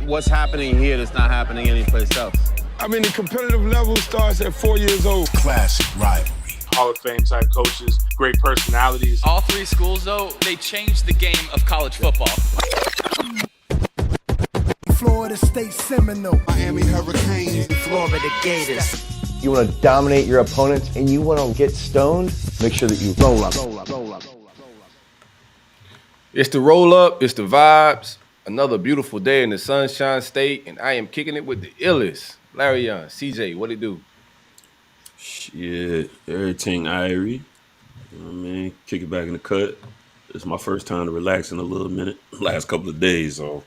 what's happening here that's not happening anyplace else? I mean, the competitive level starts at 4 years old. Classic rivalry. Hall of Fame type coaches, great personalities. All three schools, though, they changed the game of college football. Florida State Seminole, Miami Hurricanes, Florida Gators. You want to dominate your opponents and you want to get stoned, make sure that you roll up. It's the roll up, it's the vibes. Another beautiful day in the Sunshine State, and I am kicking it with the illest. Larry Young, CJ, what it do? Shit, everything Irie. You know what I mean? Kick it back in the cut. It's my first time to relax in a little minute. Last couple of days, so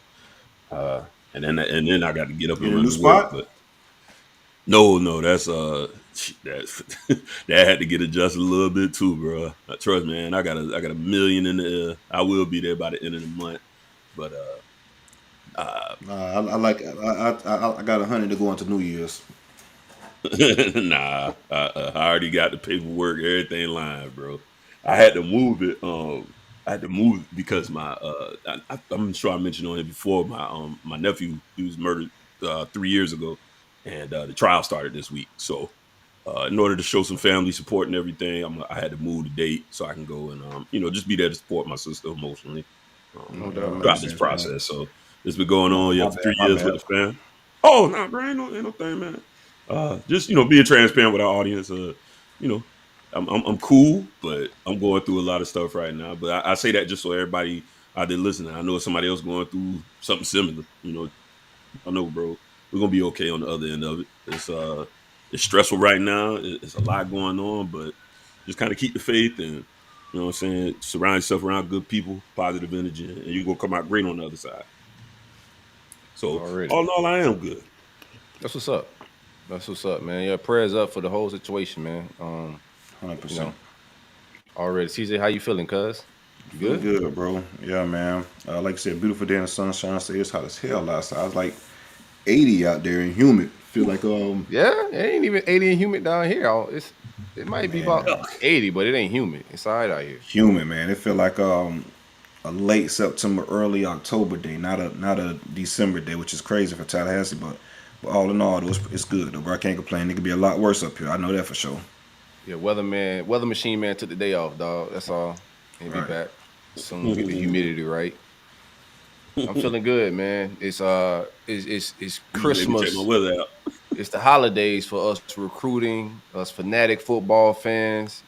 and then I got to get up and run to work. But no, that's that had to get adjusted a little bit too, bro. Trust me, man. I got a million in the air. I will be there by the end of the month, but I got 100 to go into New Year's. Nah, I already got the paperwork, everything lined, bro. I had to move it. I had to move it because my I'm sure I mentioned on it before. My nephew, he was murdered 3 years ago, and the trial started this week. So in order to show some family support and everything, I had to move the date so I can go and just be there to support my sister emotionally throughout this process. So it's been going on for 3 years with the fam. Oh, nah, bro, ain't no thing, man. Just being transparent with our audience. I'm cool, but I'm going through a lot of stuff right now. But I say that just so everybody out there listening, I know somebody else going through something similar. I know, bro. We're gonna be okay on the other end of it. It's stressful right now. It's a lot going on, but just kind of keep the faith and, you know what I'm saying, surround yourself around good people, positive energy, and you're gonna come out great on the other side. So all in all, I am good. That's what's up. That's what's up, man. Yeah, prayers up for the whole situation, man. 100%. Already. CJ, how you feeling, cuz? Good? Good, bro. Yeah, man. Like I said, beautiful day in the sunshine. Say it's hot as hell outside. It's like 80 out there and humid. Feel like yeah, it ain't even 80 and humid down here. It might be about 80, but it ain't humid. It's all right out here. Humid, man. It feel like a late September, early October day, not a December day, which is crazy for Tallahassee, but all in all, it's good, though, bro. I can't complain. It could be a lot worse up here. I know that for sure. Yeah, weather machine man took the day off, dog. That's all. He'll be back soon. Get the humidity right. I'm feeling good, man. It's Christmas. Check my weather out. It's the holidays for us recruiting, us fanatic football fans.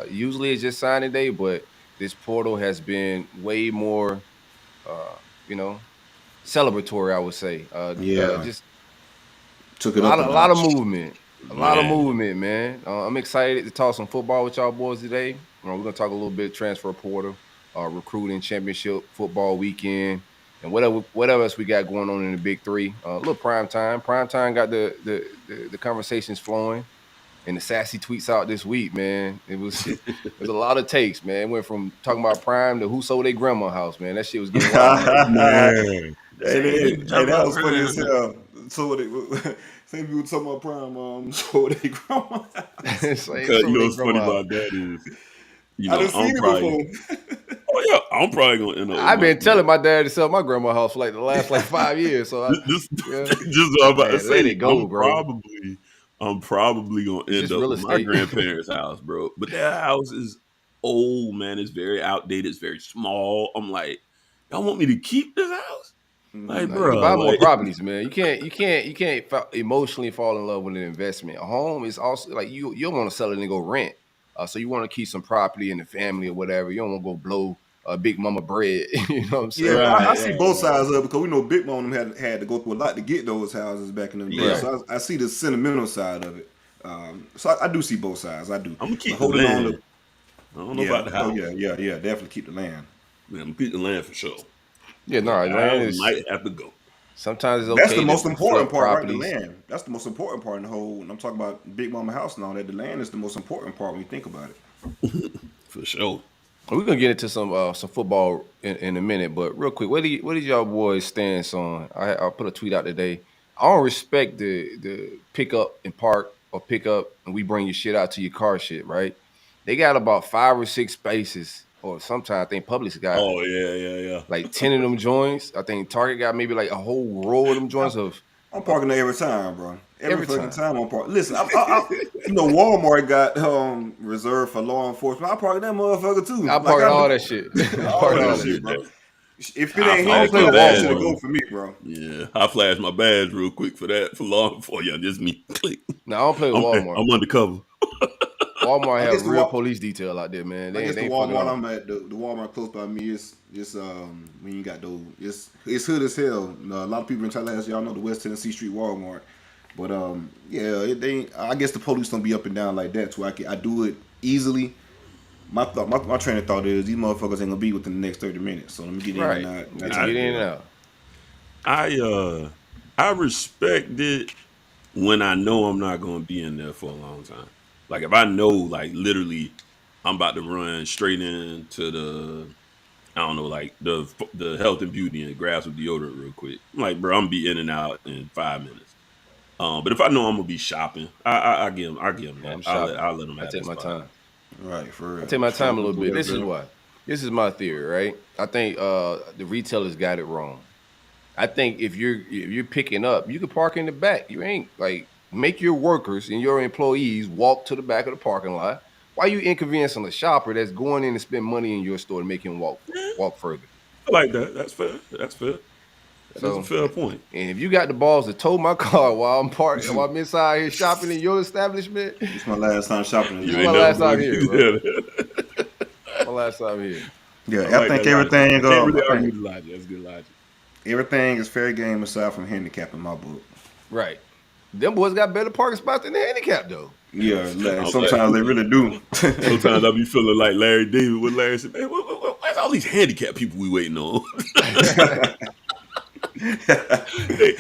Usually it's just signing day, but this portal has been way more, celebratory, I would say. Just took it a up lot of movement. A lot of movement, man. I'm excited to talk some football with y'all boys today. We're going to talk a little bit transfer portal, recruiting, championship football weekend, and whatever else we got going on in the Big Three. A little prime time. Prime time got the conversations flowing and the sassy tweets out this week, man. It was a lot of takes, man. It went from talking about prime to who sold their grandma house, man. That shit was getting wild. Man. That was funny as hell. So same people talking about prime sold their grandma house. What's funny about that is, I done seen it before. Oh yeah, I'm probably gonna end up. I've been telling my dad to sell my grandma house for like the last 5 years. So just what I'm about to say. Let it go, bro. I'm probably gonna end up with my grandparents' house, bro. But that house is old, man. It's very outdated. It's very small. I'm like, y'all want me to keep this house? Like, bro, buy more properties, man. You can't emotionally fall in love with an investment. A home is also like you don't want to sell it and go rent. So you want to keep some property in the family or whatever. You don't want to go blow Big Mama bread. You know what I'm saying? Yeah, I see both sides of it because we know Big Mama had to go through a lot to get those houses back in the day. Yeah. So I see the sentimental side of it. So I do see both sides. I do. I'm gonna keep the land. I don't know about the house. Oh yeah. Definitely keep the land. Yeah, I'm gonna keep the land for sure. Yeah, land might have to go. Sometimes it's okay. That's the most important part, right? The land. That's the most important part in the whole. And I'm talking about Big Mama house and all that. The land is the most important part when you think about it. For sure. We're gonna get into some football in a minute, but real quick, what did y'all boys stance on? I put a tweet out today. I don't respect the pick up and park or pick up and we bring your shit out to your car shit, right? They got about 5 or 6 spaces or sometimes I think Publix got Oh yeah. like 10 of them joints. I think Target got maybe like a whole row of them joints I'm parking there every time, bro. Every fucking time. time I'm parking. Listen, Walmart got reserved for law enforcement. I park that motherfucker too. I park all that shit. All that shit, bro. If it ain't I here, play that Walmart. should go for me, bro. Yeah, I flash my badge real quick for that for law enforcement. Just me. Click. No, I don't play with Walmart. I'm undercover. Walmart have real police detail out there, man. I guess the Walmart I'm at, the Walmart close by me is when you got those, it's hood as hell. A lot of people in Tallahassee, y'all know the West Tennessee Street Walmart, but I guess the police don't be up and down like that, so I do it easily. My train of thought is these motherfuckers ain't gonna be within the next 30 minutes, so let me get in and out. Get in and out. I respect it when I know I'm not gonna be in there for a long time. Like if I know, like literally, I'm about to run straight into like the health and beauty and grab some deodorant real quick. I'm like, bro, I'm gonna be in and out in 5 minutes. But if I know I'm gonna be shopping, I give them that. I'll let them have take my time. Right, for real. I take my time a little bit. This is why. This is my theory, right? I think the retailers got it wrong. I think if you're picking up, you can park in the back. You ain't like make your workers and your employees walk to the back of the parking lot. Why you inconveniencing a shopper that's going in to spend money in your store to make him walk further? I like that. That's fair. That's a fair point. And if you got the balls to tow my car while I'm inside here shopping in your establishment, it's my last time shopping. It's my last time here, bro. My last time here. Yeah, I think everything. Can't really argue with logic. That's good logic. Everything is fair game aside from handicap in my book. Right. Them boys got better parking spots than the handicap, though. Yeah, sometimes they really do. Sometimes I be feeling like Larry David when Larry said, "Man, where's all these handicapped people we waiting on?" Hey,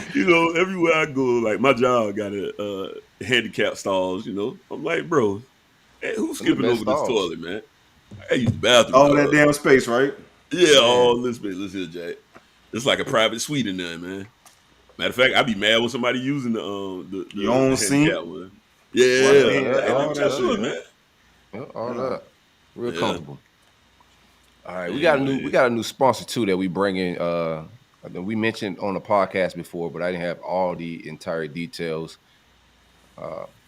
everywhere I go, like my job got a handicap stalls. I'm like, bro, hey, who's skipping over this toilet, man? I use the bathroom. All that damn space, right? Yeah, all this space. Let's hear Jack. It's like a private suite in there, man. Matter of fact, I'd be mad when somebody using the your own sink one. Yeah, all that shit, man. Yeah, all that. Real comfortable. All right, we got a new sponsor too that we bring in. We mentioned on the podcast before, but I didn't have all the entire details.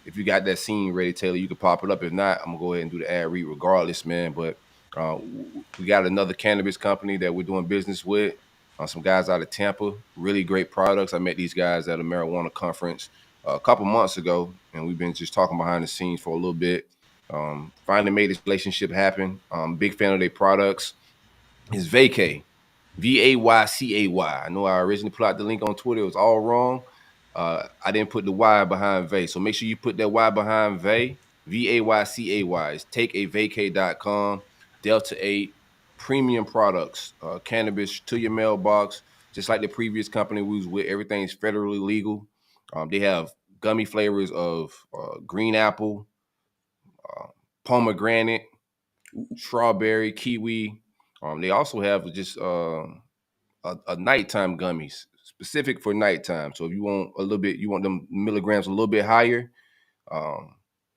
If you got that scene ready, Taylor, you can pop it up. If not, I'm gonna go ahead and do the ad read regardless, man. But we got another cannabis company that we're doing business with. Some guys out of Tampa, really great products. I met these guys at a marijuana conference a couple months ago, and we've been just talking behind the scenes for a little bit. Finally made this relationship happen. Big fan of their products. It's VayCay, VayCay. I know I originally put out the link on Twitter. It was all wrong. I didn't put the Y behind Vay, so make sure you put that Y behind Vay, VayCay. It's takeavaycay.com, Delta 8. Premium products, cannabis to your mailbox, just like the previous company we was with. Everything's federally legal. They have gummy flavors of green apple, pomegranate, strawberry, kiwi. They also have just a nighttime gummies specific for nighttime. So if you want them milligrams a little bit higher,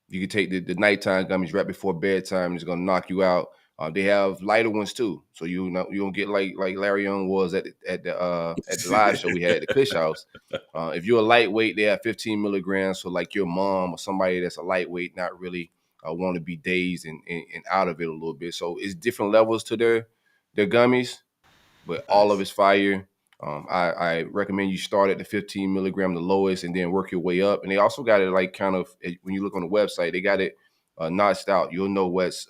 you can take the nighttime gummies right before bedtime. It's gonna knock you out. They have lighter ones too, so you don't get like Larry Young was at the live show we had at the Kush House. If you're a lightweight, they have 15 milligrams. So like your mom or somebody that's a lightweight, not really want to be dazed and out of it a little bit. So it's different levels to their gummies, but all of it's fire. I recommend you start at the 15 milligram, the lowest, and then work your way up. And they also got it like kind of when you look on the website, they got it notched out. You'll know what's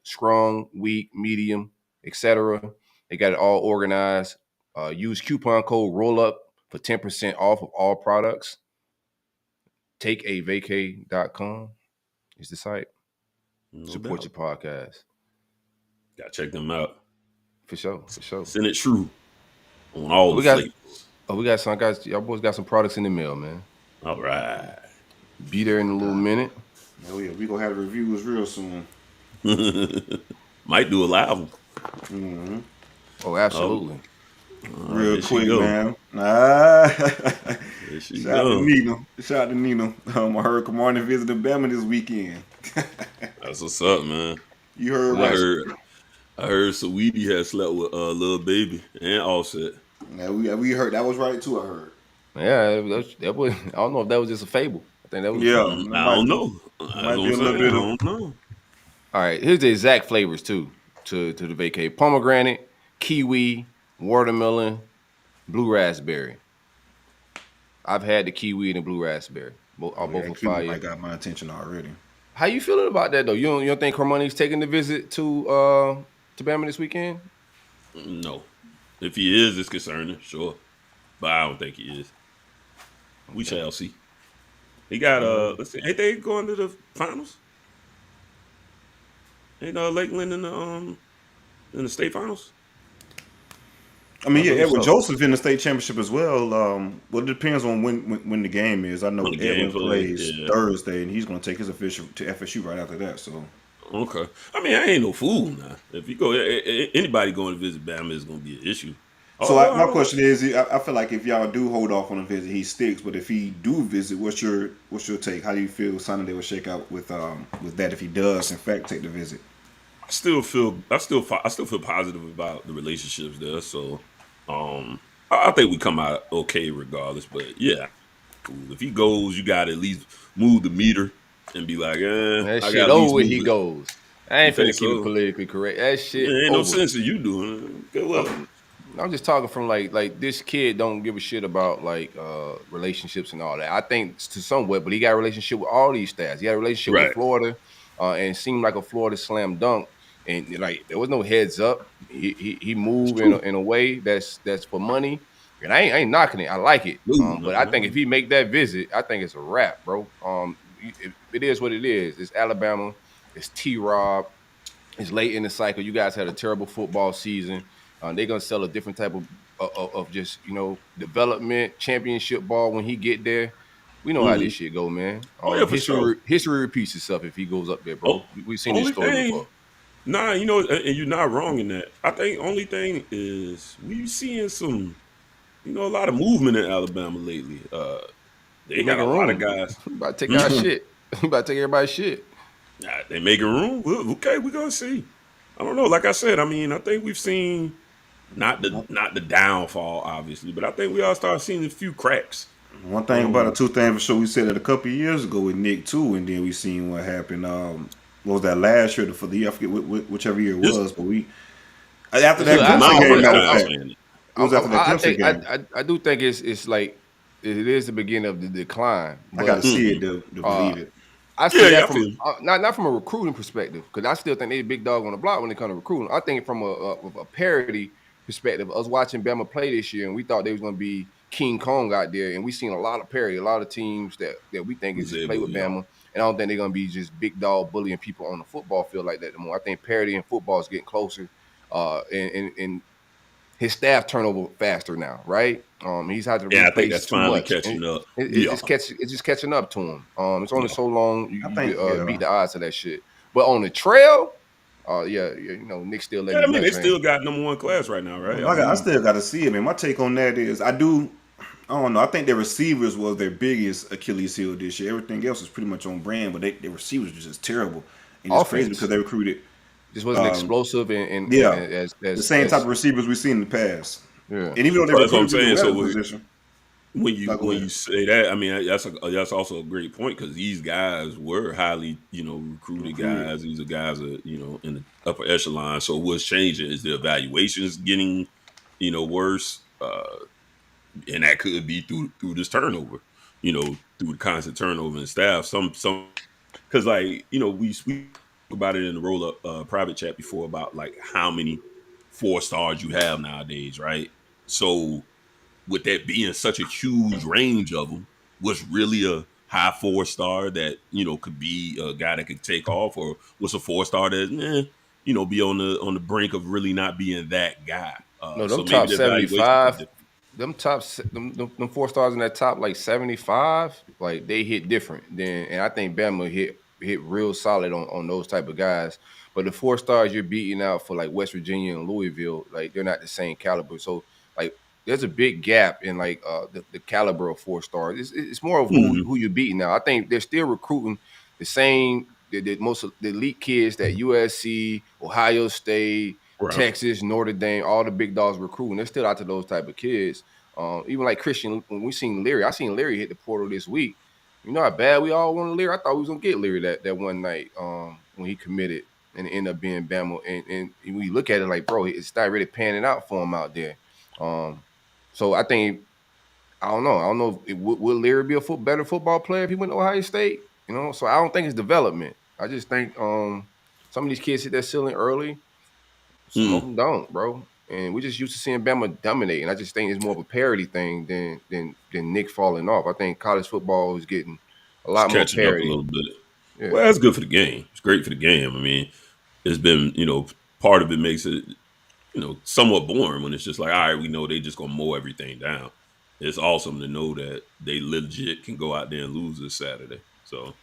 strong, weak, medium, etc. They got it all organized. Use coupon code ROLLUP for 10% off of all products. TakeAVayCay.com is the site. Support your podcast. Gotta check them out. For sure. Send it true on all the flavors. We got some guys. Y'all boys got some products in the mail, man. All right. Be there in a little minute. Oh yeah, we gonna have reviews real soon. Might do a live one. Mm-hmm. Oh, absolutely. Real quick, man. Shout out to Nina. I heard Kamani visited Bama this weekend. That's what's up, man. You heard I heard Saweetie had slept with Lil Baby and Offset. Yeah, we heard that was right too. I heard. Yeah, that was. I don't know if that was just a fable. I think that was. Yeah, I don't know. That's might what be a I'm little saying. bit I of. don't know. All right, here's the exact flavors too to the VayCay: pomegranate, kiwi, watermelon, blue raspberry. I've had the kiwi and the blue raspberry. Both are both fire. I got my attention already. How you feeling about that though? You don't think Carmoni's taking the visit to Bama this weekend? No. If he is, it's concerning, sure. But I don't think he is. We shall see. He got let's see, ain't they going to the finals? Ain't Lakeland in the state finals? I mean, yeah, Edward so. Joseph in the state championship as well. Well, it depends on when the game is. I know Edwin plays Thursday, and he's going to take his official to FSU right after that. So, okay. I mean, I ain't no fool now. If you go, anybody going to visit Bama is going to be an issue. So my question is, I feel like if y'all do hold off on a visit, he sticks. But if he do visit, what's your take? How do you feel Sunday will shake out with that if he does in fact take the visit? I still feel positive about the relationships there. So, I think we come out okay regardless. But yeah, if he goes, you got to at least move the meter and be like, that shit over when he goes. I ain't finna keep it politically correct. That shit ain't no sense in you doing it. Good luck. I'm just talking from like this kid don't give a shit about like relationships and all that. I think to somewhat, but he got a relationship with all these stats. He had a relationship with Florida, and it seemed like a Florida slam dunk. And like there was no heads up. He moved in a way that's for money. And I ain't knocking it. I like it. But I think if he make that visit, I think it's a wrap, bro. It is what it is. It's Alabama. It's T-Rob. It's late in the cycle. You guys had a terrible football season. They're gonna sell a different type of just development, championship ball when he get there. We know how this shit go, man. History repeats itself if he goes up there, bro. We've seen this story before. Nah, and you're not wrong in that. I think only thing is we seeing some, a lot of movement in Alabama lately. They got a lot of guys. We about to take our shit. We about to take everybody's shit. Nah, they making room. Okay, we're gonna see. I don't know. Like I said, I mean, I think we've seen not the downfall, obviously, but I think we all start seeing a few cracks. One thing about it, two things for sure. We said it a couple of years ago with Nick too, and then we seen what happened. What was that last year for the year? I forget whichever year it was, but we after that Clemson game. It was after that Clemson game. I do think it's like it is the beginning of the decline. I got to see it to believe it. I see that from not from a recruiting perspective, because I still think they're a big dog on the block when it comes to recruiting. I think from a parity perspective, us watching Bama play this year, and we thought they was going to be King Kong out there, and we seen a lot of parity, a lot of teams that we think is just play with Bama. And I don't think they're going to be just big dog bullying people on the football field like that anymore. I think parity in football is getting closer. And his staff turnover faster now, right? He's had to replace I think that's finally catching up. It's just catching up to him. It's only so long you beat the odds of that shit. But on the trail, Nick still letting. Yeah, I mean, they still got number one class right now, right? I still got to see it, man. My take on that is I don't know. I think their receivers was their biggest Achilles heel this year. Everything else was pretty much on brand, but their receivers were just terrible. And it's crazy because they recruited. Just wasn't explosive and as the same type of receivers we've seen in the past. Yeah. And even though they recruited in the position. When you say that, I mean that's also a great point because these guys were highly recruited guys. These are guys that in the upper echelon. So what's changing is the evaluations getting worse. And that could be through this turnover, through the constant turnover in staff. Some because we speak about it in the roll up private chat before about like how many 4-stars you have nowadays, right? So with that being such a huge range of them, was really a high 4-star that could be a guy that could take off, or was a 4-star that be on the brink of really not being that guy? No, them top 75. Them 4 stars in that top like 75, like they hit different. And I think Bama hit real solid on those type of guys. But the 4 stars you're beating out for like West Virginia and Louisville, like they're not the same caliber. So like there's a big gap in like the caliber of 4 stars. It's more of who you're beating now. I think they're still recruiting the same most of the elite kids that USC, Ohio State, Right. Texas, Notre Dame, all the big dogs recruiting. They're still out to those type of kids. Even like Christian, when we seen Leary, I seen Leary hit the portal this week. You know how bad we all wanted Leary? I thought we was going to get Leary that one night when he committed and it ended up being Bama. And when you look at it like, bro, it's not really panning out for him out there. So I think, I don't know. Would Leary be a better football player if he went to Ohio State? You know, so I don't think it's development. I just think some of these kids hit their ceiling early. Some of them don't, bro. And we just used to seeing Bama dominate. And I just think it's more of a parity thing than Nick falling off. I think college football is getting a lot more catching parity. up a little bit. Yeah. Well, that's good for the game. It's great for the game. I mean, it's been, part of it makes it, somewhat boring when it's just like, all right, we know they just going to mow everything down. It's awesome to know that they legit can go out there and lose this Saturday. So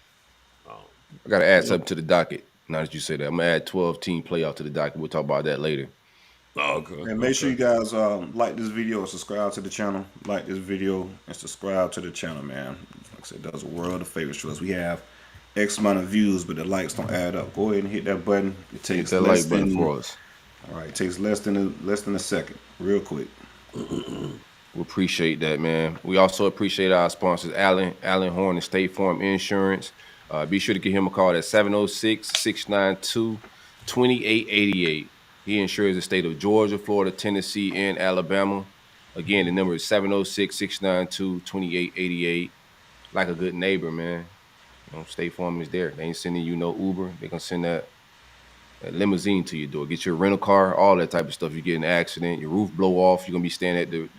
I got to add something to the docket. Now that you say that, I'm going to add 12-team playoff to the docket. We'll talk about that later. Oh, okay. And make sure you guys like this video and subscribe to the channel. Like this video and subscribe to the channel, man. Like I said, it does a world of favors to us. We have X amount of views, but the likes don't add up. Go ahead and hit that button. It takes that less like button than for us. All right, it takes less than a second, real quick. We appreciate that, man. We also appreciate our sponsors, Alan Horne and State Farm Insurance. Be sure to give him a call at 706-692-2888. He insures the state of Georgia, Florida, Tennessee, and Alabama. Again, the number is 706-692-2888. Like a good neighbor, man. State Farm is there. They ain't sending you no Uber. They're going to send that limousine to your door. Get your rental car, all that type of stuff. You get in an accident, your roof blow off, you're going to be staying at the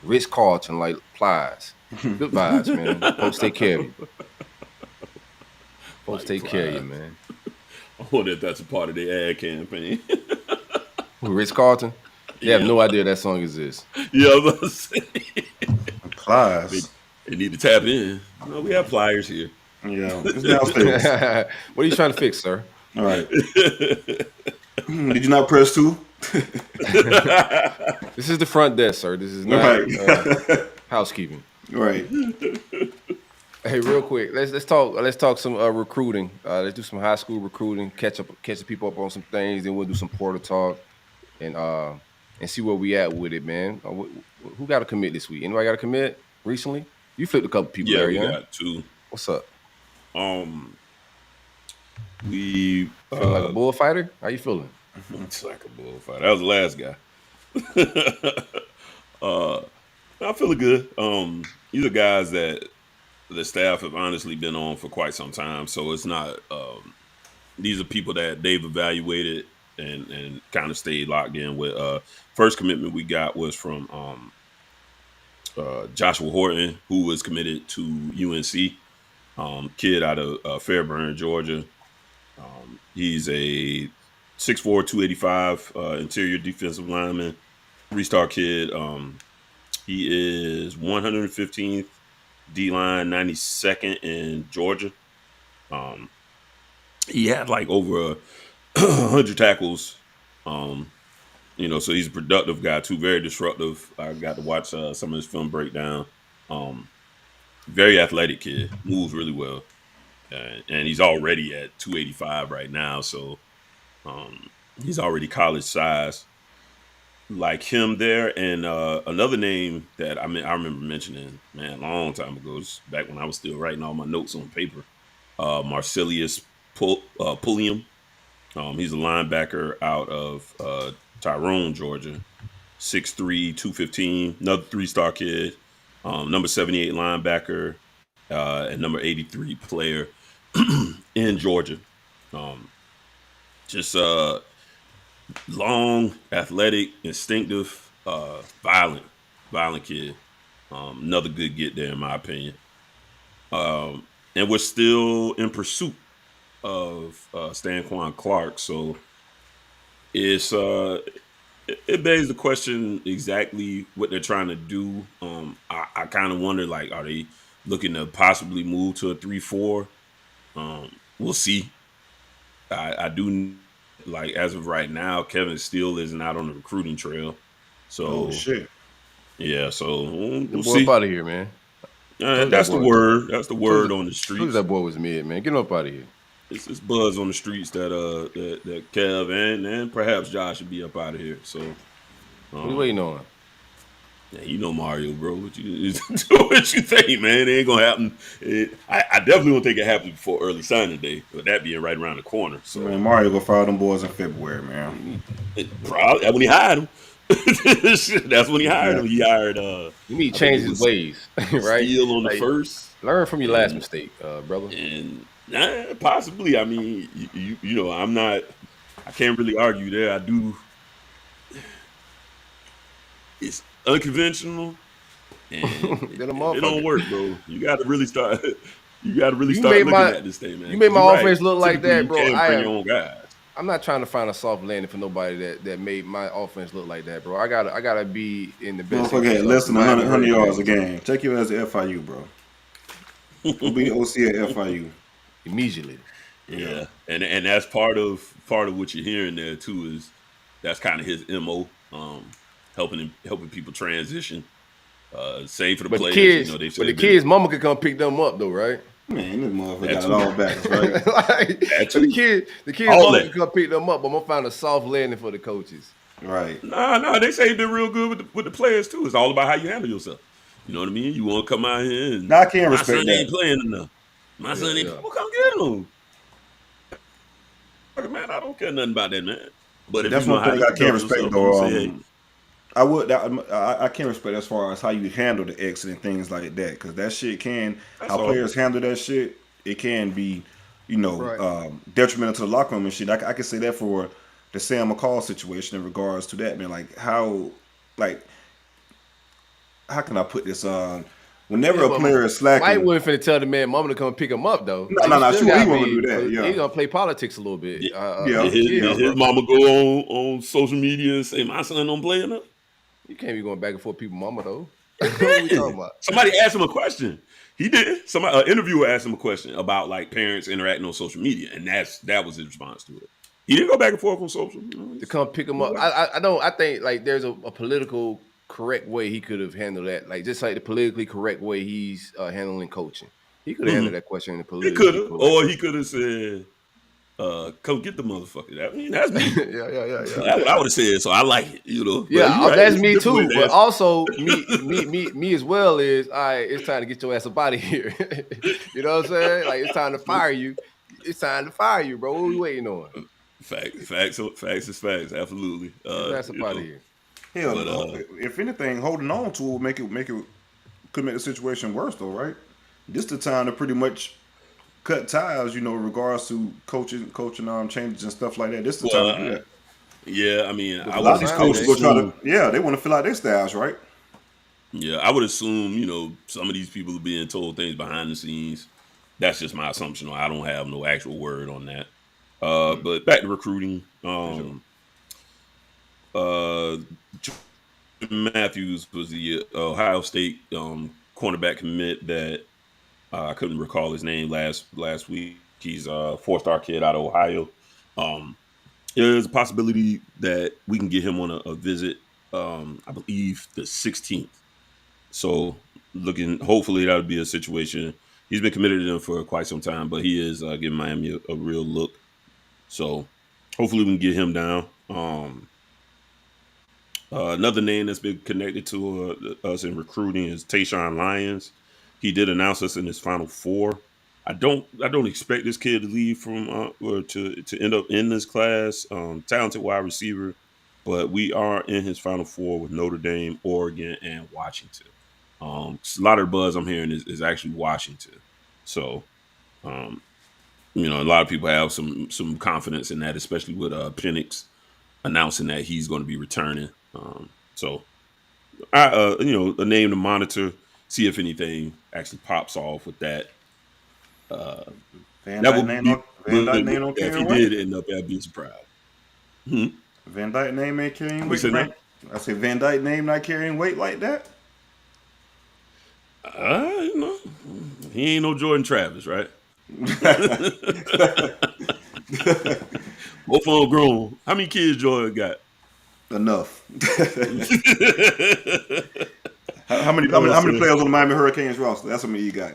Ritz-Carlton like Plies. Good vibes, man. Folks take care of you. Folks take care of you, man. I wonder if that's a part of their ad campaign. Ritz-Carlton? They have no idea that song exists. Yeah, I was about to say. Plies. They need to tap in. We have flyers here. Yeah, it's downstairs. What are you trying to fix, sir? All right. Did you not press 2? This is the front desk, sir. This is not housekeeping. Right. Hey, real quick, let's talk some recruiting. Let's do some high school recruiting, catch the people up on some things, then we'll do some portal talk and see where we at with it, man. Who got to commit this week? Anybody got to commit recently? You flipped a couple people. Yeah, we got 2. What's up? We feel like a bullfighter? How you feeling? It's like a bullfighter. That was the last guy. I'm feeling good. These are guys that the staff have honestly been on for quite some time, so it's not. These are people that they've evaluated and kind of stayed locked in with. First commitment we got was from Joshua Horton, who was committed to UNC. Kid out of Fairburn, Georgia. He's a 6'4", 285 interior defensive lineman, 3-star kid. He is 115th D-line, 92nd in Georgia. He had like over 100 tackles. So he's a productive guy too, very disruptive. I got to watch some of his film breakdown. Very athletic kid, moves really well. And he's already at 285 right now, so he's already college size. Like him there, and another name that I remember mentioning, man, a long time ago, back when I was still writing all my notes on paper. Marcelius Pulliam. He's a linebacker out of Tyrone, Georgia. 6'3", 215, another 3-star kid. Number 78 linebacker and number 83 player in Georgia. Just long, athletic, instinctive, violent kid. Another good get there in my opinion. And we're still in pursuit of Stanquan Clark. So it's it begs the question exactly what they're trying to do. I kind of wonder, like, are they looking to possibly move to a 3-4? We'll see. I do, like, as of right now, Kevin Steele isn't out on the recruiting trail. So, shit. Yeah, so we'll see. Up out of here, man. That's the word. That's the word on the street. That boy was mid, man. Get him up out of here. it's buzz on the streets that that Kev and perhaps Josh should be up out of here. So what you waiting on? Yeah, you know Mario, bro. What you think, man? It ain't gonna happen. I definitely don't think it happens before early signing day, with that being right around the corner. So man, Mario gonna fire them boys in February, man. Probably when he hired him. That's when he hired him. He hired. You need to change his ways, right? Steele on the first. Learn from your last mistake, brother. And possibly. I mean, you know, I'm not. I can't really argue there. I do. It's unconventional, and it don't work, bro. You got to really start. You got to really start looking at this thing, man. You made my offense look like that, bro. You can't bring your own guys. I'm not trying to find a soft landing for nobody that made my offense look like that, bro. I gotta be in the best. Don't forget, less than 100 yards a game. Take you as a FIU, bro. Be OC at FIU immediately. Yeah, and that's part of what you're hearing there too. Is that's kind of his MO, helping people transition. Same for the players. Kids, you know, the kids' mama could come pick them up though, right? Man, this motherfucker got it all back, right? the kids mama could come pick them up, but I'm gonna find a soft landing for the coaches. Right. Nah, they say they're real good with the players too. It's all about how you handle yourself. You know what I mean? You want to come out here and I can't respect my son that. ain't playing enough. My son ain't. Well, come get him. Man, I don't care nothing about that, man. But if that's you know one thing I can't respect though. Say, I can't respect as far as how you handle the exit and things like that, because that shit players handle that shit, it can be, you know, detrimental to the locker room and shit. I can say that for the Sam McCall situation in regards to that, man. Like how can I put this on? Whenever a player is slacking, Mike wasn't finna tell the man mama to come pick him up though. No, sure he won't do that. Yeah, he gonna play politics a little bit. His mama go on social media and say my son don't play enough. You can't be going back and forth people mama though. What are you talking about? Somebody asked him a question. He did. Somebody, an interviewer asked him a question about like parents interacting on social media, and that was his response to it. He didn't go back and forth on social. You know, to come pick him up. I think like there's a political correct way he could have handled that. Like just like the politically correct way he's handling coaching. He could have handled that question in the politically correct way. Or he could have said, come get the motherfucker. I mean, that's me. Yeah. That's what I would have said. So I like it, you know. Yeah, that's me too. But also me as well is, all right, it's time to get your ass up out of here. You know what I'm saying? Like it's time to fire you. It's time to fire you, bro. What are we waiting on? Facts is facts. Absolutely. Get your ass up out of here. Hell no. If anything, holding on to it could make the situation worse though, right? This the time to pretty much cut ties, you know, in regards to coaching changes and stuff like that. This is the time to do that. Yeah, I mean, a lot of these coaches go try to, they want to fill out their styles, right? Yeah, I would assume, you know, some of these people are being told things behind the scenes. That's just my assumption. I don't have no actual word on that. But back to recruiting. Matthews was the Ohio State cornerback commit that I couldn't recall his name last week. He's a 4-star kid out of Ohio. There's a possibility that we can get him on a visit, I believe the 16th. So hopefully that'll be a situation. He's been committed to them for quite some time, but he is giving Miami a real look. So hopefully we can get him down. Another name that's been connected to us in recruiting is Tayshawn Lyons. He did announce us in his Final Four. I don't expect this kid to leave from or to end up in this class. Talented wide receiver, but we are in his Final Four with Notre Dame, Oregon, and Washington. A lot of the buzz I'm hearing is actually Washington. So, you know, a lot of people have some confidence in that, especially with Penix announcing that he's going to be returning. So, a name to monitor, see if anything actually pops off with that. Van Dyke name on if he did end up, I'd be surprised. Van Dyke name ain't carrying weight. Right? I say Van Dyke name not carrying weight like that. You know, he ain't no Jordan Travis, right? Both of them grown. How many kids Jordan got? Enough. How many players on the Miami Hurricanes roster? That's how many you got.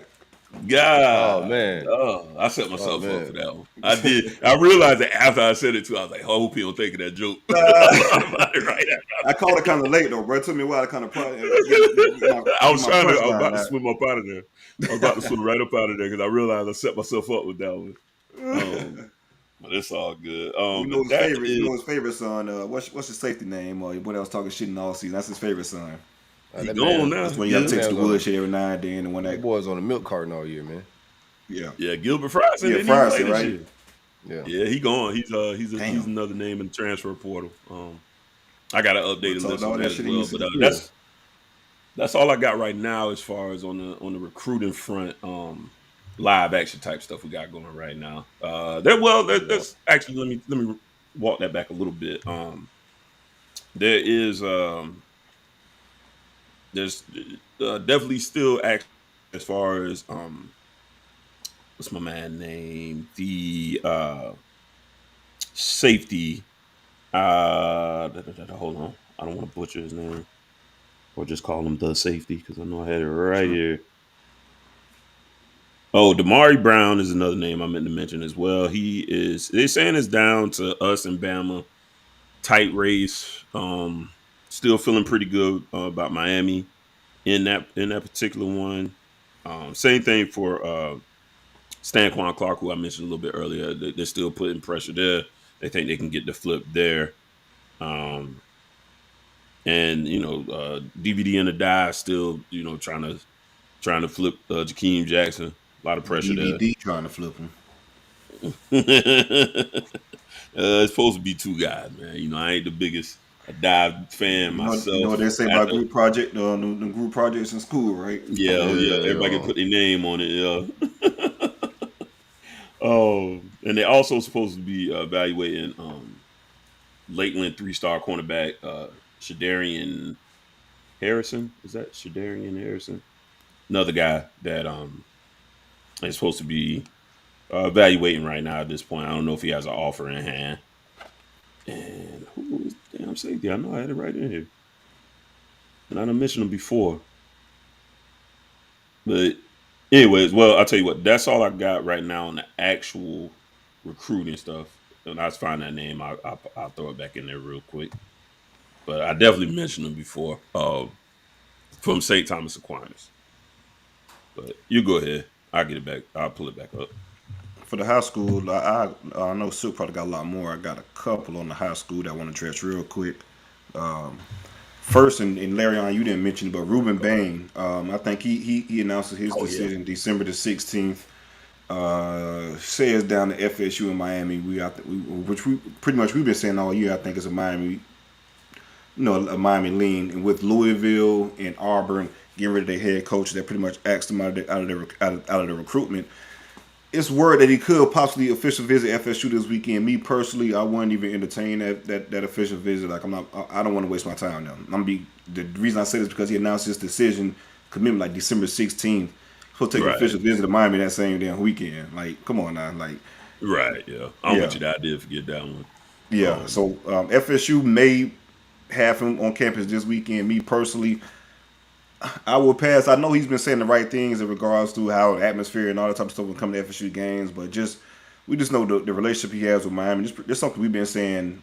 God. Oh, man. Oh, I set myself up man. for that one. I did. I realized that after I said it too. I was like, oh, I hope he don't think of that joke. I called it kind of late though, bro. It took me a while to kind of I was about to swim up out of there. I was about to swim right up out of there because I realized I set myself up with that one. But it's all good. You know his favorite son. What's his safety name? Or what else talking shit in all season? That's his favorite son. He gone now. That's when you got to take the woodshed every now and then, and when that boy's on the milk carton all year, man. Yeah, Gilbert Fryson. Yeah, Fryson, right? Yeah, he gone. He's another name in the transfer portal. I got to update a list on that as well. But that's all I got right now as far as on the recruiting front. Live action type stuff we got going right now. That's actually let me walk that back a little bit. There is there's definitely still action as far as what's my man name? The safety. Hold on, I don't want to butcher his name or just call him the safety because I know I had it right here. Oh, Damari Brown is another name I meant to mention as well. They're saying it's down to us and Bama. Tight race. Still feeling pretty good about Miami in that particular one. Same thing for Stanquan Clark, who I mentioned a little bit earlier. They're still putting pressure there. They think they can get the flip there. And DVD and the die still trying to flip Jakeem Jackson. A lot of pressure DVD there. trying to flip him. It's supposed to be two guys, man. I ain't the biggest dive fan myself. You know what they say about group project, the group projects in school, right? Yeah. Everybody can put their name on it. Yeah. And they're also supposed to be evaluating Lakeland 3-star cornerback Shadarian Harrison. Is that Shadarian Harrison? Another guy that is supposed to be evaluating right now at this point. I don't know if he has an offer in hand. And who is damn safety? I know I had it right in here. And I done mentioned him before. But anyways, well, I'll tell you what, that's all I got right now on the actual recruiting stuff. And I find that name, I'll throw it back in there real quick. But I definitely mentioned him before from St. Thomas Aquinas. But you go ahead. I'll get it back. I'll pull it back up. For the high school, I know Sue probably got a lot more. I got a couple on the high school that I want to address real quick. First, and Larry, you didn't mention, but Reuben Bain, I think he announced his decision December the 16th. Says down to FSU in Miami. Which we've been saying all year. I think it's a Miami lean, and with Louisville and Auburn getting rid of their head coach, that pretty much axed him out of the recruitment. It's word that he could possibly official visit FSU this weekend. Me personally, I wouldn't even entertain that official visit. Like I don't want to waste my time now. The reason I say this is because he announced his decision commitment like December 16th. He'll take an official visit to Miami that same damn weekend. Like, come on now, like. Right. Yeah. I don't want you to forget that one. Yeah. So FSU may have him on campus this weekend. Me personally, I will pass. I know he's been saying the right things in regards to how the atmosphere and all that type of stuff will come to FSU games, but we just know the relationship he has with Miami. This something we've been saying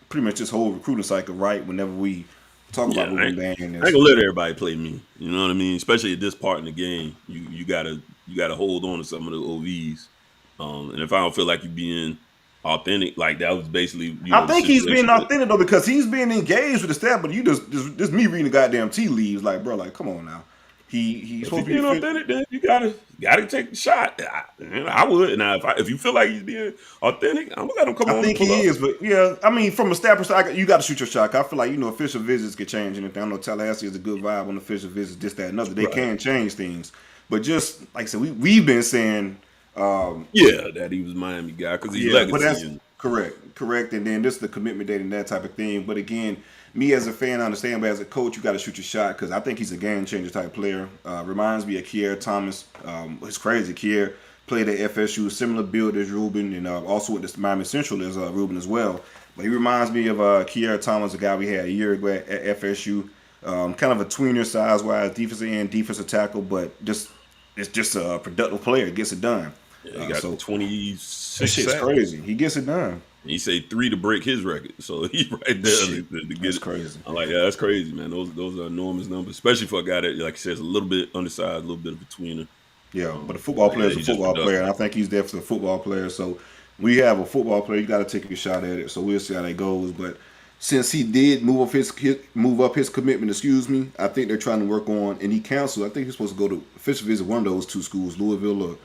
pretty much this whole recruiting cycle, right? Whenever we talk about Reuben Bain, I ain't gonna let everybody play me. You know what I mean? Especially at this part in the game, you gotta hold on to some of the OVs. And if I don't feel like you being authentic, like that was basically. I think he's being authentic though, because he's being engaged with the staff. But you just me reading the goddamn tea leaves, like, bro, like, come on now. He's supposed to be authentic. Then you gotta take the shot. I would. Now, if you feel like he's being authentic, I'm gonna let him come on. I think he is, but yeah, I mean, from a staff perspective, you got to shoot your shot. I feel like official visits could change anything. I know Tallahassee is a good vibe on official visits, this, that, and other. They can change things, but just like I said, we've been saying. That he was Miami guy because he's legacy. But that's correct. And then this is the commitment date and that type of thing. But again, me as a fan, I understand, but as a coach, you got to shoot your shot because I think he's a game changer type player. Reminds me of Kier Thomas. It's crazy. Kier played at FSU, similar build as Reuben, and also with the Miami Central as Reuben as well. But he reminds me of Kier Thomas, a guy we had a year ago at FSU. Kind of a tweener size-wise, defensive end, defensive tackle, but just it's just a productive player. Gets it done. Yeah, he got So 26 that shit's sacks. crazy. He gets it done. He say 3 to break his record, so he's right there to get That's it. crazy. I'm like, yeah, that's crazy, man. Those are enormous numbers, especially for a guy that, like I said, is a little bit undersized, a little bit of a tweener. Yeah, but a football player is a he's just football player, and I productive. think he's definitely a football player. So we have a football player. You got to take a shot at it. So we'll see how that goes. But since he did move up his commitment, I think they're trying to work on, and he canceled. I think he's supposed to go to official visit one of those 2 schools, Louisville or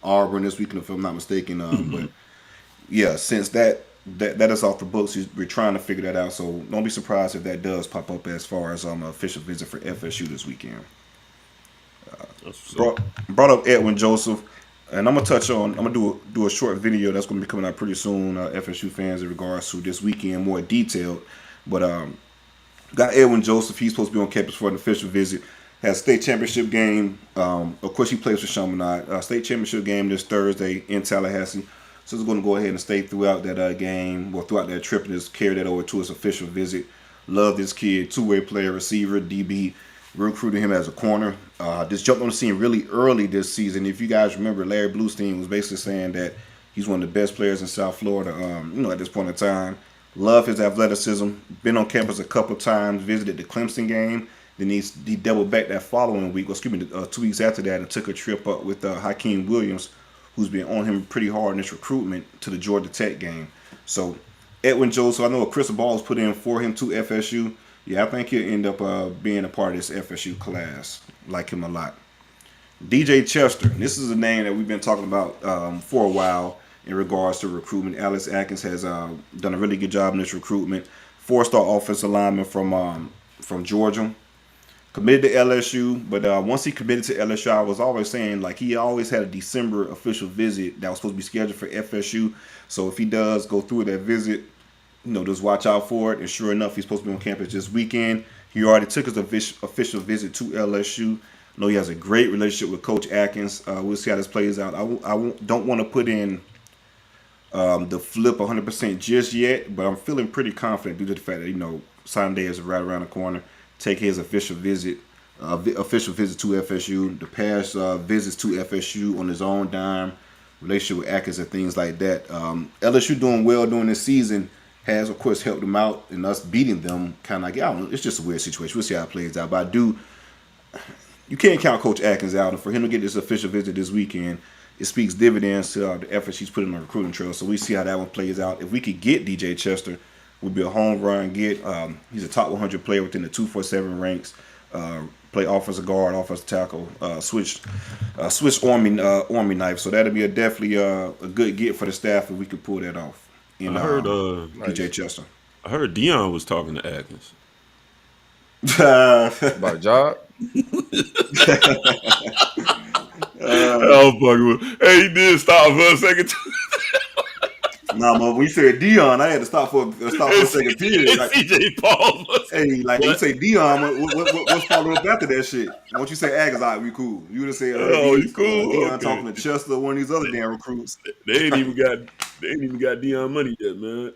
Auburn this weekend, if I'm not mistaken. But yeah, since that is off the books, we're trying to figure that out. So don't be surprised if that does pop up as far as official visit for FSU this weekend. Brought up Edwin Joseph, and I'm gonna do a short video that's gonna be coming out pretty soon. FSU fans in regards to this weekend, more detailed. But got Edwin Joseph. He's supposed to be on campus for an official visit. Has a state championship game. Of course, he plays for Chaminade. State championship game this Thursday in Tallahassee. So he's going to go ahead and stay throughout that game, or throughout that trip, and just carry that over to his official visit. Love this kid, 2-way player, receiver, DB. Recruiting him as a corner. Just jumped on the scene really early this season. If you guys remember, Larry Bluestein was basically saying that he's one of the best players in South Florida. At this point in time, love his athleticism. Been on campus a couple times. Visited the Clemson game. Then he doubled back that following week. 2 weeks after that, and took a trip up with Hakeem Williams, who's been on him pretty hard in this recruitment, to the Georgia Tech game. So Edwin Joseph, I know a crystal ball was put in for him to FSU. Yeah, I think he'll end up being a part of this FSU class. Like him a lot. DJ Chester. This is a name that we've been talking about for a while in regards to recruitment. Alex Atkins has done a really good job in this recruitment. 4-star offensive lineman from Georgia. Committed to LSU, but once he committed to LSU, I was always saying, like, he always had a December official visit that was supposed to be scheduled for FSU. So if he does go through that visit, just watch out for it. And sure enough, he's supposed to be on campus this weekend. He already took his official visit to LSU. I know he has a great relationship with Coach Atkins. We'll see how this plays out. I don't want to put in the flip 100% just yet, but I'm feeling pretty confident due to the fact that, signing day is right around the corner. Take his official visit to FSU. The past visits to FSU on his own dime. Relationship with Atkins and things like that. LSU doing well during this season has, of course, helped them out, and us beating them kind of like, I don't know, it's just a weird situation. We'll see how it plays out. But you can't count Coach Atkins out, and for him to get this official visit this weekend, it speaks dividends to the efforts he's putting on the recruiting trail. So we see how that one plays out. If we could get DJ Chester, would be a home run get. He's a top 100 player within the 247 ranks. Play offensive guard, offensive tackle, switch army knife. So that'd be definitely a good get for the staff if we could pull that off. I heard DJ Chester. I heard Dion was talking to Atkins about a job. Hey, he did stop for a second. Nah, man, when you said Dion, I had to stop for a second period. Like, CJ Paul. Hey, like when you say Dion, what's following up after that shit? Once you say Atkins, we cool. You would have said, you cool. Dion talking to Chester, one of these other damn recruits. They ain't even got Dion money yet, man.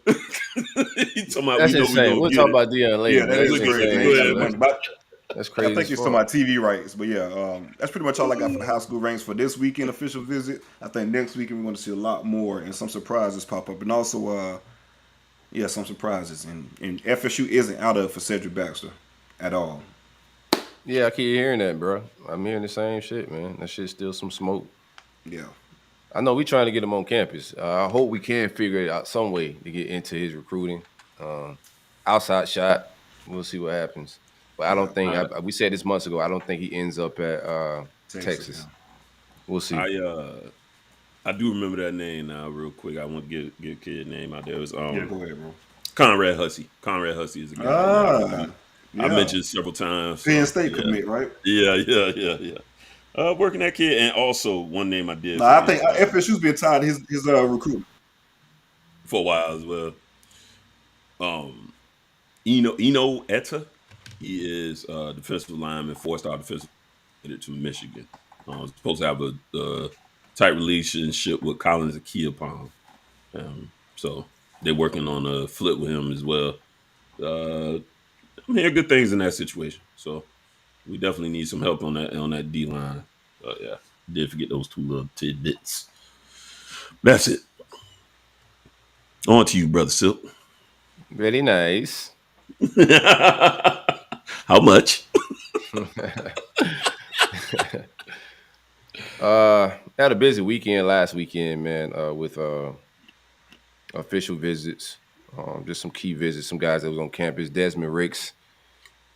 He talking about that's insane. We'll talk about Dion later. Yeah, that's insane. That's crazy. I think it's to my TV rights, but yeah, that's pretty much all I got for the high school ranks for this weekend official visit. I think next weekend we're going to see a lot more and some surprises pop up, and also, some surprises. And FSU isn't out of it for Cedric Baxter at all. Yeah, I keep hearing that, bro. I'm hearing the same shit, man. That shit's still some smoke. Yeah. I know we trying to get him on campus. I hope we can figure it out some way to get into his recruiting. Outside shot, we'll see what happens. But I don't think we said this months ago. I don't think he ends up at Texas. Yeah. We'll see. I do remember that name now, real quick. I want to give a kid a name out there. It was go ahead, bro. Conrad Hussey. Conrad Hussey is a guy. I mentioned several times. Penn State commit, right? Yeah. Working that kid, and also one name I did. I think FSU's been tied his recruitment for a while as well. Eno Etta. He is defensive lineman, 4-star defensive to Michigan. Supposed to have a tight relationship with Collins Akiapong. So they're working on a flip with him as well. I'm hearing good things in that situation. So we definitely need some help on that D line. Yeah. Did forget those 2 little tidbits. That's it. On to you, Brother Silk. Very nice. How much? Had a busy weekend last weekend, man, with official visits. Just some key visits, some guys that was on campus. Desmond Ricks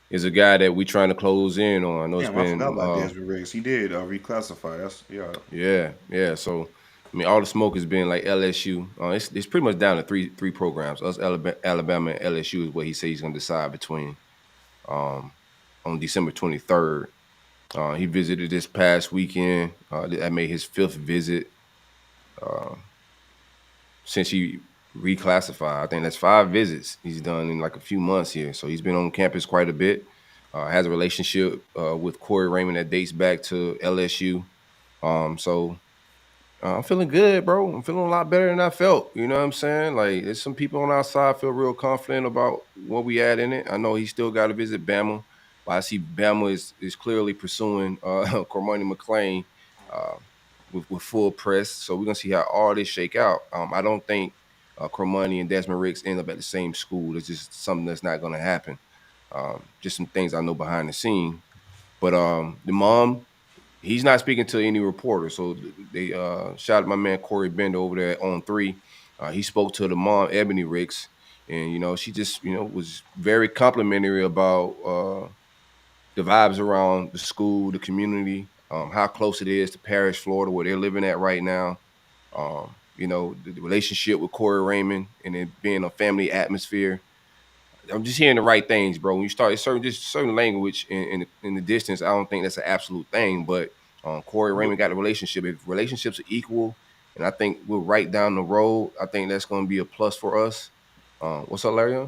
is a guy that we trying to close in on. I know I forgot about Desmond Ricks. He did reclassify. Yeah. So, I mean, all the smoke has been like LSU. It's pretty much down to three programs. Us, Alabama, and LSU is what he says he's going to decide between. On December 23rd, he visited this past weekend. I made his 5th visit since he reclassified. I think that's 5 visits he's done in like a few months here. So he's been on campus quite a bit. Has a relationship with Corey Raymond that dates back to LSU. So I'm feeling good, bro. I'm feeling a lot better than I felt. You know what I'm saying? Like, there's some people on our side feel real confident about what we had in it. I know he still got to visit Bama, but I see Bama is clearly pursuing Cormani McClain with full press. So we're gonna see how all this shake out. I don't think Cormani and Desmond Ricks end up at the same school. It's just something that's not gonna happen. Just some things I know behind the scene. But the mom, he's not speaking to any reporter. So they shouted my man Corey Bender over there on 3. He spoke to the mom, Ebony Ricks, and she just was very complimentary about the vibes around the school, the community, how close it is to Parrish, Florida, where they're living at right now. The relationship with Corey Raymond and it being a family atmosphere. I'm just hearing the right things, bro. When you start certain language in the distance, I don't think that's an absolute thing. But Corey Raymond got a relationship. If relationships are equal, and I think we're right down the road, I think that's going to be a plus for us. What's up, Larry?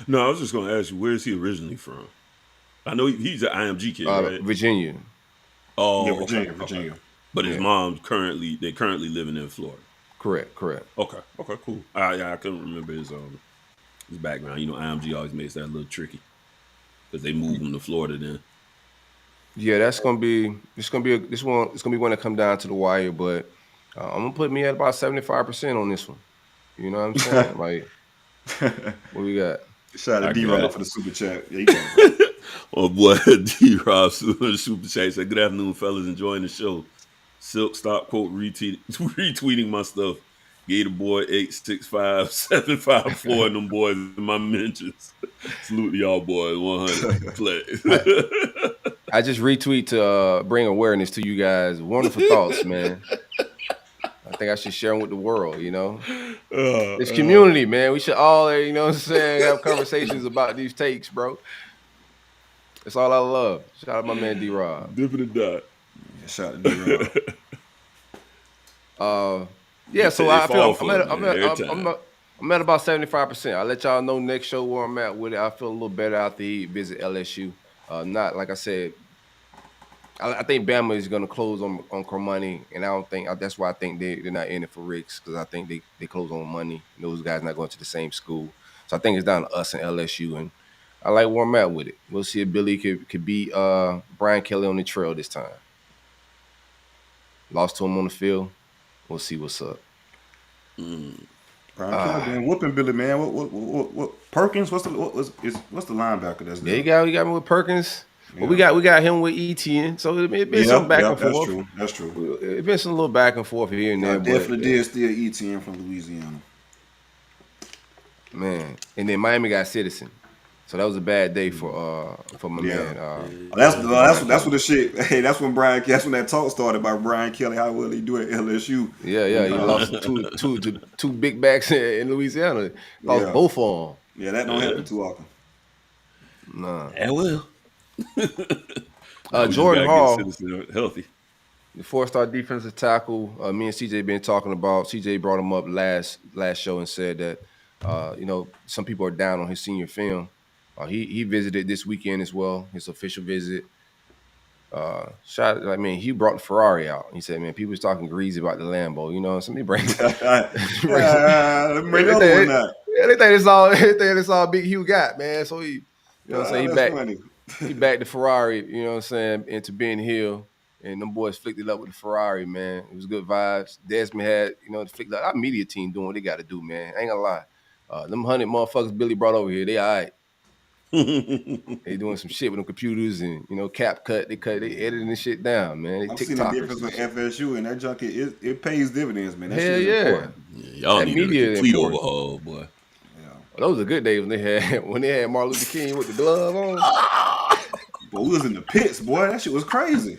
No, I was just going to ask you, where is he originally from? I know he's an IMG kid, right? Virginia. Oh, yeah, Virginia. Okay. But his mom's currently living in Florida. Correct. Okay, cool. I couldn't remember his background. IMG always makes that a little tricky because they moved him to Florida then. Yeah, it's gonna be one that come down to the wire, but I'm gonna put me at about 75% on this one. You know what I'm saying? Like, what we got? Shout out to D-Rob for the super chat. Yeah, you can. Oh boy, D-Rob super chat said, "Good afternoon, fellas. Enjoying the show. Silk, stop quote retweeting my stuff. Gator Boy 865754 and them boys in my mentions. Salute to y'all boys. 100 play." I just retweet to bring awareness to you guys. Wonderful thoughts, man. I think I should share them with the world. It's community, man. We should all, have conversations about these takes, bro. That's all I love. Shout out my man D-Rob. Dipping the dot. Yeah, shout out to D-Rob. Yeah, so I feel I'm at about 75%. I'll let y'all know next show where I'm at with it. I feel a little better after he visit LSU. Not like I said. I think Bama is going to close on Cormani, and I don't think that's why I think they're not in it for Ricks, because I think they close on money. Those guys not going to the same school, so I think it's down to us and LSU, and I like where I'm at with it. We'll see if Billy could beat Brian Kelly on the trail this time. Lost to him on the field. We'll see what's up. Brian Kelly been whooping Billy, man. What Perkins? What's the linebacker that's there? Yeah, he got me with Perkins. Yeah. Well, we got him with ETN, so it been some back and forth. That's true. It been some little back and forth here and there. Definitely did steal ETN from Louisiana. Man, and then Miami got Citizen, so that was a bad day for my man. That's what the shit. Hey, that's when that talk started about Brian Kelly. How will he do at LSU? Yeah, he lost two big backs in Louisiana. Lost both of them. Yeah, that don't happen too often. Nah, it will. Jordan Hall, healthy. The 4-star defensive tackle. Me and CJ been talking about. CJ brought him up last show and said that some people are down on his senior film. He visited this weekend as well. His official visit. He brought the Ferrari out. He said, "Man, people was talking greasy about the Lambo. Somebody bring." They think it's all Big Hugh got, man. So he back. He backed the Ferrari, into Ben Hill, and them boys flicked it up with the Ferrari, man. It was good vibes. Desmond had, flicked up. Our media team doing what they got to do, man. I ain't gonna lie. Them 100 motherfuckers Billy brought over here, they all right. They doing some shit with them computers and, cap cut. They editing this shit down, man. I've seen the difference with FSU and that junk. It pays dividends, man. That Hell shit is important. Y'all that need media a complete important. overhaul, boy. Those are good days when they had Martin Luther King with the glove on. But we was in the pits, boy. That shit was crazy.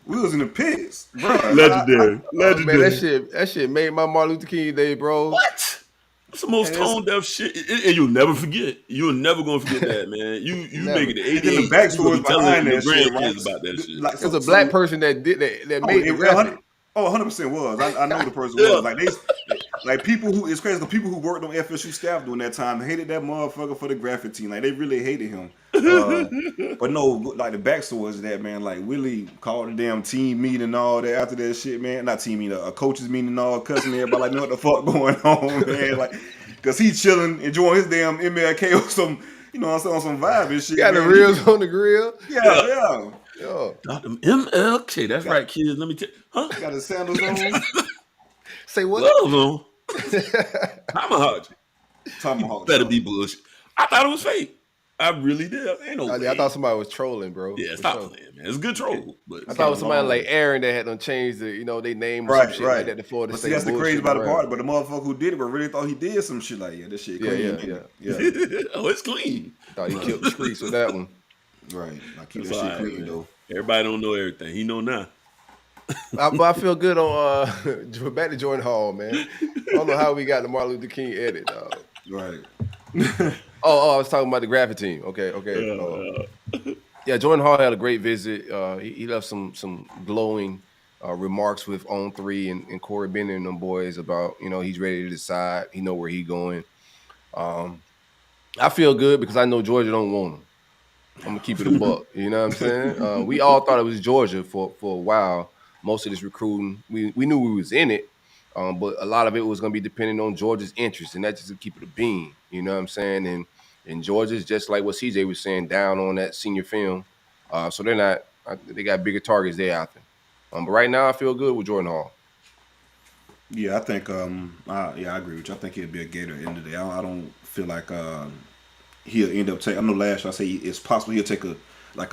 We was in the pits, bro. Legendary. Man, that shit made my Martin Luther King day, bro. What? It's the most tone deaf shit, and you'll never forget. You're never gonna forget that, man. You make it the 88. The backstory behind that shit, right? About that shit. Like, it's a black person that did that made the graphic. 100% was. I know the person was. Like people who, it's crazy. The people who worked on FSU staff during that time hated that motherfucker for the graphic team. Like they really hated him. But no, like the backstory is that, man. Like Willie called a damn team meeting and all that after that shit, man. Not team meeting, a coaches meeting and all, cussing everybody like, know what the fuck going on, man. Like, cause he chilling, enjoying his damn MLK or some, on some vibe and shit. Got the reels on the grill. Yeah. Dr. MLK, that's right, kids. Let me tell you. Huh? Got his sandals on. Say what? Love on. Tomahawk. Better be bullshit. I thought it was fake. I really did. Ain't no I thought somebody was trolling, bro. Yeah, stop playing, man. It's a good troll. But I thought it was somebody like Aaron that had them change the, they named or some shit like that to Florida State. That's the crazy about the part. But the motherfucker who did it, but really thought he did some shit like, this shit clean. Yeah. Oh, it's clean. Thought he killed the streets with that one. Right. I keep that shit clean, though. Everybody don't know everything. He know now. But I feel good on back to Jordan Hall, man. I don't know how we got the Martin Luther King edit, dog. Right. I was talking about the graphic team. Okay. Yeah, Jordan Hall had a great visit. He left some glowing remarks with On 3 and Corey Bennett and them boys about, he's ready to decide. He know where he going. I feel good because I know Georgia don't want him. I'm going to keep it a buck. You know what I'm saying? We all thought it was Georgia for a while. Most of this recruiting, we knew we was in it, but a lot of it was going to be depending on Georgia's interest, and that's just to keep it a bean. You know what I'm saying? And Georgia's just like what CJ was saying, down on that senior film. So they're not. They got bigger targets there out there. But right now, I feel good with Jordan Hall. Yeah, I think. I agree with you. I think he'll be a Gator at the end of the day. I don't feel like he'll end up taking. I know last year I say it's possible he'll take a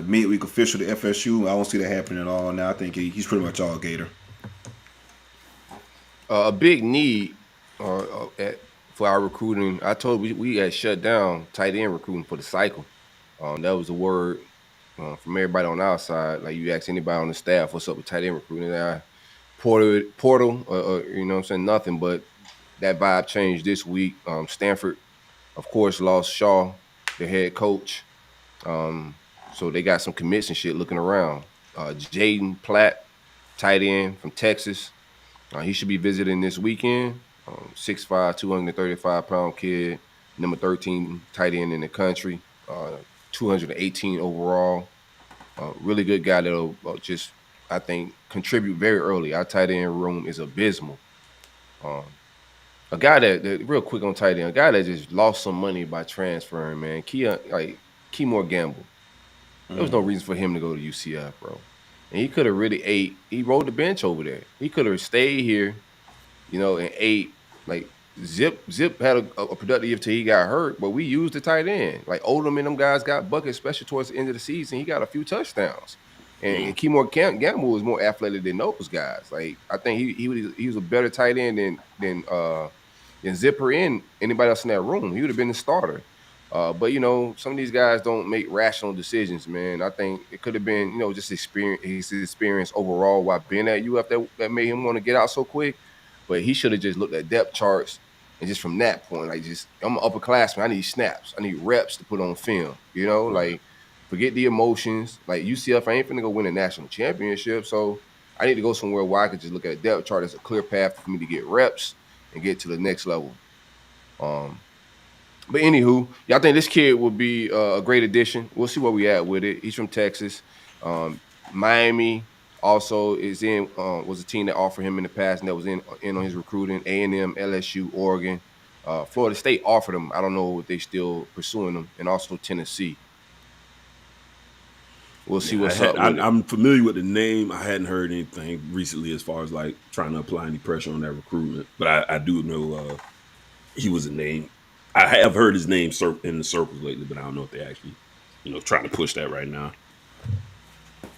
midweek official to FSU. I don't see that happening at all now. I think he's pretty much all Gator. A big need for our recruiting. I told we had shut down tight end recruiting for the cycle. That was the word from everybody on our side. Like you ask anybody on the staff, what's up with tight end recruiting? Portal, you know what I'm saying? Nothing, but that vibe changed this week. Stanford, of course, lost Shaw, the head coach. So they got some commits and shit looking around. Jaden Platt, tight end from Texas. He should be visiting this weekend. 6'5", 235-pound kid, number 13 tight end in the country, 218 overall. Really good guy that'll just, I think, contribute very early. Our tight end room is abysmal. A guy that real quick on tight end, a guy that just lost some money by transferring, man. Keymore Gamble. There was no reason for him to go to UCF, bro. And he could have really ate. He rode the bench over there. He could have stayed here, and ate. Like Zip had a productive year till he got hurt, but we used the tight end. Like Odom and them guys got buckets, especially towards the end of the season. He got a few touchdowns. And Keymore Gamble was more athletic than those guys. Like I think he was a better tight end than Zipper and anybody else in that room. He would have been the starter. But some of these guys don't make rational decisions, man. I think it could have been, just his experience overall while being at UF that made him want to get out so quick. But he should have just looked at depth charts and just from that point, I'm an upperclassman. I need snaps. I need reps to put on film. Like forget the emotions. Like UCF, I ain't finna go win a national championship, so I need to go somewhere where I could just look at a depth chart as a clear path for me to get reps and get to the next level. But anywho, I think this kid will be a great addition. We'll see where we at with it. He's from Texas. Miami also was a team that offered him in the past and that was in on his recruiting. A&M, LSU, Oregon. Florida State offered him. I don't know if they still pursuing him. And also Tennessee. we'll see what's up with it. I'm familiar with the name. I hadn't heard anything recently as far as like trying to apply any pressure on that recruitment, but I do know he was a name. I have heard his name in the circles lately, but I don't know if they actually, trying to push that right now.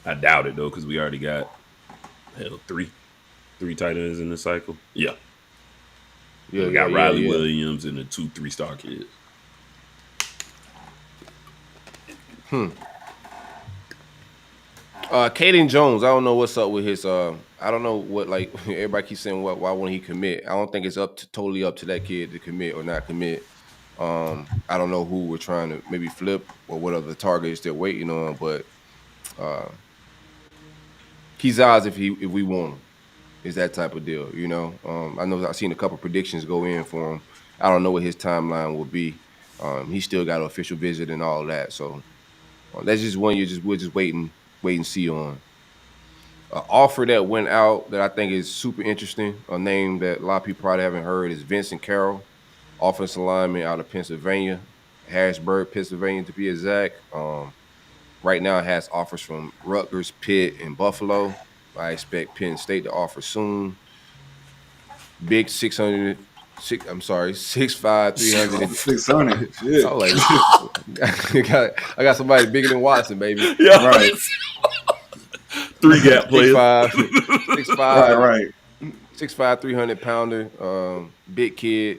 I doubt it though, because we already got three tight ends in the cycle. Yeah, we got Riley Williams and the 2 3-star kids. Caden Jones, I don't know what's up with his. I don't know what, like, everybody keeps saying why won't he commit? I don't think it's totally up to that kid to commit or not commit. I don't know who we're trying to maybe flip or what other targets they're waiting on, but he's ours if we want him. Is that type of deal, I know I've seen a couple predictions go in for him. I don't know what his timeline will be. He still got an official visit and all that, so that's just one we're just wait and see on. An offer that went out that I think is super interesting, a name that a lot of people probably haven't heard, is Vincent Carroll, offensive lineman out of Pennsylvania, Harrisburg, Pennsylvania to be exact. Right now it has offers from Rutgers, Pitt, and Buffalo. I expect Penn State to offer soon. Big 6'5", 300. 600. I was like, I got somebody bigger than Watson, baby. Yeah, right. 3 gap players. 6'5", right. 6'5", 300-pounder, big kid.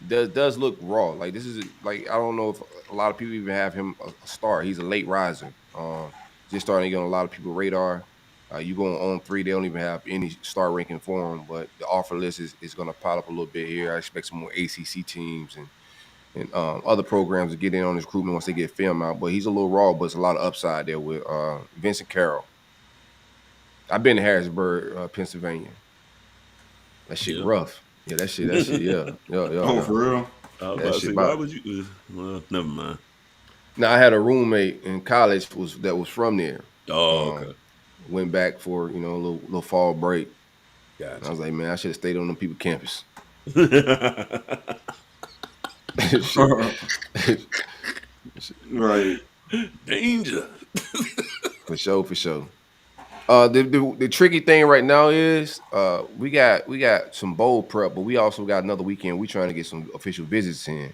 Does look raw. Like, this is like, I don't know if a lot of people even have him a star. He's a late riser. Just starting to get on a lot of people's radar. You go on 3, they don't even have any star ranking for him, but the offer list is going to pile up a little bit here. I expect some more ACC teams and other programs to get in on his recruitment once they get film out. But he's a little raw, but it's a lot of upside there with Vincent Carroll. I've been to Harrisburg, Pennsylvania. That shit rough. Yeah, that shit, yeah. Oh, for real? I was about to say, why would you? Well, never mind. Now, I had a roommate in college that was from there. Oh, okay. Went back for, a little fall break. Gotcha. I was like, man, I should have stayed on them people's campus. Right. Danger. For sure. The tricky thing right now is we got some bowl prep, but we also got another weekend. We trying to get some official visits in.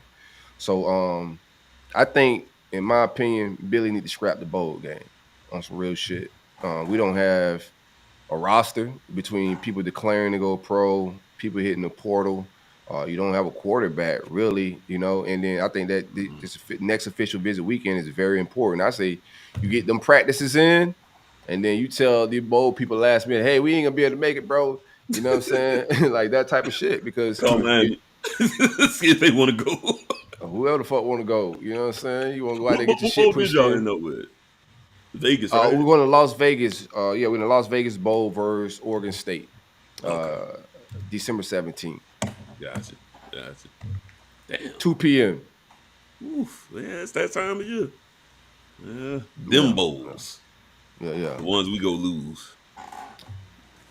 So I think, in my opinion, Billy need to scrap the bowl game on some real shit. We don't have a roster between people declaring to go pro, people hitting the portal. You don't have a quarterback, really, and then I think that this next official visit weekend is very important. I say you get them practices in, and then you tell the bowl people last minute, hey, we ain't going to be able to make it, bro. You know what I'm saying? Like that type of shit, because man. See if they want to go. Whoever the fuck want to go, you know what I'm saying? You want to go out there and get your shit pushed y'all in. end up with? Vegas, right? We're going to Las Vegas. We're in the Las Vegas Bowl versus Oregon State, December 17th. Gotcha. Damn. 2 p.m. Oof. Yeah, it's that time of year. Yeah. Them bowls. Yeah. The ones we go lose.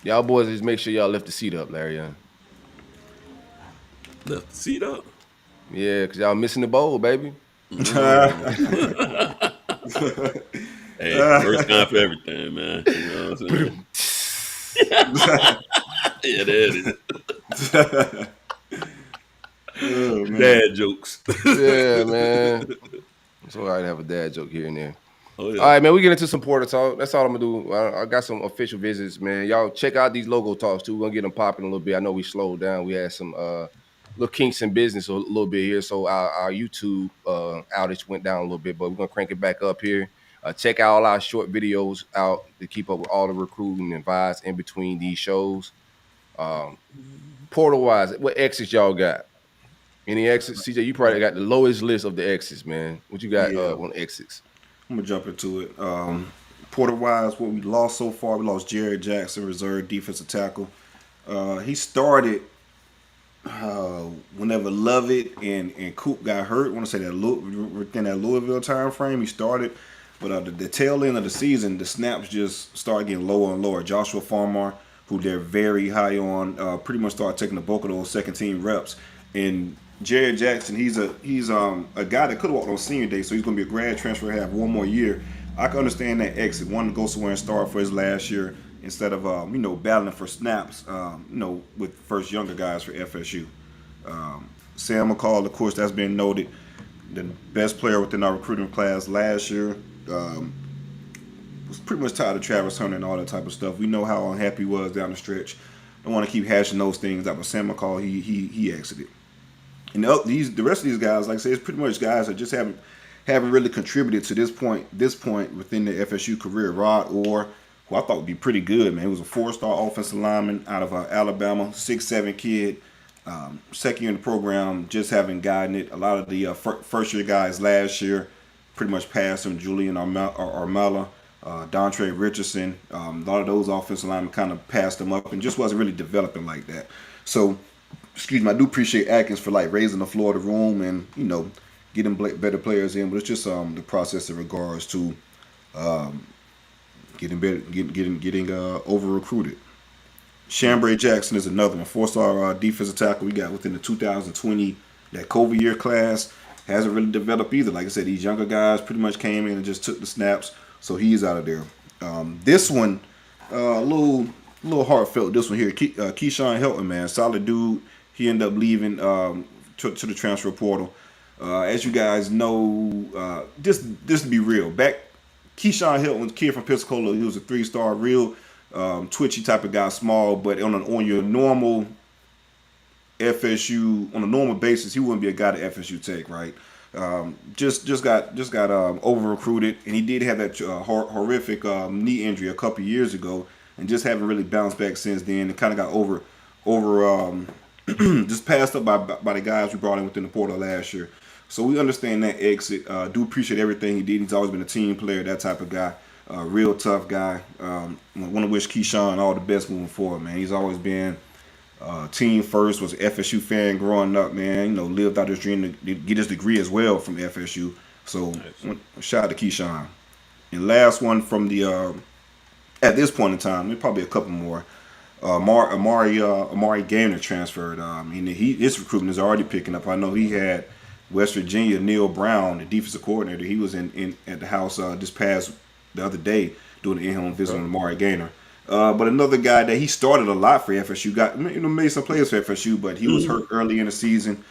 Y'all boys just make sure y'all lift the seat up, Larry. Lift the seat up? Yeah, because y'all missing the bowl, baby. Hey, first time for everything, man. You know what I'm saying? Yeah, that is. Oh, man. Dad jokes. Yeah, man. It's all right to have a dad joke here and there. Oh, yeah. All right, man, we get into some Porter talk. That's all I'm going to do. I got some official visits, man. Y'all check out these logo talks, too. We're going to get them popping a little bit. I know we slowed down. We had some little kinks in business a little bit here, so our YouTube outage went down a little bit, but we're going to crank it back up here. Check out all our short videos out to keep up with all the recruiting and vibes in between these shows. Portal-wise, what exits y'all got? Any exits? CJ, you probably got the lowest list of the exits, man. What you got on exits? I'm going to jump into it. Porter-wise, what we lost so far, we lost Jared Jackson, reserve defensive tackle. He started whenever Lovett and Coop got hurt. I want to say that within that Louisville time frame, he started. But the tail end of the season, the snaps just started getting lower and lower. Joshua Farmar, who they're very high on, pretty much started taking the bulk of those second-team reps. And Jared Jackson, he's a guy that could have walked on senior day, so he's going to be a grad transfer, have one more year. I can understand that exit. Wanting to go somewhere and start for his last year instead of battling for snaps. With first younger guys for FSU. Sam McCall, of course, that's been noted. The best player within our recruiting class last year. Was pretty much tired of Travis Hunter and all that type of stuff. We know how unhappy he was down the stretch. Don't want to keep hashing those things out. But Sam McCall, he exited. And the rest of these guys, like I say, it's pretty much guys that just haven't really contributed to this point within the FSU career. Rod Orr, who I thought would be pretty good, man. He was a 4-star offensive lineman out of Alabama, 6'7" kid. Second year in the program, just haven't gotten it. A lot of the first year guys last year pretty much passed him. Julian Armella, Dontre Richardson, a lot of those offensive linemen kind of passed him up and just wasn't really developing like that. So, I do appreciate Atkins for like raising the floor of the room and getting better players in, but it's just the process in regards to getting over recruited. Chambray Jackson is another one, 4-star defensive tackle we got within the 2020 that COVID year class. Hasn't really developed either. Like I said, these younger guys pretty much came in and just took the snaps, so he's out of there. This one, a little heartfelt. This one here, Keyshawn Helton, man, solid dude. He ended up leaving to the transfer portal. As you guys know, just to be real, Keyshawn Helton was a kid from Pensacola. He was a 3-star, real twitchy type of guy, small, but on your normal FSU, on a normal basis, he wouldn't be a guy to FSU take, right? Just got over recruited, and he did have that horrific knee injury a couple years ago, and just haven't really bounced back since then. And kind of got over just passed up by the guys we brought in within the portal last year. So we understand that exit. Do appreciate everything he did. He's always been a team player, that type of guy. Real tough guy. Want to wish Keyshawn all the best moving forward, man. He's always been team first, was an FSU fan growing up, man. Lived out his dream to get his degree as well from FSU. So shout out to Keyshawn. And last one from the at this point in time, there's probably a couple more. Amari Gaynor transferred. His recruitment is already picking up. I know he had West Virginia, Neil Brown, the defensive coordinator. He was in at the house the other day doing an in-home visit on Amari Gaynor. But another guy that he started a lot for FSU, made some plays for FSU, but he was hurt early in the season.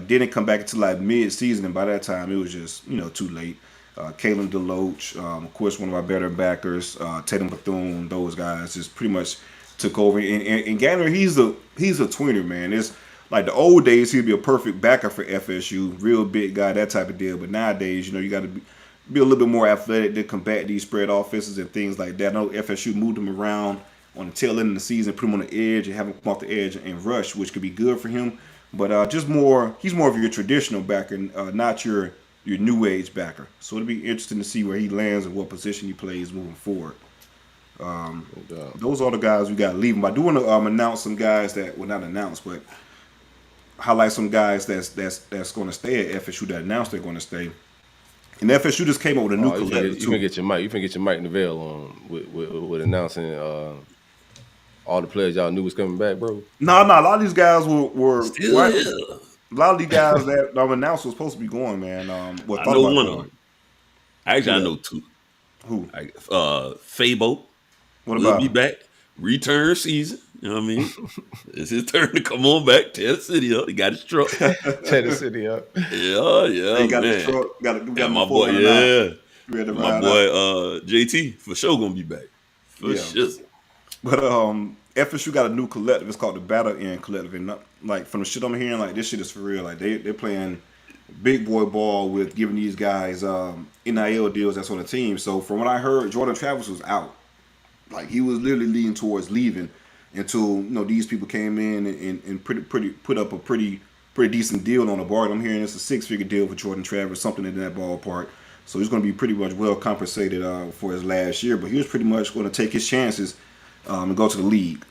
Didn't come back until like mid-season, and by that time it was just too late. Kalen DeLoach, of course, one of our better backers, Tatum Bethune, those guys just pretty much took over. And Gaynor, he's a tweener, man. It's like the old days, he'd be a perfect backer for FSU, real big guy, that type of deal. But nowadays, you got to be a little bit more athletic to combat these spread offenses and things like that. I know FSU moved him around on the tail end of the season, put him on the edge and have him come off the edge and rush, which could be good for him. But he's more of your traditional backer, not your new age backer. So it'll be interesting to see where he lands and what position he plays moving forward. Those are the guys we got leaving. But I do want to announce some guys that, well, not announce, but highlight some guys that's going to stay at FSU that announced they're going to stay. And FSU just came up with a new collective. You can get your mic. You can get your mic Neville on with announcing all the players y'all knew was coming back, bro. No. A lot of these guys were a lot of these guys that announced was supposed to be going, man. I know one of them. Actually, I know two. Who? Fabo. What about? Will be back. Return season. You know what I mean? It's his turn to come on back. Tear the city up. He got his truck. Tear the city up. Yeah. He got his truck. Got my boy. My boy. JT for sure gonna be back. For sure. But FSU got a new collective. It's called the Battle End Collective, and like from the shit I'm hearing, like this shit is for real. Like they're playing big boy ball with giving these guys NIL deals that's on the team. So from what I heard, Jordan Travis was out. Like he was literally leaning towards leaving until these people came in and put up a pretty decent deal on the board. I'm hearing it's a 6-figure deal for Jordan Travis, something in that ballpark. So he's going to be pretty much well compensated for his last year. But he was pretty much going to take his chances and go to the league.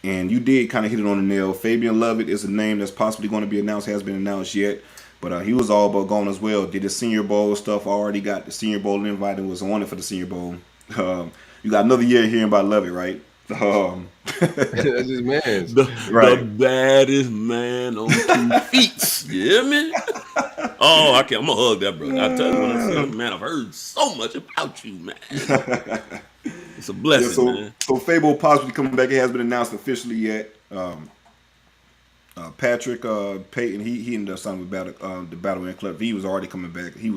And you did kind of hit it on the nail. Fabian Lovett is a name that's possibly going to be announced. Hasn't been announced yet. But he was all but gone as well. Did the Senior Bowl stuff. Already got the Senior Bowl invite and was on it for the Senior Bowl. You got another year hearing about Lovett, right? That's his man. The baddest man on 2 feet. You hear me? Oh, I'm gonna hug that brother. I tell you when I see him, man, I've heard so much about you, man. It's a blessing, man. So Fable possibly coming back. It hasn't been announced officially yet. Patrick Payton, he ended up signing with the Battle Ant Club. He was already coming back. He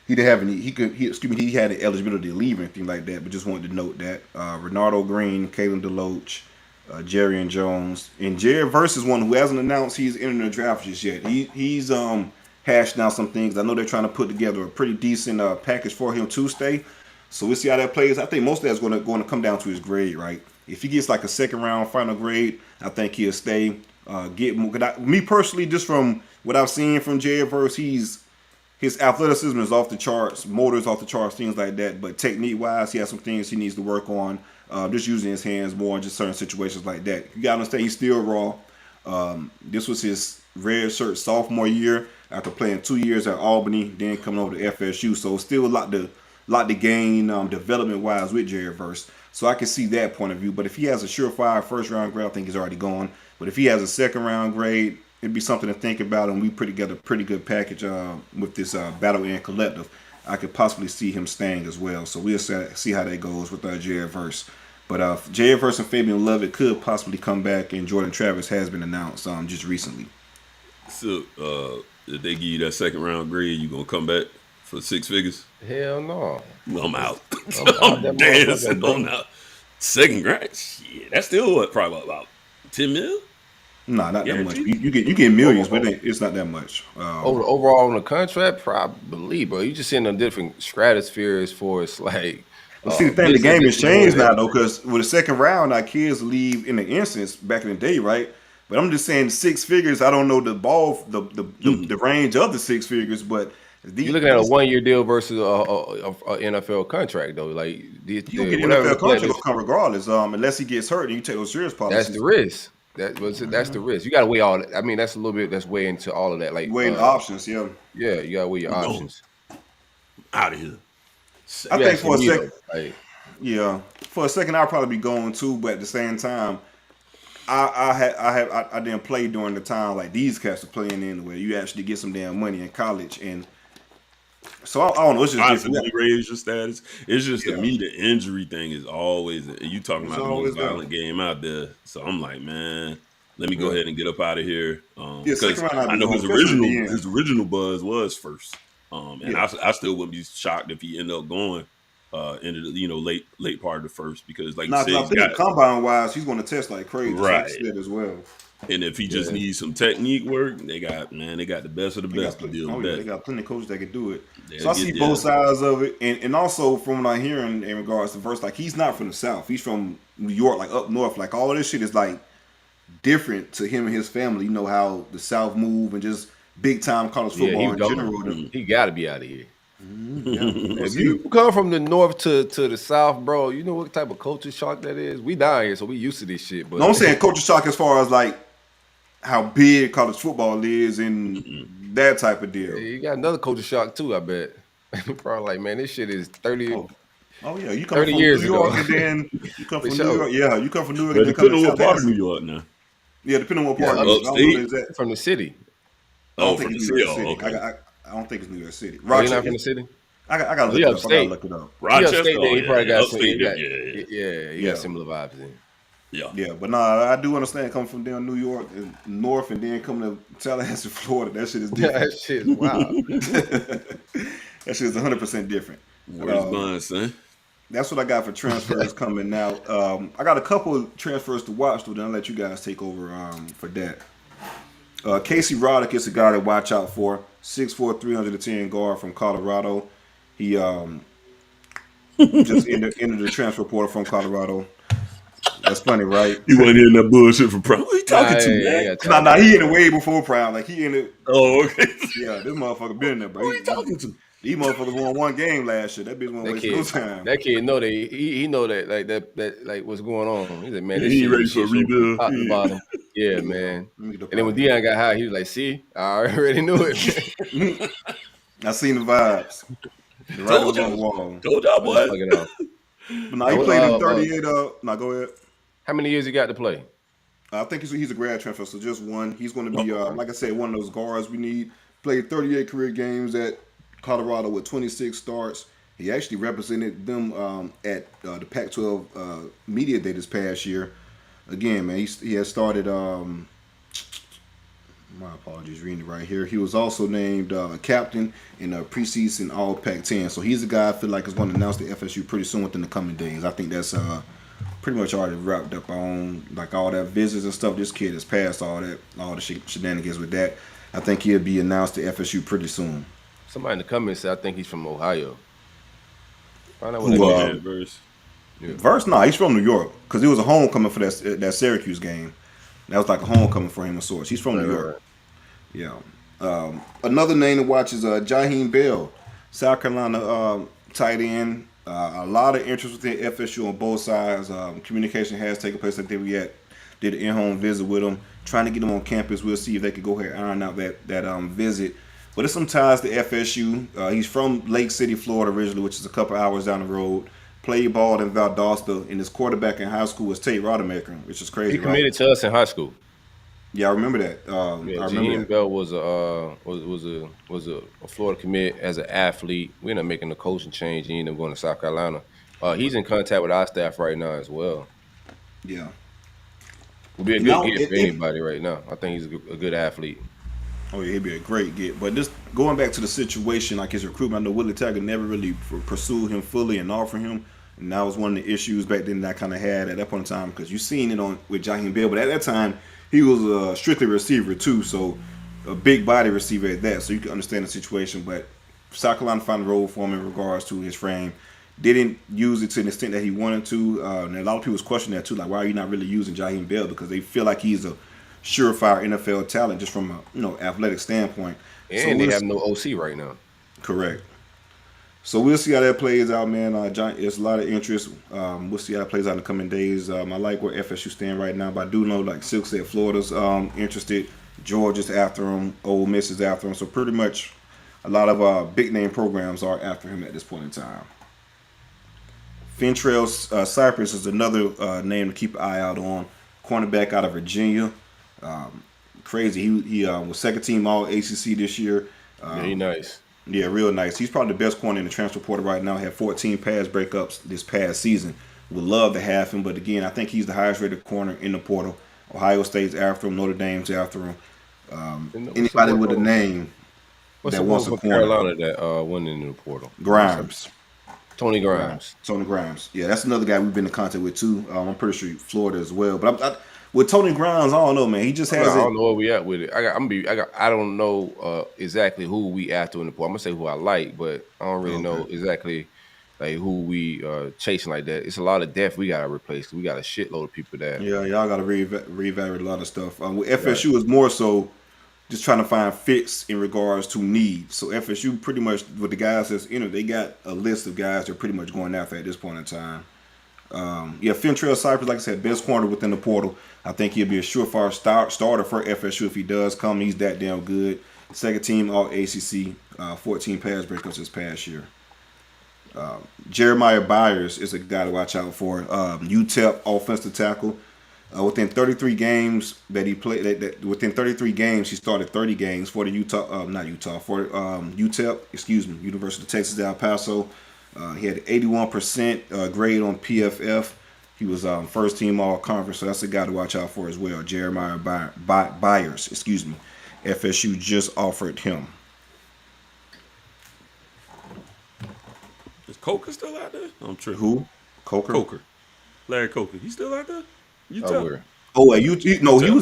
didn't have any. He had the eligibility to leave or anything like that. But just wanted to note that Renardo Green, Kalen DeLoach, Jerry and Jones, and Jerry Versus one who hasn't announced he's entering the draft just yet. He's hashing out some things. I know they're trying to put together a pretty decent package for him to stay. So we'll see how that plays. I think most of that's going to come down to his grade, right? If he gets like a second round final grade, I think he'll stay. Me personally, just from what I've seen from Jerry Verse, his athleticism is off the charts, motor's off the charts, things like that. But technique-wise, he has some things he needs to work on. Just using his hands more in just certain situations like that. You got to understand, he's still raw. This was his red shirt sophomore year after playing 2 years at Albany, then coming over to FSU. So still a lot to gain development-wise with Jerry Verse. So I can see that point of view. But if he has a surefire first-round grade, I think he's already gone. But if he has a second-round grade, it'd be something to think about, and we put together a pretty good package with this Battle Ant Collective. I could possibly see him staying as well. So we'll see how that goes with Jerry Verse. But Jerry Verse and Fabian Lovett could possibly come back, and Jordan Travis has been announced just recently. So if they give you that second round grade, you gonna come back for 6 figures? Hell no. I'm out. I'm dancing. I'm out. Second grade? Shit, that's still what? Probably about 10 mil? Nah, not that much. You get millions, but it's not that much. Overall on the contract, probably, bro. You just seeing a different stratosphere as far as like. See, the thing, the game has changed now though, because with the second round, our kids leave in the instance back in the day, right? But I'm just saying 6 figures. I don't know the range of the 6 figures, but you're looking at a 1 year deal versus a NFL contract though. Like you get NFL contract will come regardless, unless he gets hurt and you take those serious policies. That's the risk. That's the risk. You got to weigh all that. I mean, that's a little bit. That's way into all of that. Like weighing the options, yeah. Yeah, you got to weigh your options. Out of here. I think for a second, for a second I'll probably be going too, but at the same time, I didn't play during the time like these cats are playing in where you actually get some damn money in college, and so I don't know. It's just different. Raise your status. It's just to me the injury thing is always. You talking about the most violent game out there, so I'm like, man, let me go ahead and get up out of here. Because I know his original buzz was first. And I still wouldn't be shocked if he ended up going into the late part of the first, because like you said, I think combine wise, he's going to test like crazy, right? As well. And if he just needs some technique work, they got the best of the best to deal with that. They got plenty of coaches that can do it. So I see both sides of it, and also from what I'm hearing in regards to Verse, like he's not from the South, he's from New York, like up north. Like all this shit is like different to him and his family. You know how the South move and just big time college football in general. He got to be out of here. Mm-hmm. If you come from the north to the south, bro, you know what type of culture shock that is. We down here, so we used to this shit. But no, I'm saying culture shock as far as like how big college football is and that type of deal. Yeah, you got another culture shock too, I bet. Probably like, man, this shit is 30. Oh yeah, you come 30 from years New York ago. and then you come from New York. Yeah, you come from New York. But and then come depending on to what part of New York now. Yeah, depending on what part. Upstate. From the city. I don't from think the it's city. New York City. Okay. I don't think it's New York City. You're not from the city? I gotta look it up. Rochester, he probably got some. upstate, He got similar vibes then. Yeah, but nah, I do understand coming from down New York and north and then coming to Tallahassee, Florida. That shit is different. That shit is wild. That shit is 100% different. Where's mine, son? That's what I got for transfers coming out. I got a couple of transfers to watch, though. Then I'll let you guys take over for that. Casey Roddick is a guy to watch out for. 6'4", 310 guard from Colorado. He just entered the transfer portal from Colorado. That's funny, right? You wasn't hearing that bullshit from Prime. Who you talking to, man? Nah, he in it way before Prime. Like he in it. Oh, okay. Yeah, this motherfucker been there, bro. Who you talking to? These motherfuckers won one game last year. That bitch won't waste no time. That kid know that he know that like what's going on. He said, man, this he shit ready for a rebuild. Top to bottom. Yeah, man. And then when Dion got high, he was like, "See, I already knew it." I seen the vibes. The writing was on the wall. Told y'all, boy. But now he played in 38. Now go ahead. How many years he got to play? I think he's a grad transfer, so just one. He's going to be, like I said, one of those guards we need. Played 38 career games at Colorado with 26 starts. He actually represented them at the Pac-12 Media Day this past year. Again, man, he has started. My apologies, reading it right here. He was also named captain in a preseason All Pac-10. So he's a guy I feel like is going to announce the FSU pretty soon within the coming days. I think that's pretty much already wrapped up on like all that visits and stuff. This kid has passed all the shenanigans with that. I think he'll be announced to FSU pretty soon. Somebody in the comments said I think he's from Ohio. Find out Who, what Verse? Verse? Nah, he's from New York because it was a homecoming for that Syracuse game. That was like a homecoming for him of sorts. He's from New York. Yeah. Another name to watch is Jaheim Bell, South Carolina tight end. A lot of interest within FSU on both sides. Communication has taken place. I think we did an in-home visit with him, trying to get him on campus. We'll see if they could go ahead and iron out that visit. But there's some ties to FSU. He's from Lake City, Florida originally, which is a couple hours down the road. Played ball in Valdosta, and his quarterback in high school was Tate Rodemaker, which is crazy. He committed to us in high school. Yeah, I remember that. I remember that. Bell was a Florida commit as an athlete. We ended up making the coaching change. He ended up going to South Carolina. He's in contact with our staff right now as well. Yeah. Would be a good get for anybody right now. I think he's a good athlete. Oh, yeah, he'd be a great get. But just going back to the situation, like his recruitment, I know Willie Taggart never really pursued him fully and offered him. And that was one of the issues back then that I kind of had at that point in time because you seen it with Jaheim Bell. But at that time, he was a strictly receiver too, so a big body receiver at that. So you can understand the situation. But South Carolina found a role for him in regards to his frame. Didn't use it to an extent that he wanted to. And a lot of people was questioning that too, like why are you not really using Jaheim Bell? Because they feel like he's a surefire NFL talent just from a athletic standpoint. And so they have no OC right now. Correct. So we'll see how that plays out, man. It's a lot of interest. We'll see how it plays out in the coming days. I like where FSU stand right now, but I do know, like Silk said, Florida's interested. Georgia's after him. Ole Miss is after him. So pretty much a lot of big name programs are after him at this point in time. Fentrell Cypress is another name to keep an eye out on. Cornerback out of Virginia. Crazy. He was second team All ACC this year. Very nice. Yeah, real nice. He's probably the best corner in the transfer portal right now. Had 14 pass breakups this past season. Would love to have him, but again, I think he's the highest rated corner in the portal. Ohio State's after him. Notre Dame's after him. Anybody with a name that wants a corner. Carolina that went into the portal. Grimes. Tony Grimes. Tony Grimes. Yeah, that's another guy we've been in contact with too. I'm pretty sure Florida as well. But with Tony Grimes, I don't know, man. He just has. I don't know where we at with it. I don't know exactly who we after in the portal. I'm gonna say who I like, but I don't really know exactly like who we chasing like that. It's a lot of depth we gotta replace. We got a shitload of people there. Yeah, y'all gotta reevaluate a lot of stuff. With FSU is more so just trying to find fits in regards to needs. So FSU pretty much with the guys that's they got a list of guys they're pretty much going after at this point in time. Fentrell Cypress, like I said, best corner within the portal. I think he'll be a surefire starter for FSU if he does come. He's that damn good. Second team All ACC, 14 pass breakups this past year. Jeremiah Byers is a guy to watch out for. UTEP offensive tackle. Within 33 games that he played, within 33 games he started 30 games for the UTEP, University of Texas El Paso. He had an 81% grade on PFF. He was first team all conference, so that's a guy to watch out for as well. Jeremiah Byers, FSU just offered him. Is Coker still out there? I'm tripping. Who? Coker? Larry Coker. He's still out there? He was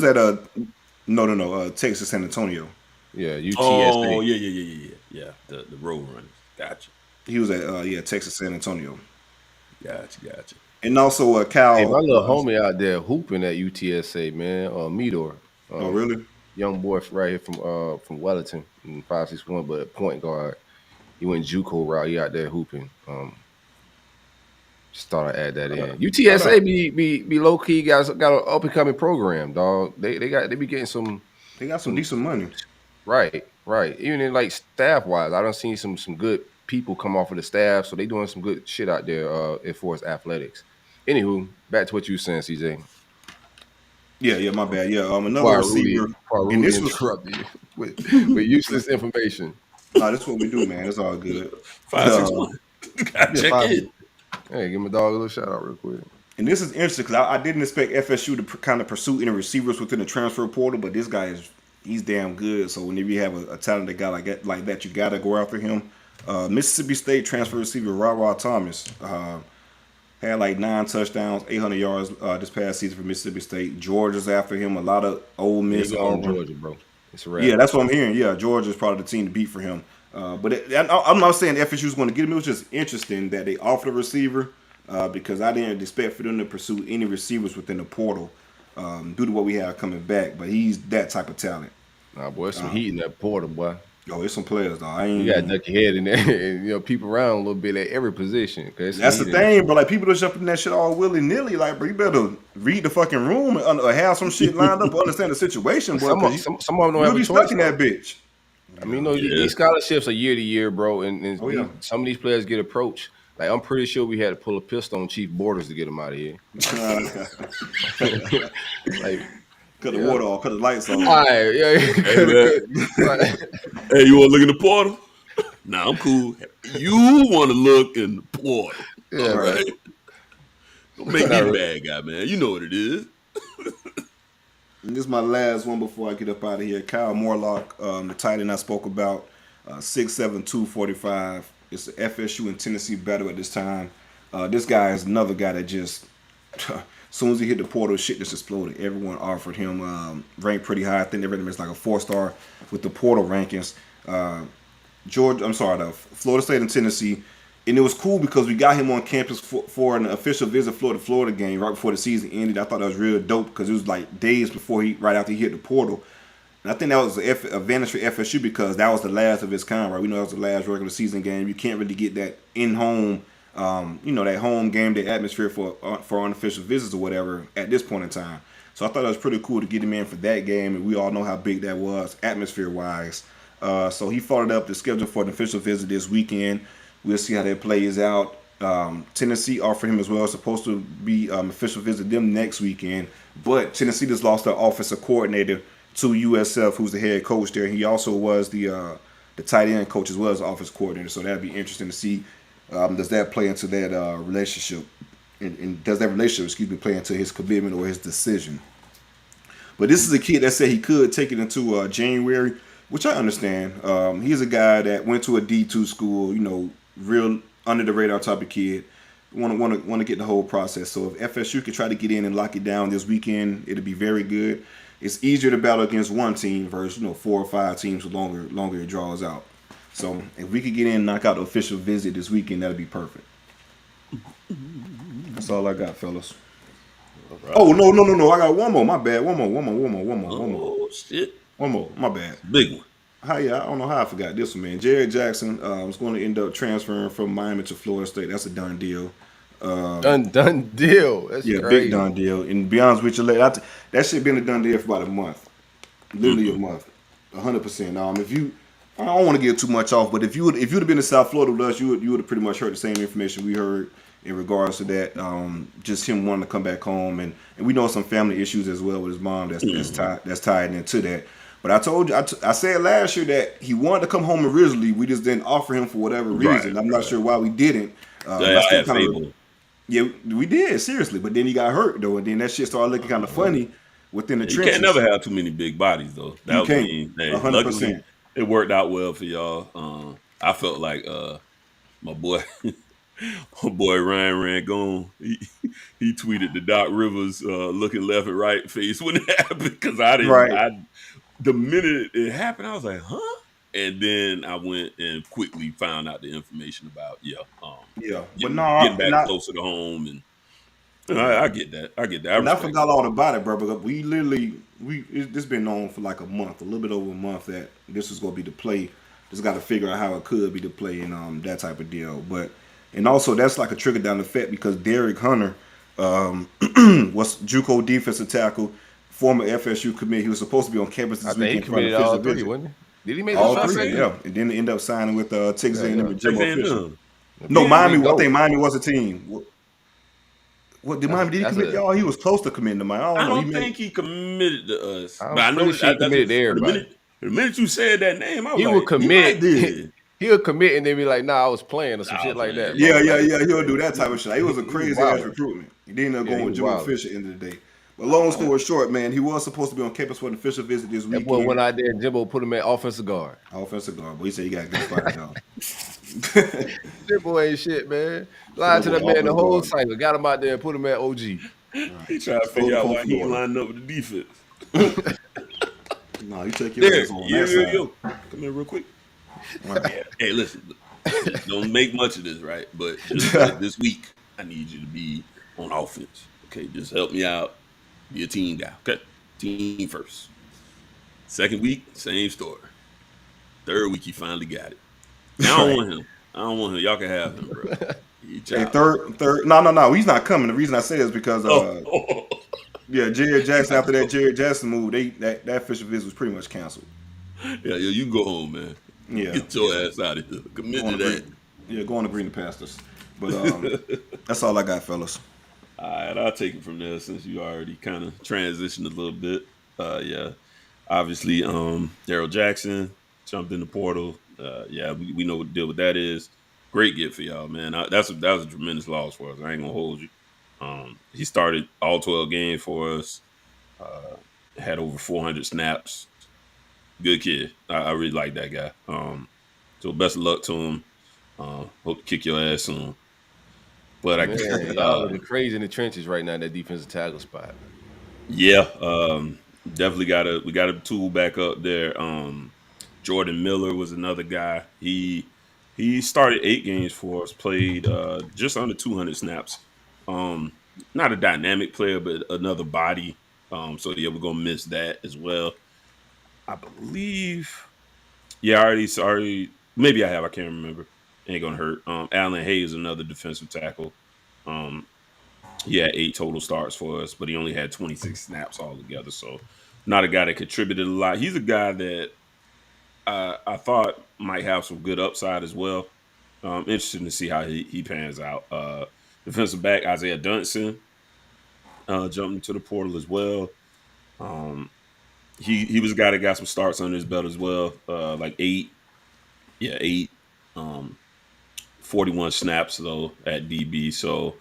at Texas San Antonio. Yeah, UTSA. Oh, yeah. The road runners. Gotcha. He was at Texas San Antonio. Gotcha. And also Cal. Hey, my little homie out there hooping at UTSA, man. Meador. Oh, really? Young boy right here from Wellington, 5'6", but point guard. He went JUCO route. He out there hooping. Just thought I'd add that in. UTSA be low key got an up and coming program, dog. They be getting some. They got some decent money. Right. Even in like staff wise, I done seen some good people come off of the staff, so they doing some good shit out there as far as athletics. Anywho, back to what you were saying, CJ. Yeah, my bad. Yeah, another Why receiver, and Rudy this was interrupted you with useless information. that's what we do, man. It's all good. 561. Gotta Yeah, check 5. in. Hey, give my dog a little shout out real quick. And this is interesting because I didn't expect FSU to kind of pursue any receivers within the transfer portal, but this guy he's damn good. So whenever you have a talented guy like that, you gotta go after him. Mississippi State transfer receiver Ra Thomas had like 9 touchdowns, 800 yards this past season for Mississippi State. Georgia's after him. A lot of Ole Miss. On Georgia, bro. It's a wrap. Yeah, that's what I'm hearing. Yeah, Georgia's probably the team to beat for him. I'm not saying FSU is going to get him. It was just interesting that they offered a receiver because I didn't expect for them to pursue any receivers within the portal due to what we have coming back. But he's that type of talent. Nah, boy, some heat in that portal, boy. Oh, there's some players though. You got to duck your head in there and peep around a little bit at every position. That's the thing, bro. Like people just jumping that shit all willy nilly. Like, bro, you better read the fucking room or have some shit lined up, understand the situation, bro. Some of them don't have a choice. Stuck in that bitch. I mean, these scholarships are year to year, bro, and some of these players get approached. Like, I'm pretty sure we had to pull a pistol on Chief Borders to get him out of here. Like, cut the water off, cut the lights off. All right, Hey, you want to look in the portal? Nah, I'm cool. You want to look in the portal. Yeah, all right. Don't make me a bad guy, man. You know what it is. And this is my last one before I get up out of here. Kyle Morlock, the tight end I spoke about, 6'7", 245. It's the FSU and Tennessee battle at this time. This guy is another guy that just, as soon as he hit the portal, shit just exploded. Everyone offered him, ranked pretty high. I think they rated him as like a 4-star with the portal rankings. Florida State and Tennessee. And it was cool because we got him on campus for an official visit Florida game right before the season ended. I thought that was real dope because it was like days before right after he hit the portal. And I think that was an advantage for FSU because that was the last of its kind, right? We know that was the last regular season game. You can't really get that in-home, that home game day atmosphere for unofficial visits or whatever at this point in time. So I thought it was pretty cool to get him in for that game, and we all know how big that was atmosphere-wise. So he followed up the schedule for an official visit this weekend. We'll see how that plays out. Tennessee offered him as well. It's supposed to be official visit them next weekend. But Tennessee just lost their offensive coordinator to USF, who's the head coach there. He also was the tight end coach as well as the offensive coordinator. So that'd be interesting to see. Does that play into that relationship? And does that relationship, play into his commitment or his decision? But this is a kid that said he could take it into January, which I understand. He's a guy that went to a D2 school, real under the radar type of kid. Want to get the whole process. So if FSU could try to get in and lock it down this weekend, it'll be very good. It's easier to battle against one team versus 4 or 5 teams the longer it draws out. So if we could get in and knock out the official visit this weekend, that'd be perfect. That's all I got, fellas. Right. Oh no! I got one more. My bad. One more. Oh shit! One more. My bad. Big one. I don't know how I forgot this one, man. Jared Jackson was going to end up transferring from Miami to Florida State. That's a done deal. Done deal. That's crazy. Big done deal. And to be honest with you, that shit been a done deal for about a month. Literally a month. 100%. If I don't want to get too much off, but if you'd have been in South Florida with us, you would have pretty much heard the same information we heard in regards to that. Just him wanting to come back home, and we know some family issues as well with his mom that's tied into that. But I told you, I said last year that he wanted to come home originally. We just didn't offer him for whatever reason. I'm not sure why we didn't. Yeah, we did, seriously. But then he got hurt, though, and then that shit started looking kind of funny within the trenches. You can't never have too many big bodies, though. You can't, 100%. It worked out well for y'all. I felt like my boy Ryan Rangone, he tweeted the Doc Rivers looking left and right face when it happened because I didn't. Right. The minute it happened, I was like, huh? And then I went and quickly found out the information about getting back closer to home, and I get that. I forgot all about it, bro. But it's been known for like a month, a little bit over a month, that this was gonna be the play. Just got to figure out how it could be the play and that type of deal. And also that's like a trickle down effect because Derek Hunter was JUCO defensive tackle, former FSU commit. He was supposed to be on campus this weekend. He committed all 3, wasn't he? Did he make all the 3? Yeah, and then end up signing with Texas A&M and Jimbo Fisher. No, Miami. I think Miami was a team. What did Miami? Did he commit to y'all? He was close to committing to Miami. I don't know. don't think he committed to us. I'm but I know pretty sure he committed to everybody. The minute you said that name, I was He like, would commit. He might did. He'll commit and then be like, "Nah, I was playing" or some shit like that. Yeah, bro. He'll do that type of shit. It was a crazy ass recruitment. He ended up going with Jimbo Fisher at the end of the day. But long story short, man, he was supposed to be on campus for an official visit this weekend. That boy went out there and Jimbo put him at offensive guard. Offensive guard, but he said he got a good fight though. Jimbo ain't shit, man. Lied to that man the whole cycle. Got him out there and put him at OG. He tried to figure out why he lined up with the defense. No, you take your ass on that side. Yo. Come here real quick. Hey, listen. Don't make much of this, right? But just this week, I need you to be on offense. Okay, just help me out. Be a team guy. Okay, team first. Second week, same story. Third week, he finally got it. Now I don't want him. Y'all can have him, bro. Hey, third. No. He's not coming. The reason I say is because Jared Jackson. After that Jared Jackson move, that official visit was pretty much canceled. Yeah, you can go home, man. Yeah, get your ass out of here. Commit to that. Go on to Green the Pastors. But that's all I got, fellas. All right, I'll take it from there since you already kind of transitioned a little bit. Obviously, Daryl Jackson jumped in the portal. We know what the deal with that is. Great get for y'all, man. That was a tremendous loss for us. I ain't gonna hold you. He started all 12 games for us. Had over 400 snaps. Good kid. I really like that guy. So best of luck to him. Hope to kick your ass soon. But y'all looking crazy in the trenches right now. That defensive tackle spot. Yeah, definitely we got a tool back up there. Jordan Miller was another guy. He started 8 games for us. Played just under 200 snaps. Not a dynamic player, but another body. So we're gonna miss that as well. I believe. Yeah, already. Maybe I have. I can't remember. Ain't gonna hurt. Alan Hayes, another defensive tackle. He had 8 total starts for us, but he only had 26 snaps altogether. So, not a guy that contributed a lot. He's a guy that I thought might have some good upside as well. Interesting to see how he pans out. Defensive back Isaiah Dunson jumped into the portal as well. He was a guy that got some starts under his belt as well. 8. 41 snaps though at DB. So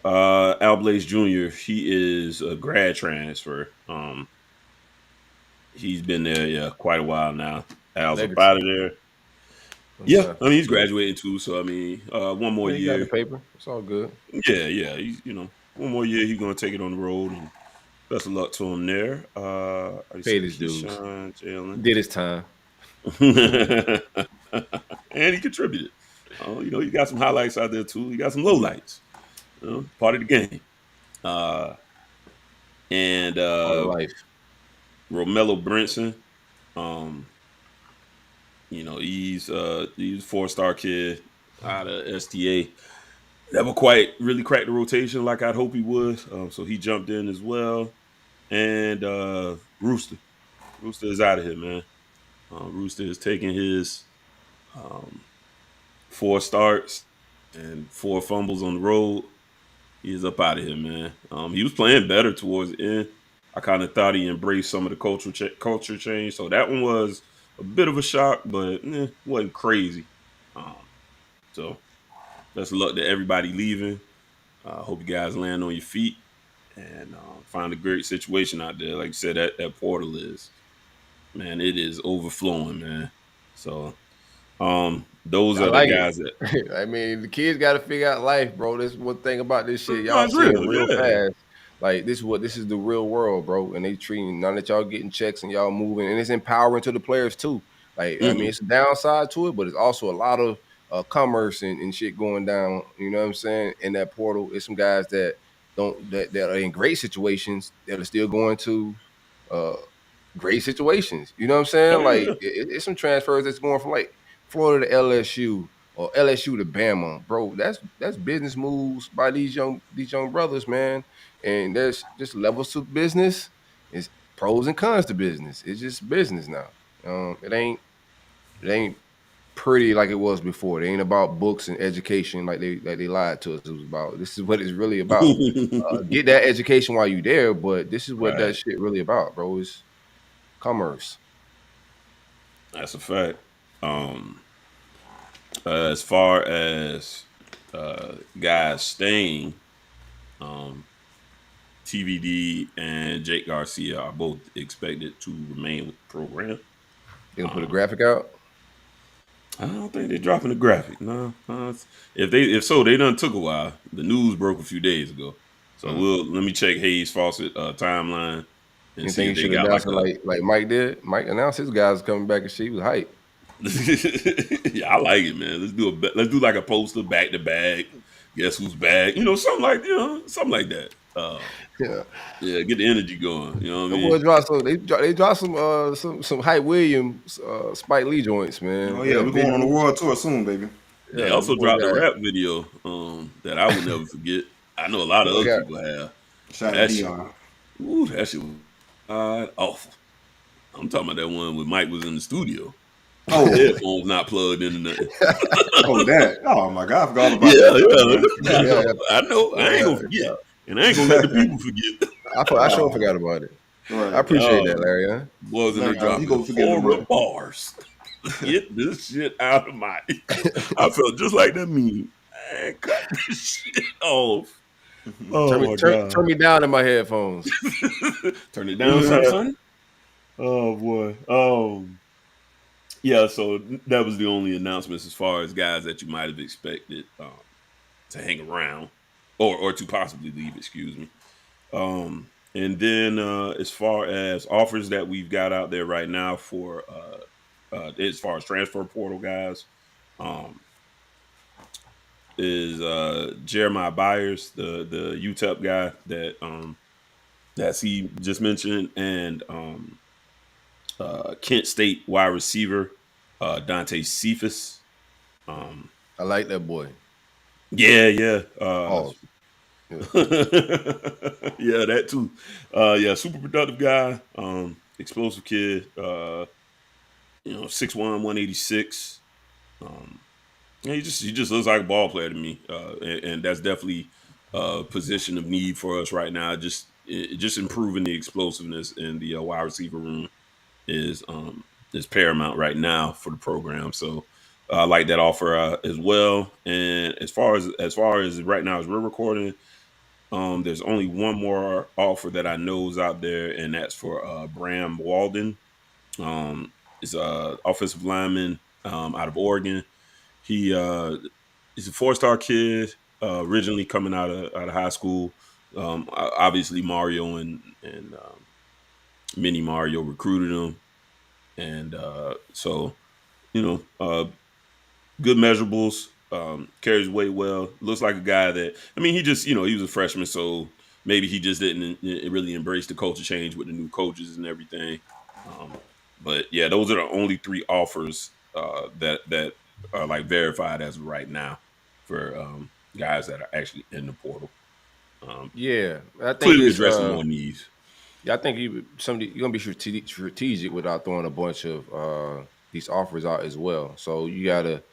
Al Blaze Jr., he is a grad transfer. He's been there quite a while now. Al's up out of there. Yeah, I mean he's graduating too. So I mean, one more year. Got the paper. It's all good. Yeah. He's one more year. He's gonna take it on the road. And best of luck to him there. Paid his dues. Did his time. And he contributed. He got some highlights out there too. He got some lowlights. Part of the game. And Romello Brinson. He's a 4-star kid out of STA. Never quite really cracked the rotation like I'd hope he would. So he jumped in as well. And Rooster is out of here, man. Rooster is taking his 4 starts and 4 fumbles on the road. He's up out of here, man. He was playing better towards the end. I kind of thought he embraced some of the culture change. So that one was a bit of a shock, but wasn't crazy. So best of luck to everybody leaving. Hope you guys land on your feet and find a great situation out there. Like you said, that portal is, man, it is overflowing, man. So those are the guys that I mean, the kids got to figure out life, bro. This one thing about this shit, y'all see it real fast. Like this is the real world, bro. And they treating now that y'all getting checks and y'all moving, and it's empowering to the players too. Like I mean, it's a downside to it, but it's also a lot of commerce and shit going down. You know what I'm saying? In that portal, it's some guys that are in great situations that are still going to great situations. You know what I'm saying? Like it's some transfers that's going from like Florida to LSU or LSU to Bama, bro. That's business moves by these young brothers, man. And there's just levels to business. It's pros and cons to business. It's just business now. It ain't pretty like it was before. It ain't about books and education like they lied to us. It was about this is what it's really about. Get that education while you there, but this is what that shit really about, bro. It's commerce. That's a fact. As far as guys staying, TVD and Jake Garcia are both expected to remain with the program. They gonna put a graphic out? I don't think they're dropping the graphic. No. If so, they done took a while. The news broke a few days ago. So let me check Hayes Fawcett timeline and You see think if you they should got announce like Mike did? Mike announced his guys coming back and shit. He was hype. Yeah, I like it, man. Let's do like a poster back to back. Guess who's back? Something like that. Yeah, get the energy going. You know what I mean? Boy they dropped some Hype Williams Spike Lee joints, man. Oh yeah, we're going on the world tour soon, baby. They also dropped a rap video that I will never forget. I know a lot of other people have. Shout out to Dion. Ooh, that shit was awful. I'm talking about that one when Mike was in the studio. Oh, headphones not plugged into nothing. That. Oh my God, I forgot about that. Yeah. I know. I ain't gonna forget, and I ain't gonna let the people forget. I sure forgot about it. Right. I appreciate that, Larry. Huh? Boys, and they dropped 4 bars. Get this shit out of my. I felt just like that meme. Man, cut this shit off. Oh turn me down in my headphones. Turn it down, son. Oh boy. Yeah, so that was the only announcements as far as guys that you might have expected to hang around or to possibly leave, excuse me. And then as far as offers that we've got out there right now for as far as transfer portal guys, is Jeremiah Byers, the UTEP guy that he just mentioned, and Kent State wide receiver Dante Cephas. I like that boy. Yeah. Yeah, that too. Super productive guy, explosive kid. 6'1", 186. He just looks like a ball player to me, and that's definitely a position of need for us right now. Just improving the explosiveness in the wide receiver room is paramount right now for the program. So I like that offer as well. And as far as right now as we're recording, there's only one more offer that I know is out there, and that's for Bram Walden. Is a offensive lineman out of Oregon. He's a 4-star kid, originally coming out of high school. Obviously Mario and Mini Mario recruited him, and so good measurables. Carries weight well. Looks like a guy that, he just, he was a freshman, so maybe he just didn't really embrace the culture change with the new coaches and everything. But yeah, those are the only 3 offers that are like verified as of right now for guys that are actually in the portal. I think clearly addressing more needs. Yeah, I think you're gonna be strategic without throwing a bunch of these offers out as well. So you gotta.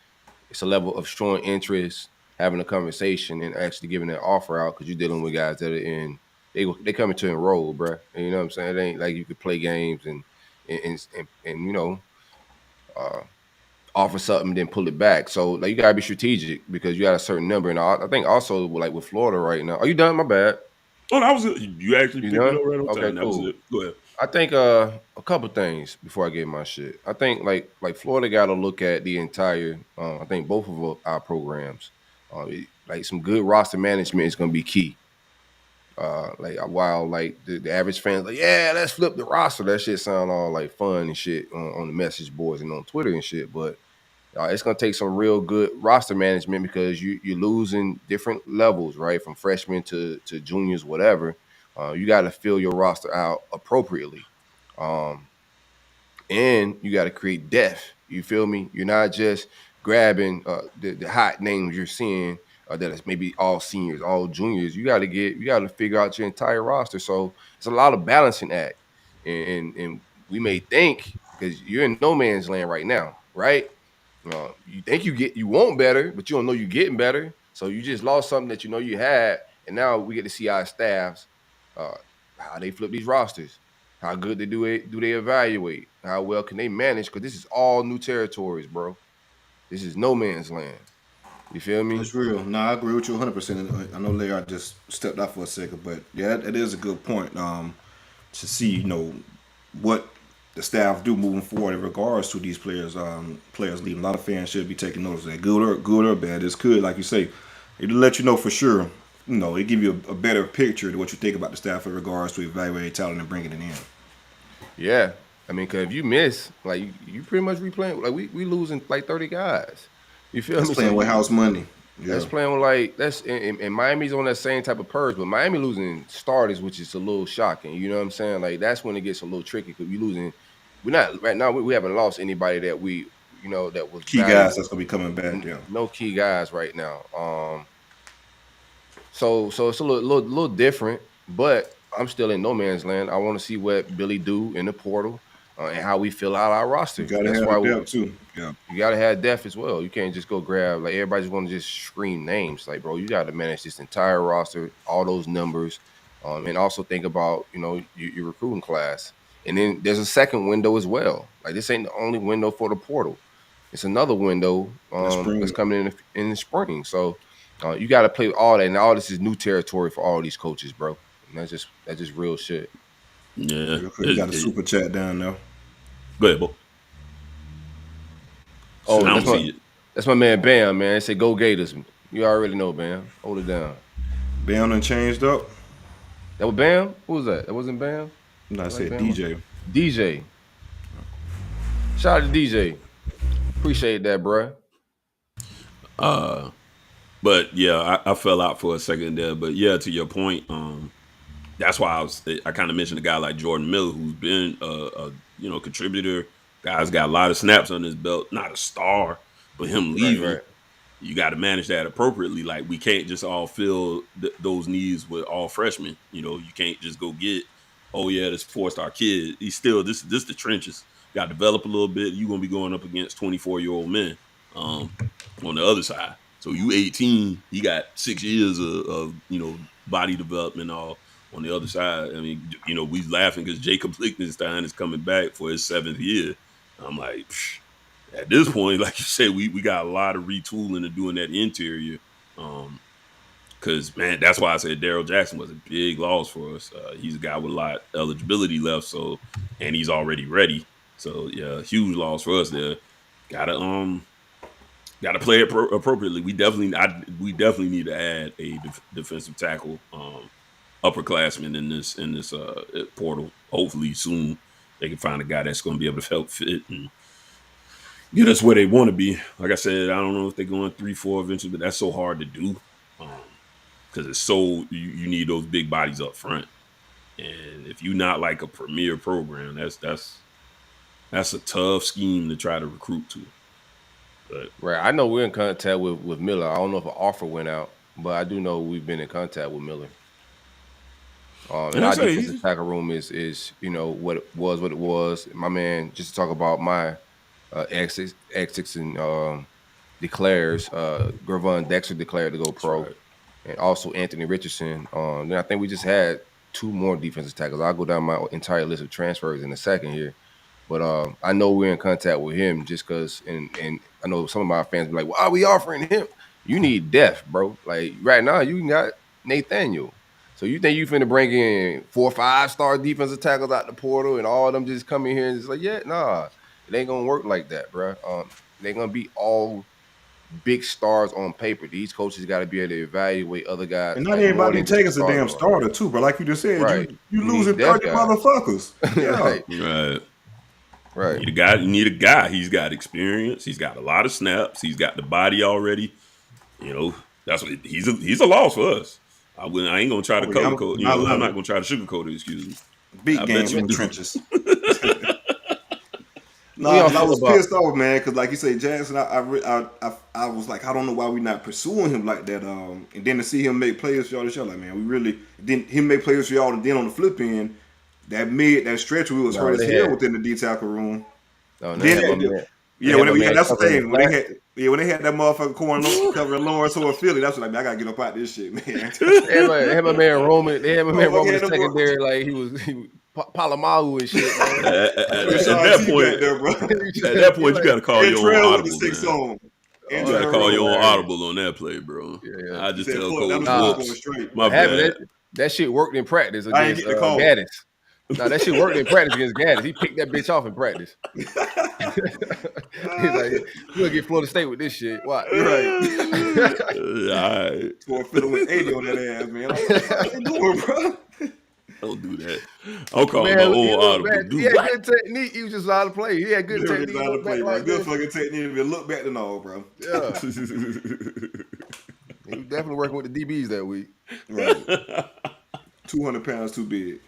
It's a level of showing interest, having a conversation, and actually giving that offer out because you're dealing with guys that are in. They coming to enroll, bro. And you know what I'm saying? It ain't like you could play games and offer something then pull it back. So like you gotta be strategic because you got a certain number. And I think also like with Florida right now. Are you done? My bad. Oh, that was it. You actually picked it up right on time. Okay, That cool. was it. Go ahead. I think a couple things before I get my shit. I think like Florida got to look at the entire. I think both of our programs, like some good roster management is going to be key. While like the average fans like, yeah, let's flip the roster. That shit sound all like fun and shit on the message boards and on Twitter and shit. But it's going to take some real good roster management because you're losing different levels, right, from freshmen to juniors, whatever. You got to fill your roster out appropriately. And you got to create depth. You feel me? You're not just grabbing the hot names you're seeing that is maybe all seniors, all juniors. You got to figure out your entire roster. So it's a lot of balancing act. And we may think, because you're in no man's land right now, right? You think you want better, but you don't know you're getting better. So you just lost something that you know you had, and now we get to see our staffs, how they flip these rosters, how good they do they evaluate, how well can they manage? Because this is all new territories, bro. This is no man's land. You feel me? It's real. No, I agree with you 100%. I know Larry just stepped out for a second, but yeah, that is a good point. To see, what the staff do moving forward in regards to these players leaving. A lot of fans should be taking notice of that, good or bad. It's good, like you say, it'll let you know for sure. It give you a better picture to what you think about the staff in regards to evaluating talent and bringing it in. Yeah, I mean, because if you miss, like you pretty much replaying. Like we losing like 30 guys. You feel me? Playing with house money. Yeah. That's playing with and Miami's on that same type of purge, but Miami losing starters, which is a little shocking. You know what I'm saying? Like that's when it gets a little tricky because we losing. We're not right now. We haven't lost anybody that that was key guys that's gonna be coming back. Yeah, no key guys right now. So it's a little different, but I'm still in no man's land. I want to see what Billy do in the portal and how we fill out our roster. You gotta have depth too. Yeah, you gotta have depth as well. You can't just go grab like everybody just want to just scream names. Like, bro, you got to manage this entire roster, all those numbers, and also think about your recruiting class. And then there's a second window as well. Like this ain't the only window for the portal. It's another window that's coming in the spring. So you got to play all that. And all this is new territory for all these coaches, bro. And that's just real shit. Yeah. You got a super chat down there. Go ahead, Bo. Oh, that's my man Bam, man. They say go Gators. You already know, Bam. Hold it down. Bam done changed up. That was Bam? Who was that? That wasn't Bam? No, I said DJ. DJ. Shout out to DJ. Appreciate that, bro. But yeah, I fell out for a second there. But yeah, to your point, that's why I kind of mentioned a guy like Jordan Miller, who's been a contributor. Guy's got a lot of snaps on his belt, not a star, but him leaving, right. You got to manage that appropriately. Like we can't just all fill those needs with all freshmen. You can't just go get, this 4-star kid. He's still this the trenches. Got to develop a little bit. You're gonna be going up against 24-year-old men on the other side. So you 18, he got 6 years of body development all on the other side. I mean, we laughing because Jacob Lichtenstein is coming back for his 7th year. I'm like, at this point, like you said, we got a lot of retooling to do in that interior. Because, man, that's why I said Darrell Jackson was a big loss for us. He's a guy with a lot of eligibility left, and he's already ready. So, yeah, huge loss for us there. Gotta play it appropriately. We definitely need to add a defensive tackle, upperclassman in this portal. Hopefully soon they can find a guy that's going to be able to help fit and get us where they want to be. Like I said, I don't know if they're going 3-4 eventually, but that's so hard to do because it's so you need those big bodies up front. And if you're not like a premier program, that's a tough scheme to try to recruit to. But, right. I know we're in contact with Miller. I don't know if an offer went out, but I do know we've been in contact with Miller. And our defensive tackle room is what it was. My man, just to talk about my exits and declares, Gervon Dexter declared to go pro, right. And also Anthony Richardson. Then I think we just had 2 more defensive tackles. I'll go down my entire list of transfers in a second here. But I know we're in contact with him just because, and I know some of my fans be like, "Why are we offering him?" You need depth, bro. Like right now, you got Nathaniel. So you think you finna bring in 4 or 5-star defensive tackles out the portal and all of them just come in here and just like, yeah, nah, it ain't gonna work like that, bro. They're gonna be all big stars on paper. These coaches got to be able to evaluate other guys. And not everybody take us a damn starter too, bro. Like you just said, right. you losing 30 motherfuckers. Yeah. Right. You need a guy. He's got experience. He's got a lot of snaps. He's got the body already. That's what he's a loss for us. I ain't gonna try to color-code. I'm not gonna try to sugarcoat it. Excuse me. Big games in the trenches. I was pissed off, man, because like you say, Jackson, I was like, I don't know why we not pursuing him like that. And then to see him make plays for y'all, like, man, we really didn't him make plays for y'all, and then on the flip end, that stretch we was hurt as hell within the D tackle room. Then Yeah, that's the thing. When they had that motherfucker corn covering Lawrence or Philly, that's what I got to get up out this shit, man. They had my man Roman. They had my man Roman in the secondary, like he was Palamalu and shit. At that point, you got to call your own audible, man. You got to call your own audible on that play, bro. Yeah. I just tell Coach, my bad. That shit worked in practice against Gaddis. No, that shit worked in practice against Gaddis. He picked that bitch off in practice. He's like, we'll get Florida State with this shit. What? Right. All right. Score fiddle with 80 on that ass, man. What you doing, bro? Don't do that. I'm calling my own audible. He had good technique. He was just out of play. He had good technique. Good fucking technique. If you look back and all, bro. Yeah. He was definitely working with the DBs that week. Right. 200 pounds too big.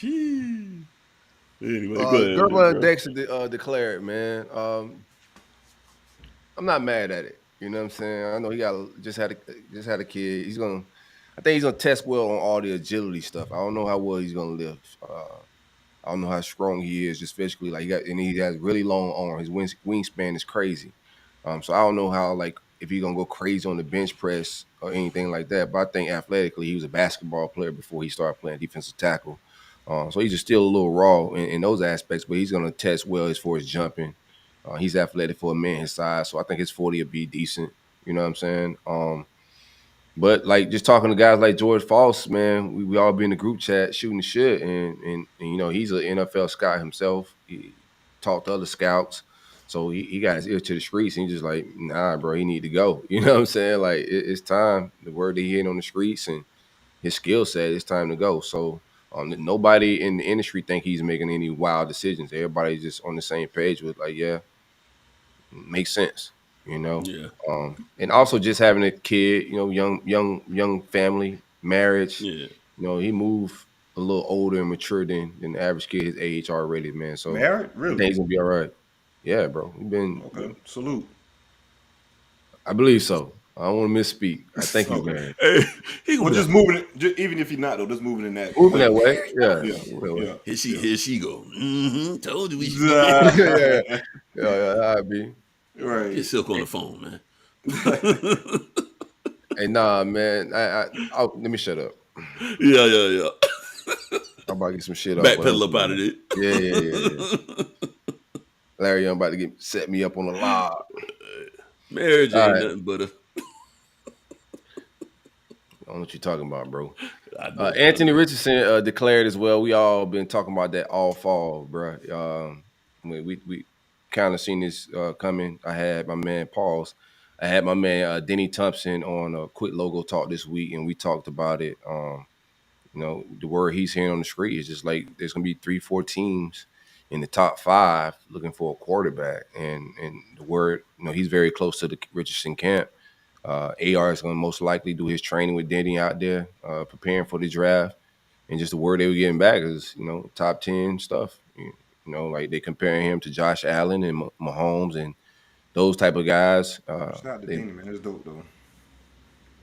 Anyway, go ahead. Gervon Dexter declared, man. I'm not mad at it. You know what I'm saying? I know he just had a kid. I think he's gonna test well on all the agility stuff. I don't know how well he's gonna lift. I don't know how strong he is, just physically. Like he has really long arms. His wingspan is crazy. So I don't know how if he's gonna go crazy on the bench press or anything like that. But I think athletically, he was a basketball player before he started playing defensive tackle. So he's just still a little raw in those aspects, but he's gonna test well as far as jumping. He's athletic for a man his size, so I think his 40 will be decent. You know what I'm saying? But just talking to guys like George Foss, man, we all be in the group chat shooting the shit, and he's an NFL scout himself. He talked to other scouts, so he got his ear to the streets, and he's just like, nah, bro, he need to go. You know what I'm saying? It's time. The word they hearing on the streets and his skill set, it's time to go. So nobody in the industry think he's making any wild decisions. Everybody's just on the same page with yeah, makes sense. Yeah. And also just having a kid, young family, marriage. Yeah. He moved a little older and mature than the average kid his age already, man. So married, really? I think he's gonna be all right. Yeah, bro. Okay. Salute. I believe so. I don't want to misspeak. I think he's married. Just moving it. Even if he's not, though, just moving in that. Moving that way. Yeah. Here she go. Told you we should. Yeah. I'd be. Right. Get Silk on the phone, man. Hey, nah, man. Let me shut up. Yeah. I'm about to get some shit up. Backpedal up out of it. Yeah. Larry Young about to set me up on the live. Marriage ain't nothing but a. I don't know what you're talking about, bro. Anthony Richardson declared as well. We all been talking about that all fall, bro. We kind of seen this coming. I had my man Pauls. I had my man Denny Thompson on a Quick Logo Talk this week, and we talked about it. The word he's hearing on the street is just there's gonna be 3-4 teams in the top 5 looking for a quarterback, and the word, he's very close to the Richardson camp. AR is going to most likely do his training with Denny out there, preparing for the draft. And just the word they were getting back is, top 10 stuff. They comparing him to Josh Allen and Mahomes and those type of guys. Shout out to Denny, man. That's dope, though.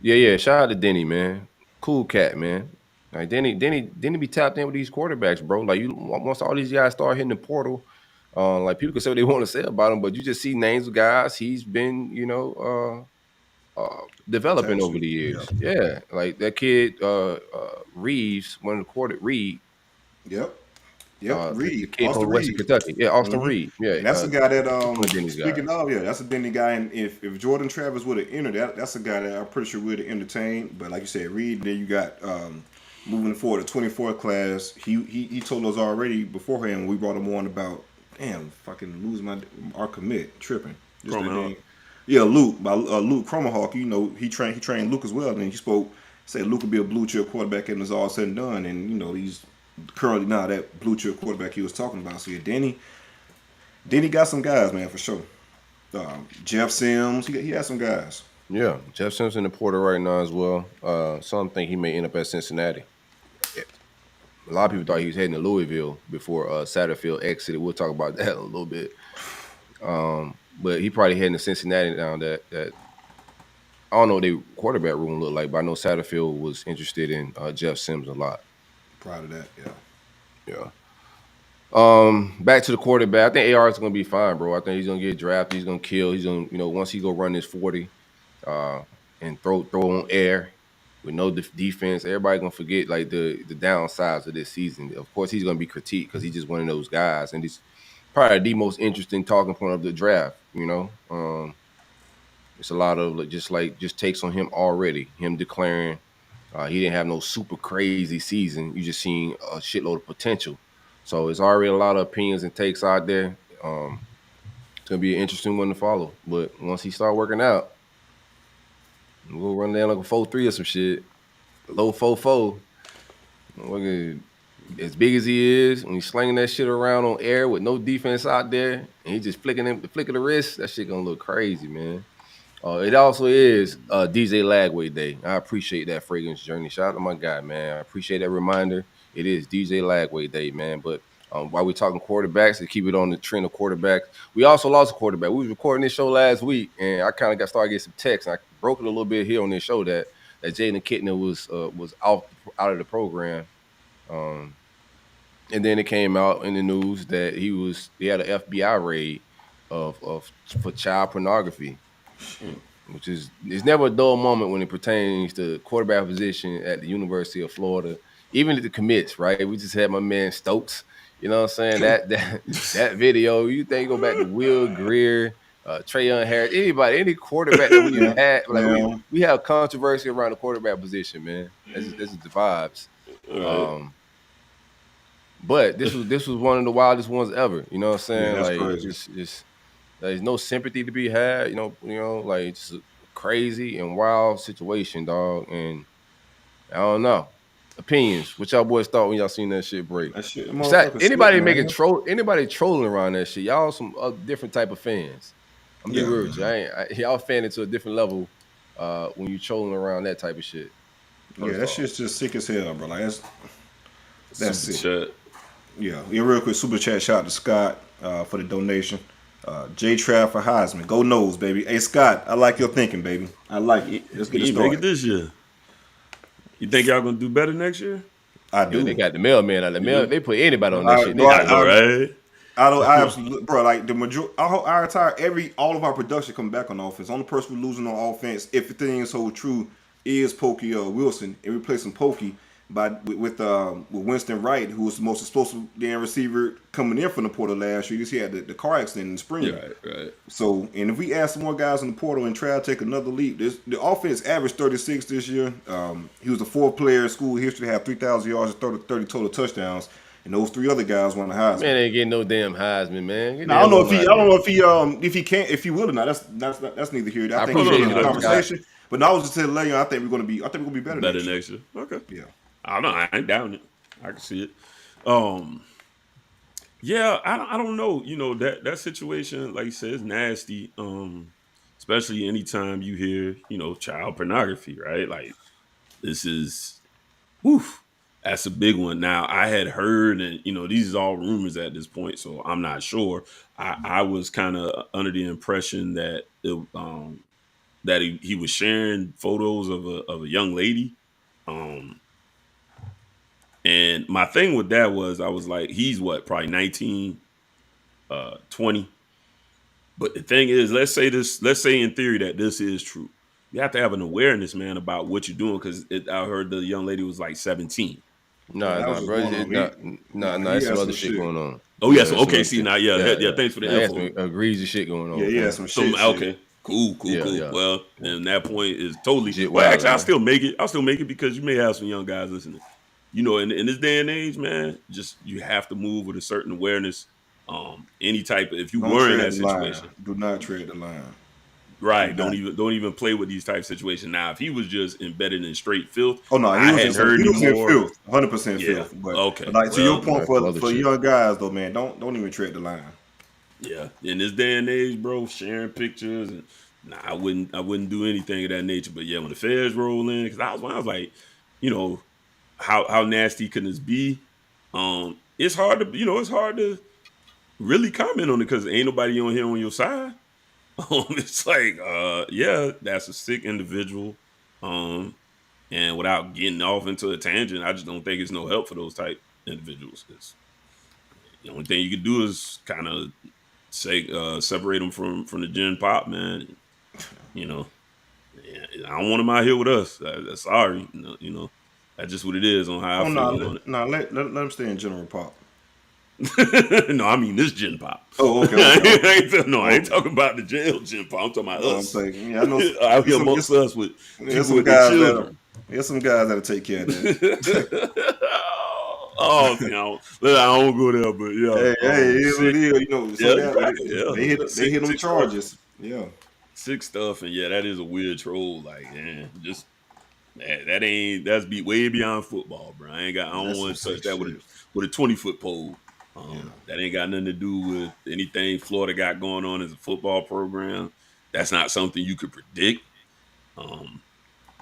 Yeah. Shout out to Denny, man. Cool cat, man. Denny be tapped in with these quarterbacks, bro. Once all these guys start hitting the portal, people can say what they want to say about him, but you just see names of guys he's been, developing over the years. Yeah. That kid Reeves, one of the Reed. Yep. Reed. The kid from Western Kentucky. Yeah, Austin Reed. Yeah. And that's a guy that speaking of, that's a Denny guy. And if Jordan Travis would have entered, that's a guy that I'm pretty sure would have entertained. But like you said, Reed, then you got moving forward, the 24th class. He told us already beforehand when we brought him on about fucking losing our commit, tripping. Yeah, Luke, by Luke Cromahawk, he trained Luke as well, and he said Luke would be a blue chip quarterback and it's all said and done, and he's currently now that blue chip quarterback he was talking about. So yeah, Denny got some guys, man, for sure. Jeff Sims, he has some guys. Yeah, Jeff Sims in the portal right now as well. Some think he may end up at Cincinnati. A lot of people thought he was heading to Louisville before Satterfield exited. We'll talk about that in a little bit. But he probably heading to Cincinnati now. That I don't know what their quarterback room looked like, but I know Satterfield was interested in Jeff Sims a lot. Proud of that, yeah. Back to the quarterback. I think AR is gonna be fine, bro. I think he's gonna get drafted. He's gonna kill. He's gonna, once he go run this 40, and throw on air with no defense, everybody gonna forget like the downsides of this season. Of course, he's gonna be critiqued because he's just one of those guys, and he's probably the most interesting talking point of the draft. It's a lot of just takes on him already. Him declaring he didn't have no super crazy season. You just seen a shitload of potential. So it's already a lot of opinions and takes out there. It's gonna be an interesting one to follow. But once he start working out, we'll run down like a 4-3 or some shit. Low 4-4. As big as he is, when he's slinging that shit around on air with no defense out there, and he just flicking the flick of the wrist, that shit gonna look crazy, man. It also is DJ Lagway Day. I appreciate that fragrance journey. Shout out to my guy, man. I appreciate that reminder. It is DJ Lagway Day, man. But while we're talking quarterbacks, to keep it on the trend of quarterbacks, we also lost a quarterback. We was recording this show last week, and I kind of started getting some texts. I broke it a little bit here on this show that Jaden Kittner was out of the program. And then it came out in the news that he had an FBI raid for child pornography. Which is, it's never a dull moment when it pertains to quarterback position at the University of Florida, even at the commits, right? We just had my man Stokes, you know what I'm saying? That video, you think go back to Will Greer, Trayon Harris, any quarterback that we had, like we have controversy around the quarterback position, man. This is the vibes. Right. But this was one of the wildest ones ever, you know what I'm saying? Like just there's no sympathy to be had, like it's a crazy and wild situation, dog. And I don't know. Opinions. What y'all boys thought when y'all seen that shit break? Anybody trolling around that shit? Y'all some different type of fans. I'm gonna be real with you. Y'all fanning to a different level when you trolling around that type of shit. That shit's just sick as hell, bro. Like that's sick. Yeah, real quick, super chat shout out to Scott for the donation. J-Trav for Heisman. Go Knowles, baby. Hey, Scott, I like your thinking, baby. I like it. Let's get it started. Make it this year. You think y'all gonna do better next year? I do. They got the mailman out. They put anybody on that shit. I absolutely, bro. Like the majority, our entire all of our production come back on offense. Only person we're losing on offense, if the thing is so true, is Pokey Wilson, and replacing Pokey with Winston Wright, who was the most explosive damn receiver coming in from the portal last year. You see, he had the car accident in the spring. Right. So, and if we add some more guys in the portal and try to take another leap, the offense averaged 36 this year. He was the fourth player in school history to have 3,000 yards and 30 total touchdowns. And those three other guys won the Heisman. Man, ain't getting no damn Heisman, man. I don't know if he will or not. That's neither here. I think he's in the conversation. But no, I was just telling you, I think we're gonna be better next year. Okay. Yeah. I don't know. I ain't down it. I can see it. Yeah, I don't know. That situation, like you said, is nasty. Especially anytime you hear, child pornography, right? Like this is, that's a big one. Now I had heard, and these is all rumors at this point, so I'm not sure. I was kind of under the impression that that he was sharing photos of a young lady. And my thing with that was, I was like, he's probably 19, 20. But the thing is, let's say in theory that this is true. You have to have an awareness, man, about what you're doing, because I heard the young lady was like 17. No, bro. It's some other shit going on. Oh, yes. Okay, see, now, thanks for the info. Egregious shit going on. Yeah, some shit. Okay. Cool. Yeah. Well, and that point is totally. Well, actually, I'll still make it because you may have some young guys listening. In this day and age, man, just you have to move with a certain awareness. Any type of, if you were in that situation, do not tread the line. Right. Don't even play with these type of situations. Now, if he was just embedded in straight filth, he was in filth, 100% filth. But, okay. But to your point, for young guys though, man, don't even tread the line. Yeah, in this day and age, bro, sharing pictures and I wouldn't do anything of that nature. But yeah, when the feds roll in, because I was like, how nasty can this be? It's hard to really comment on it because ain't nobody on here on your side. It's like, that's a sick individual. And without getting off into a tangent, I just don't think it's no help for those type individuals. The only thing you could do is kind of separate them from the Gen Pop, man. You know, I don't want him out here with us. Sorry, you know, that's just what it is on how I feel on it. No, let him stay in General Pop. No, I mean this Gen Pop. Oh, okay. I ain't talking about the jail Gen Pop. I'm talking about us. I'm saying, yeah, I know. Out here amongst us with some guys children. There's some guys that'll take care of that. Oh, you know, I don't go there, but yeah. Hey, you know, they hit them charges. Yeah, sick stuff, and yeah, that is a weird troll. Like, just that's way beyond football, bro. I don't want to touch that with a 20-foot pole. That ain't got nothing to do with anything Florida got going on as a football program. That's not something you could predict.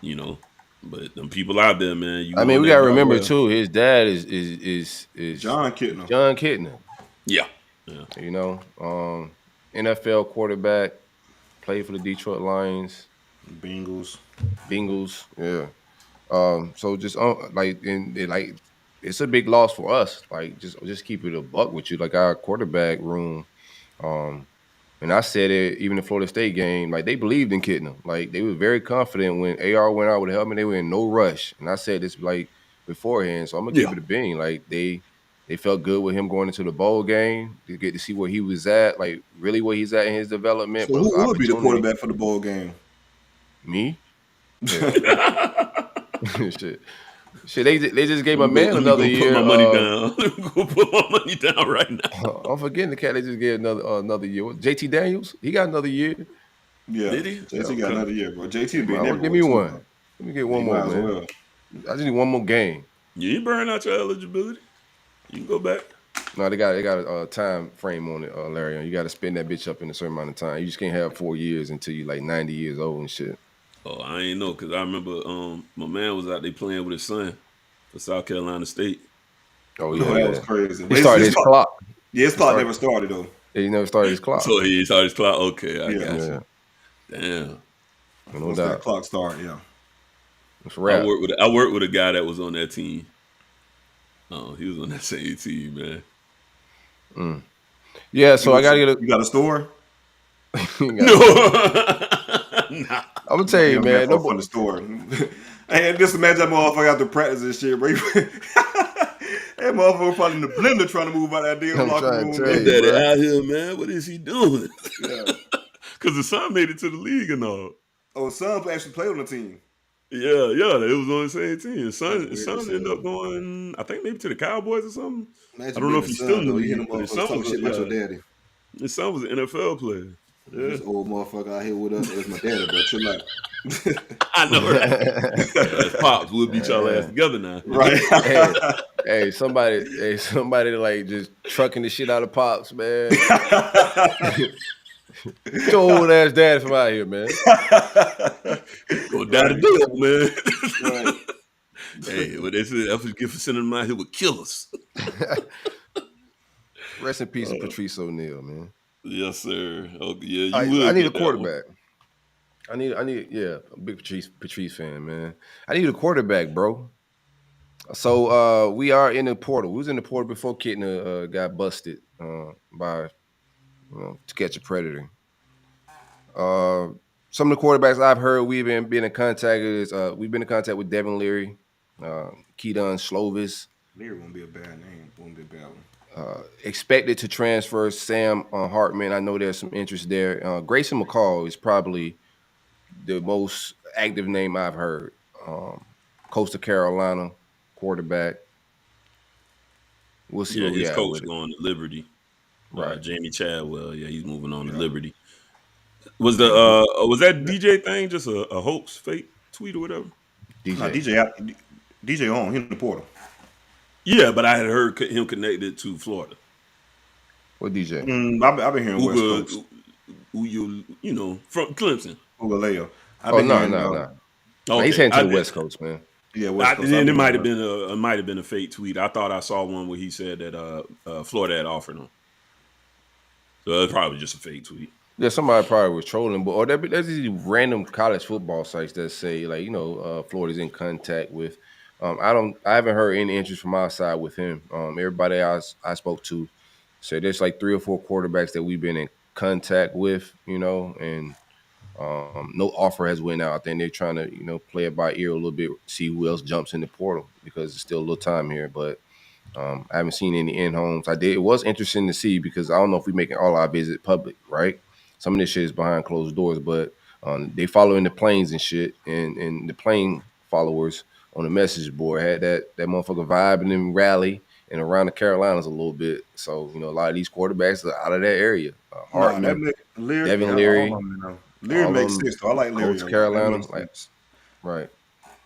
You know. But them people out there, man. We gotta remember too. His dad is John Kitna. John Kitna. Yeah. You know, NFL quarterback, played for the Detroit Lions, Bengals. Yeah. So just it's a big loss for us. Like just keep it a buck with you. Like our quarterback room. And I said it even the Florida State game, like they believed in Kitna. Like they were very confident when AR went out with a helmet, they were in no rush. And I said this like beforehand, so I'm gonna give it a bean. Like they felt good with him going into the bowl game. To get to see where he was at, like really where he's at in his development. So who would be the quarterback for the bowl game? Me? Yeah. Shit, they just gave my man another year. Put my money down. Go put my money down right now. I'm forgetting the cat. They just gave another year. JT Daniels, he got another year. Yeah, did he? JT got another year, bro. JT be never. Give me one. Let me get one more, man. Well. I just need one more game. You ain't burn out your eligibility. You can go back. No, they got a time frame on it, Larry. You got to spend that bitch up in a certain amount of time. You just can't have 4 years until you like 90 years old and shit. Oh, I ain't know, because I remember my man was out there playing with his son for South Carolina State. Oh, yeah. That was crazy. He started his clock. Yeah, his clock never started, though. Yeah, he never started his clock. So he started his clock? Okay, I got you. Damn. No doubt. That clock started, yeah. It's rap. I worked with a guy that was on that team. He was on that same team, man. Yeah, so I got to get You got a store? No. Nah. I'm gonna tell you, man. No from the store. Hey, just imagine that motherfucker out to practice and shit, bro. That motherfucker probably in the blender trying to move out that damn locker room. Daddy out here, man. What is he doing? Because the son made it to the league and all. Oh, son actually played on the team. Yeah, it was on the same team. His son ended up going, I think maybe to the Cowboys or something. Imagine I don't know if he's still in the league. His son was shit about your daddy. His son was an NFL player. Yeah. This old motherfucker out here with us is my daddy, bro. Chill out. I know, right? Pops, we'll beat y'all ass together now. Right. Hey, somebody like just trucking the shit out of Pops, man. Get your old ass dad from out here, man. Go down the deal, man. Right. Hey, what they said, that's what gift for sending them out here with killers. Rest in peace, Patrice O'Neal, man. Yes, sir. Okay, yeah, I need a quarterback. I need, a big Patrice fan, man. I need a quarterback, bro. So we are in the portal. We was in the portal before Kitna got busted by to catch a predator. Some of the quarterbacks I've heard we've been in contact with Devin Leary, Keaton Slovis. Leary won't be a bad name. Won't be a bad one. Expected to transfer Sam Hartman. I know there's some interest there. Grayson McCall is probably the most active name I've heard. Coastal Carolina quarterback. We'll see. Yeah, what his coach going to Liberty. Right, Jamie Chadwell. Yeah, he's moving on to Liberty. Was that DJ thing just a hoax, fake tweet or whatever? DJ on him in the portal. Yeah, but I had heard him connected to Florida. What DJ? I've been hearing West Coast. Who you know from Clemson? Ugaleo. No. Okay. He's heading to the West Coast, man. Yeah, West Coast. It might have been a fake tweet. I thought I saw one where he said that Florida had offered him. So it's probably just a fake tweet. Yeah, somebody probably was trolling, or there's these random college football sites that say Florida's in contact with. I haven't heard any interest from our side with him. Everybody I spoke to So there's like 3 or 4 quarterbacks that we've been in contact with, and no offer has went out. I think they're trying to, play it by ear a little bit, see who else jumps in the portal because it's still a little time here. But I haven't seen any in-homes. It was interesting to see because I don't know if we're making all our visit public, right? Some of this shit is behind closed doors, but they following the planes and shit, and the plane followers on the message board had that motherfucker vibing and rally and around the Carolinas a little bit. So, a lot of these quarterbacks are out of that area. Hartman, Devin Leary. Leary makes sense, though. I like Leary. Coach Carolina. Right.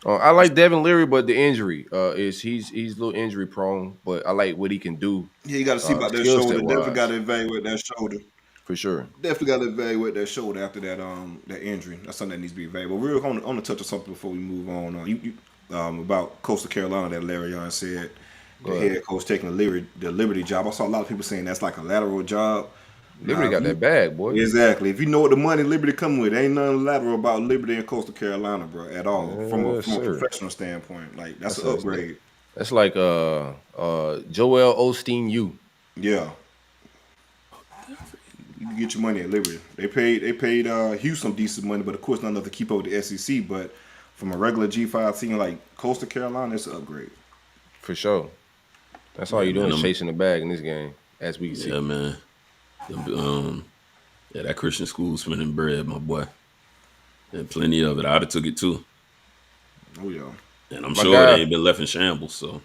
I like Devin Leary, but the injury is he's a little injury prone, but I like what he can do. Yeah, you got to see about that shoulder. Definitely got to evaluate that shoulder. For sure. Definitely got to evaluate that shoulder after that injury. That's something that needs to be evaluated. We're going to touch on something before we move on. About Coastal Carolina that Larry Young said the head coach taking the Liberty job. I saw a lot of people saying that's like a lateral job. Liberty got that bag, boy. Exactly. If you know what the money Liberty coming with, ain't nothing lateral about Liberty and Coastal Carolina, bro, at all. From a professional standpoint, like that's an upgrade. That's like Joel Osteen U. Yeah. You can get your money at Liberty. They paid Hughes some decent money, but of course not enough to keep up with the SEC. But from a regular G5 team like Coastal Carolina, it's an upgrade. For sure. That's all you're doing is chasing the bag in this game, as we can see. Yeah, man. That Christian school spending bread, my boy. And plenty of it. I'd have took it too. Oh yeah. And I'm sure they ain't been left in shambles. So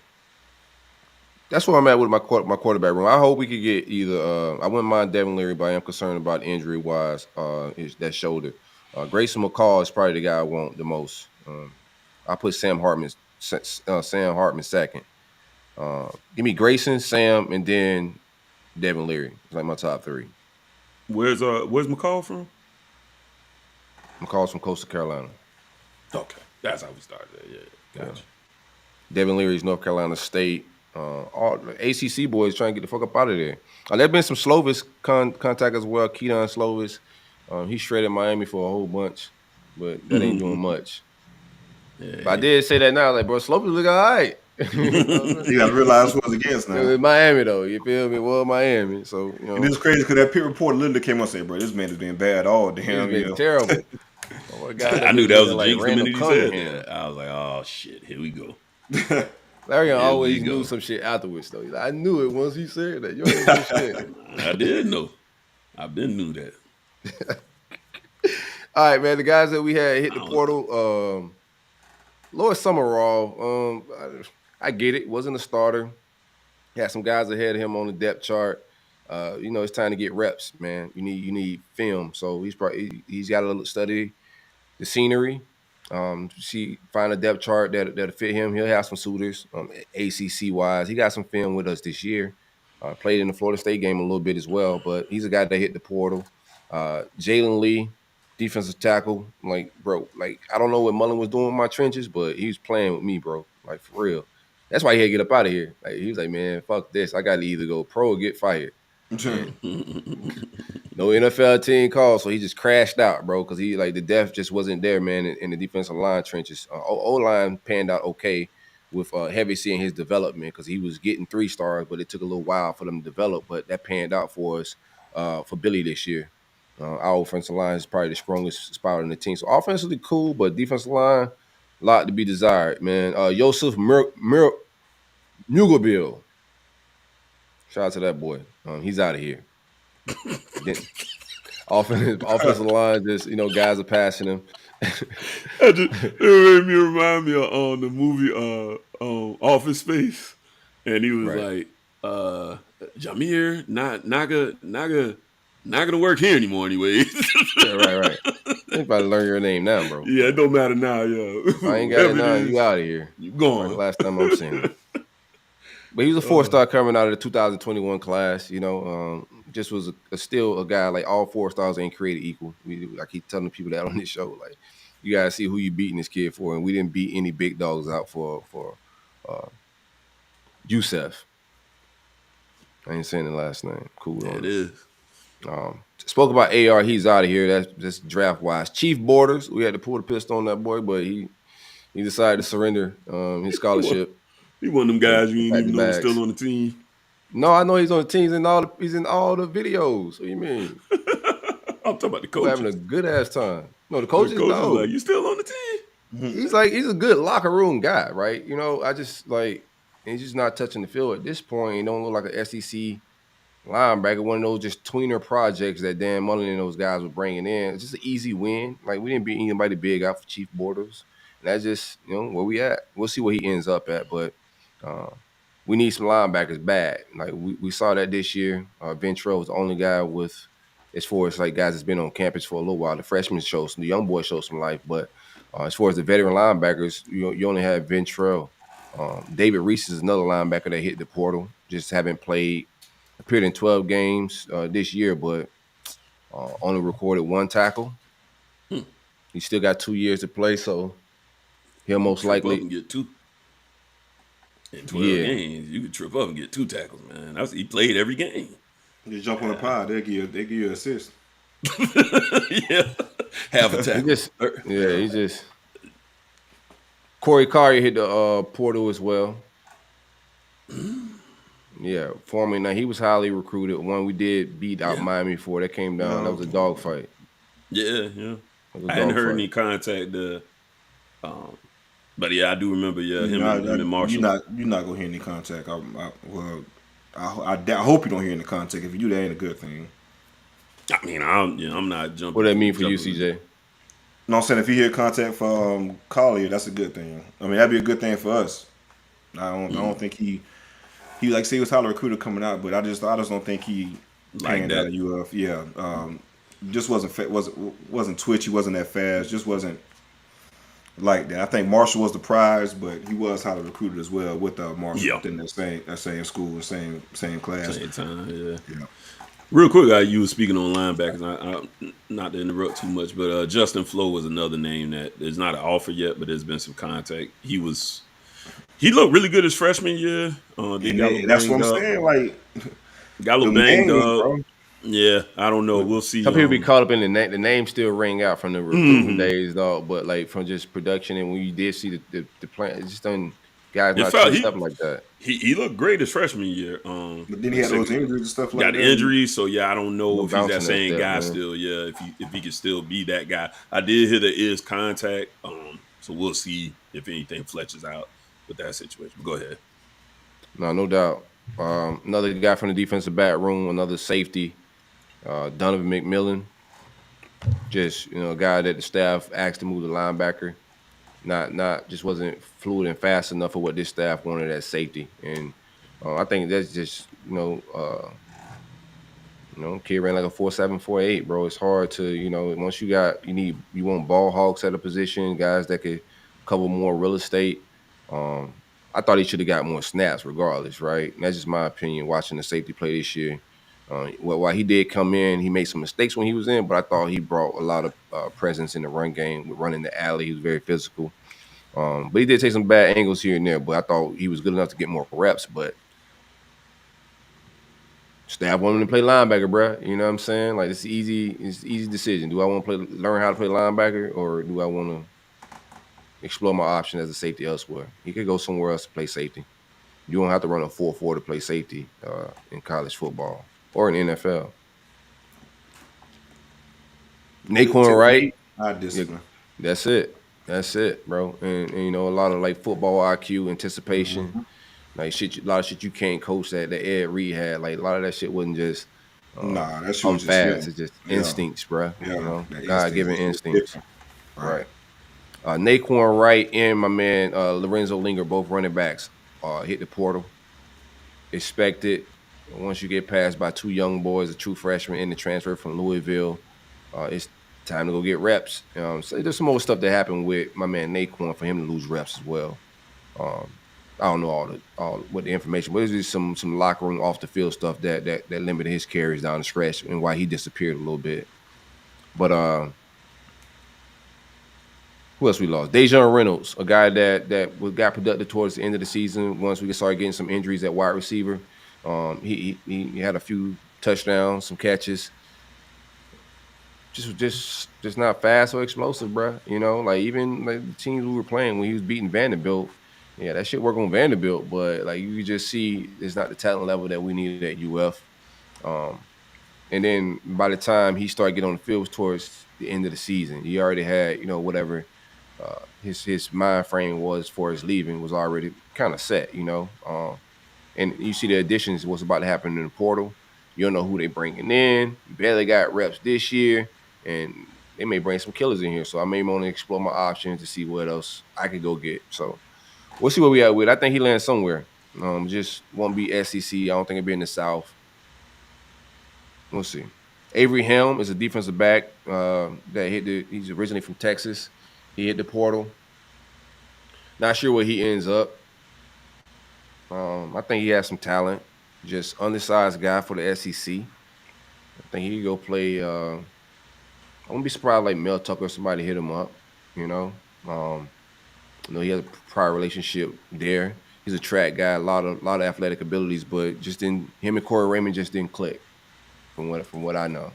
that's where I'm at with my quarterback room. I hope we could get either. I wouldn't mind Devin Leary, but I am concerned about injury wise. Is that shoulder? Grayson McCall is probably the guy I want the most. I put Sam Hartman second. Give me Grayson, Sam, and then Devin Leary. It's like my top 3. Where's McCall from? McCall's from Coastal Carolina. Okay, that's how we started. Yeah, gotcha. Devin Leary's North Carolina State. All the ACC boys trying to get the fuck up out of there. There's been some Slovis contact as well. Keaton Slovis. He shredded Miami for a whole bunch, but that ain't doing much. Yeah. But I did say that now, like, bro, Slovis look all right. You got to realize what was against now. It was Miami, though. You feel me? Well, Miami. So, And it's crazy because that Pitt reporter literally came up and said, bro, this man has been bad all damn year. He's been terrible. I knew that was a jinx the minute he said that. I was like, oh, shit, here we go. Larry always knew some shit afterwards, though. I knew it once he said that. You ain't know shit. I did know. I been knew that. All right, man. The guys that we had hit the portal, Lloyd Summerall, I get it. Wasn't a starter. Had some guys ahead of him on the depth chart. It's time to get reps, man. You need film. So he's got to study the scenery. Find a depth chart that'll fit him. He'll have some suitors, ACC wise. He got some film with us this year. Played in the Florida State game a little bit as well, but he's a guy that hit the portal. Jalen Lee, defensive tackle. Like, bro, I don't know what Mullen was doing in my trenches, but he was playing with me, bro. Like, for real. That's why he had to get up out of here. Like, he was like, man, fuck this. I got to either go pro or get fired. No NFL team call, so he just crashed out, bro, because the depth just wasn't there, man, in the defensive line trenches. O-line panned out okay with Heavy seeing his development because he was getting 3 stars, but it took a little while for them to develop, but that panned out for us for Billy this year. Our offensive line is probably the strongest spot in the team. So offensively cool, but defensive line, a lot to be desired, man. Joseph Mugabil. Shout out to that boy. He's out of here. Offensive line, just guys are passing him. It made me remind me of the movie Office Space, and he was like, "Jameer, not gonna work here anymore, anyways." Yeah, right. You about to learn your name now, bro. Yeah, it don't matter now, I ain't got it now. You out of here. You gone. Like last time I'm seeing him. But he was a 4-star coming out of the 2021 class. Just was still a guy, like, all 4 stars ain't created equal. I keep telling people that on this show. Like, you got to see who you beating this kid for. And we didn't beat any big dogs out for Youssef. I ain't saying the last name. Cool. Yeah, it is. Spoke about AR. He's out of here. That's draft-wise. Chief Borders. We had to pull the pistol on that boy, but he decided to surrender his scholarship. He one of them guys you ain't even know was still on the team. No, I know he's on the teams and he's in all the videos. What do you mean? I'm talking about the We're having a coaches. good ass time. No, the The coaches coaches know. like, you still on the team? He's a good locker room guy, right? You know, I just he's just not touching the field at this point. He don't look like an SEC linebacker, one of those just tweener projects that Dan Mullen and those guys were bringing in. It's just an easy win. Like, we didn't beat anybody big out for Chief Borders. And that's just, where we at. We'll see where he ends up at, but we need some linebackers bad. Like, we saw that this year. Ventrell was the only guy with, as far as like guys that's been on campus for a little while. The freshmen the young boys showed some life, but as far as the veteran linebackers, you only have Ventrell. David Reese is another linebacker that hit the portal. Just haven't appeared in 12 games this year, but only recorded 1 tackle. He still got 2 years to play, so he'll most likely get 2. In 12 games, you could trip up and get 2 tackles, man. He played every game. You jump on the pod, they give you an assist. Yeah, half a tackle. He just Corey Collier hit the portal as well. Yeah, formerly. Now, he was highly recruited. One we did beat out Miami for. That came down. That was a dogfight. Yeah. I hadn't heard any contact. But yeah, I do remember. Yeah, him and Marshall. You're not gonna hear any contact. I hope you don't hear any contact. If you do, that ain't a good thing. I mean, I'm not jumping. What that mean for you, CJ? No, I'm saying if you hear contact from Collier, that's a good thing. I mean, that'd be a good thing for us. I don't think he like say he was highly recruited coming out, but I just don't think he like that. Out of UF. Yeah, just wasn't twitchy, wasn't that fast, just wasn't like that. I think Marshall was the prize, but he was highly recruited as well with Marshall within that same school, same class, same time. Yeah. Real quick, you were speaking on linebackers. I not to interrupt too much, but Justin Flo was another name that is not an offer yet, but there's been some contact. He looked really good his freshman year. That's what I'm saying. Like, got a little banged up. Yeah, I don't know. We'll see. Some people be caught up in the name still ring out from the recruitment days, dog. But like from just production, and when you did see the plan, it just done guys not switched up like that. He looked great his freshman year. But then he had those injuries and stuff like that. Got injuries, so yeah, I don't know if he's that same guy still. Yeah, if he can still be that guy. I did hear there is contact. So we'll see if anything fletches out with that situation. Go ahead. No doubt. Another guy from the defensive back room, another safety, Donovan McMillan. Just a guy that the staff asked to move the linebacker. Not just wasn't fluid and fast enough for what this staff wanted at safety, and I think that's just kid ran like a 4.7, 4.8, bro. It's hard to once you want ball hawks at a position, guys that could cover more real estate. I thought he should have got more snaps regardless, right? And that's just my opinion watching the safety play this year. While he did come in, he made some mistakes when he was in, but I thought he brought a lot of presence in the run game with running the alley. He was very physical. But he did take some bad angles here and there, but I thought he was good enough to get more reps. But staff wanted him to play linebacker, bro. You know what I'm saying? Like, it's an easy decision. Do I want to learn how to play linebacker, or do I want to explore my option as a safety elsewhere? He could go somewhere else to play safety. You don't have to run a 4.4 to play safety in college football or in the NFL. Naquan Wright. That's it, bro. And a lot of like football IQ, anticipation, like a lot of shit you can't coach that Ed Reed had. Like, a lot of that shit wasn't just that shit was fast. It's just instincts, bro. God-given instincts. Right. Naquan Wright and my man Lorenzo Linger, both running backs, hit the portal. Expected. Once you get passed by 2 young boys, a true freshman and the transfer from Louisville, it's time to go get reps. So there's some more stuff that happened with my man Naquan for him to lose reps as well. I don't know all what the information, but it's just some locker room off the field stuff that limited his carries down the stretch and why he disappeared a little bit. But who else we lost? Dejon Reynolds, a guy that got productive towards the end of the season. Once we started getting some injuries at wide receiver, he had a few touchdowns, some catches. Just not fast or explosive, bro. Like, even like the teams we were playing when he was beating Vanderbilt, Yeah, that shit work on Vanderbilt, but like you just see, it's not the talent level that we needed at UF. And then by the time he started getting on the field towards the end of the season, he already had, whatever his mind frame was for his leaving was already kind of set, And you see the additions, what's about to happen in the portal. You don't know who they bringing in. You barely got reps this year, and they may bring some killers in here. So I may want to explore my options to see what else I could go get. So we'll see where we at with. I think he lands somewhere. Just won't be SEC. I don't think it'll be in the South. We'll see. Avery Helm is a defensive back he's originally from Texas. He hit the portal. Not sure where he ends up. I think he has some talent. Just undersized guy for the SEC. I think he could go play. I wouldn't be surprised like Mel Tucker or somebody hit him up. He has a prior relationship there. He's a track guy, a lot of athletic abilities, but him and Corey Raymond just didn't click. From what I know,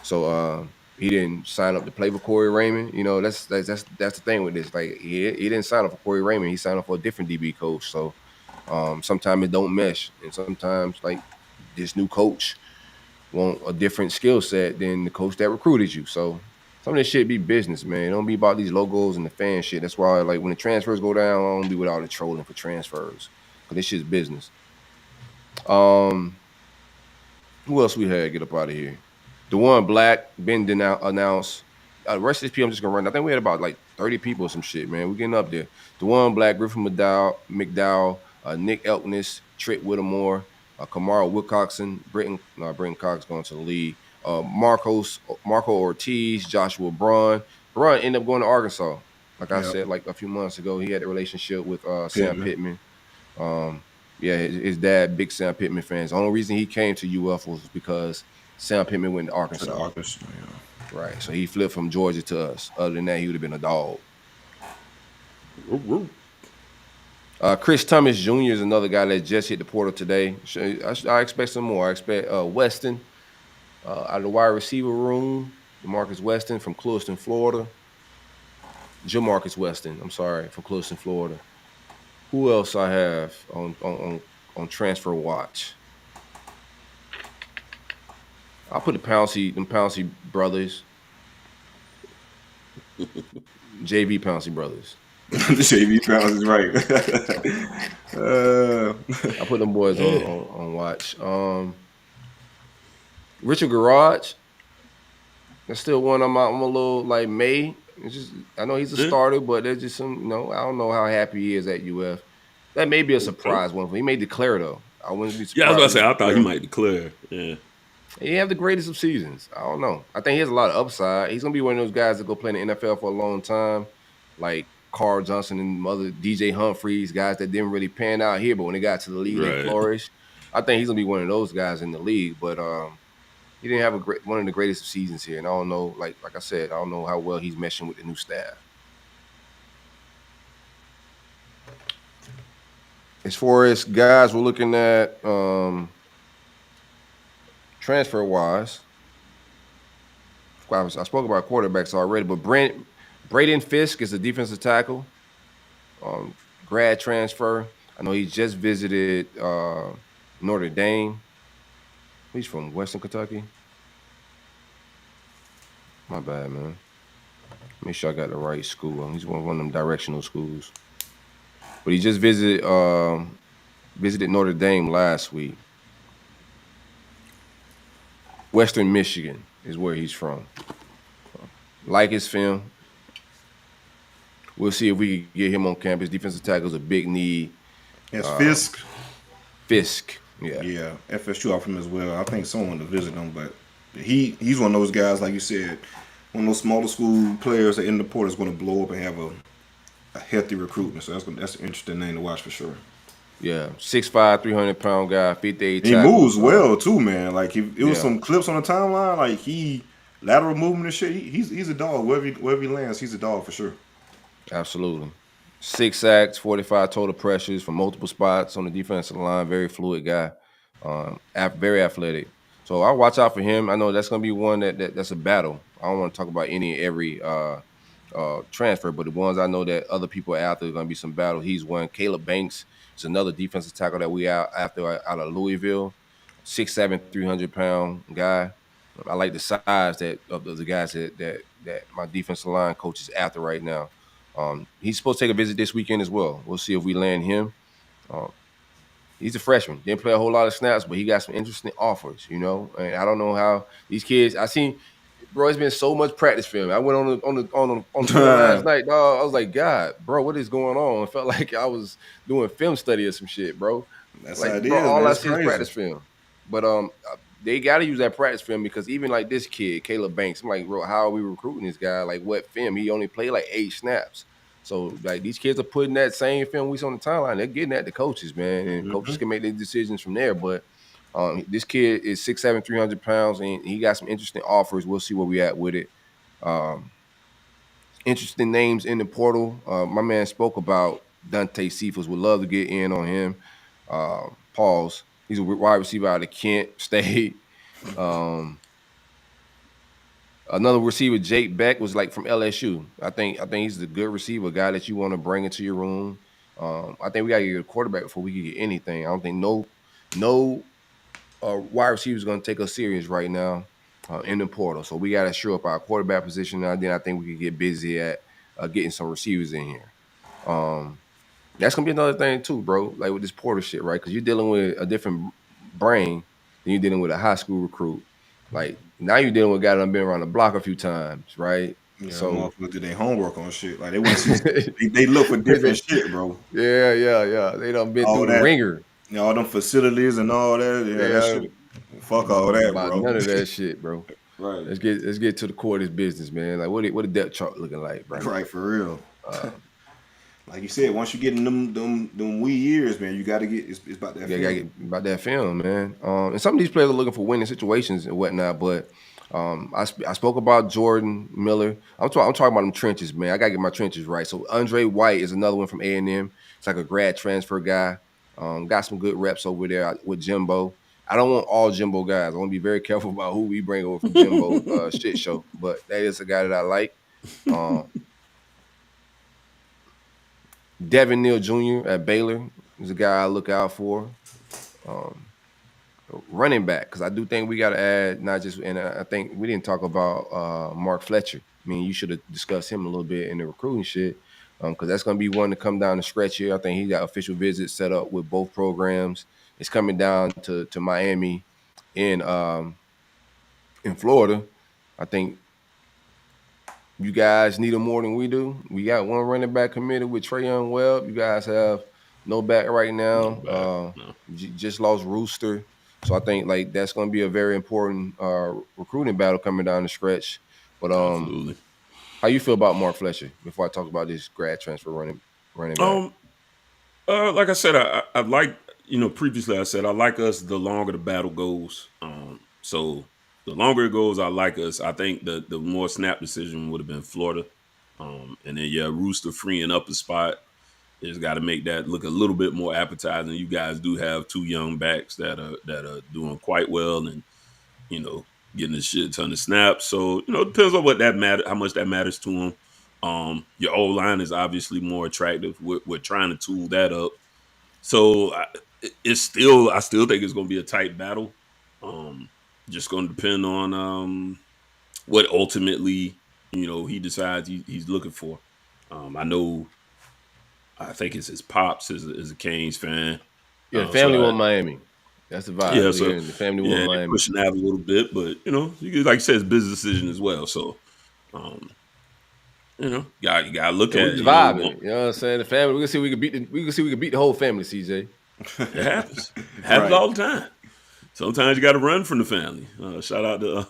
so he didn't sign up to play for Corey Raymond. That's the thing with this. Like he didn't sign up for Corey Raymond. He signed up for a different DB coach. So sometimes it don't mesh, and sometimes like this new coach want a different skill set than the coach that recruited you. So some of this shit be business, man. It don't be about these logos and the fan shit. That's why like when the transfers go down, I don't be with all the trolling for transfers because this shit's business. Who else we had get up out of here? DeJuan Black, Ben announced. The rest of these people I'm just going to run. I think we had about like 30 people or some shit, man. We're getting up there. DeJuan Black, Griffin McDowell, Nick Elkness, Trick Whittemore, Kamara Wilcoxon, Britton Cox going to the league, Marco Ortiz, Joshua Braun. Braun ended up going to Arkansas. Like I said, like a few months ago, he had a relationship with Sam Pittman. His dad, big Sam Pittman fans. The only reason he came to UF was because Sam Pittman went to Arkansas. Right. So he flipped from Georgia to us. Other than that, he would have been a dog. Chris Thomas Jr. is another guy that just hit the portal today. I expect some more. I expect Weston out of the wide receiver room. DeMarcus Weston from Clewiston, Florida. Jamarcus Weston, I'm sorry, from Clewiston, Florida. Who else I have on transfer watch? I'll put them Pouncey brothers. JV Pouncey brothers. The JV Pouncey, right. I put them boys on watch. Richard Garage. That's still one I'm a little like May. It's just I know he's a starter, but there's just some, I don't know how happy he is at UF. That may be a surprise one for him. He may declare though. I wouldn't be surprised. Yeah, I was about to say I thought he might declare. Yeah. He have the greatest of seasons. I don't know. I think he has a lot of upside. He's gonna be one of those guys that go play in the NFL for a long time, like Carl Johnson and other DJ Humphreys, guys that didn't really pan out here, but when they got to the league, they flourished. I think he's gonna be one of those guys in the league, but he didn't have one of the greatest of seasons here, and I don't know. Like I said, I don't know how well he's meshing with the new staff. As far as guys we're looking at, transfer wise, I spoke about quarterbacks already, but Braden Fisk is a defensive tackle, grad transfer. I know he just visited Notre Dame. He's from Western Kentucky. My bad, man. Make sure I got the right school. He's one of them directional schools. But he just visited Notre Dame last week. Western Michigan is where he's from. Like his film. We'll see if we can get him on campus. Defensive tackle is a big need. It's Fisk. Fisk. Yeah. Yeah. FSU offered him as well. I think someone to visit him, but he's one of those guys, like you said, one of those smaller school players that in the portal is going to blow up and have a healthy recruitment. So that's an interesting name to watch for sure. Yeah, 6'5", 300-pound guy, 58. He moves well too, man. Like it was some clips on the timeline. Like he lateral movement and shit. He's a dog. Wherever he lands, he's a dog for sure. Absolutely. 6 sacks, 45 total pressures from multiple spots on the defensive line. Very fluid guy. Very athletic. So I'll watch out for him. I know that's going to be one that's a battle. I don't want to talk about any and every transfer, but the ones I know that other people are after are going to be some battle. He's one. Caleb Banks is another defensive tackle that we after out of Louisville, 6'7", 300-pound guy. I like the size that of the guys that my defensive line coach is after right now. He's supposed to take a visit this weekend as well. We'll see if we land him. He's a freshman. Didn't play a whole lot of snaps, but he got some interesting offers, you know. And I don't know how these kids. I seen, bro. It's been so much practice film. I went on the field last night, dog. I was like, God, bro, what is going on? It felt like I was doing film study or some shit, bro. That's like, how it is, bro, all man. I It's see is crazy. practice film. But they got to use that practice film because even like this kid, Caleb Banks, I'm like, bro, how are we recruiting this guy? Like, what film? He only played like 8 snaps. So, like, these kids are putting that same film we saw on the timeline. They're getting at the coaches, man, and coaches can make their decisions from there. But this kid is 6'7", 300 pounds, and he got some interesting offers. We'll see where we at with it. Interesting names in the portal. My man spoke about Dante Cephas. Would love to get in on him. Pause. He's a wide receiver out of Kent State. Another receiver, Jake Beck, was like from LSU. I think he's a good receiver, guy that you want to bring into your room. I think we got to get a quarterback before we can get anything. I don't think no wide receiver is going to take us serious right now in the portal. So we got to shore up our quarterback position. And then I think we can get busy at getting some receivers in here. That's going to be another thing too, bro, like with this portal shit, right? Because you're dealing with a different brain than you're dealing with a high school recruit. Like, now you're dealing with guys that have been around the block a few times, right? Yeah, so motherfuckers do their homework on shit. Like, they look for different shit, bro. Yeah. They done been through the ringer. You know, all them facilities and all that. Yeah, that shit. Fuck all that, bro. None of that shit, bro. Right. Let's get to the core of this business, man. Like, what the depth chart looking like, bro? Right, for real. Like you said, once you get in them wee years, man, you got to get it's about that. Yeah, gotta get about that film, man. And some of these players are looking for winning situations and whatnot, but I spoke about Jordan Miller. I'm talking about them trenches, man. I gotta get my trenches right. So Andre White is another one from A&M. It's like a grad transfer guy. Got some good reps over there with Jimbo. I don't want all Jimbo guys. I want to be very careful about who we bring over from Jimbo shit show. But that is a guy that I like. Devin Neal Jr. at Baylor is a guy I look out for. Running back, because I do think we got to add not just, and I think we didn't talk about Mark Fletcher. I mean, you should have discussed him a little bit in the recruiting shit, because that's going to be one to come down the stretch here. I think he got official visits set up with both programs. It's coming down to Miami in Florida. I think you guys need him more than we do. We got one running back committed with Trey Young Webb. You guys have no back right now. No. Just lost Rooster. So I think like that's going to be a very important recruiting battle coming down the stretch. But Absolutely. How you feel about Mark Fletcher before I talk about this grad transfer running back? Like I said, I like, previously I said I like us the longer the battle goes. So the longer it goes, I like us. I think the more snap decision would have been Florida. And then Rooster freeing up a spot. Just got to make that look a little bit more appetizing. You guys do have 2 young backs that are doing quite well and, getting a shit ton of snaps. So, it depends on what that how much that matters to them. Your O-line is obviously more attractive. We're trying to tool that up. So I still think it's going to be a tight battle. Just going to depend on what ultimately, he decides he's looking for. I think it's his pops is a Canes fan. Yeah, the family want Miami. That's the vibe. Yeah, so the family want Miami. Pushing that a little bit, but like you said, it's a business decision as well. So, you gotta look at it. Vibing. You know what I'm saying? The family. We can see we can beat the whole family. CJ. It happens. It happens all the time. Sometimes you got to run from the family. Shout out to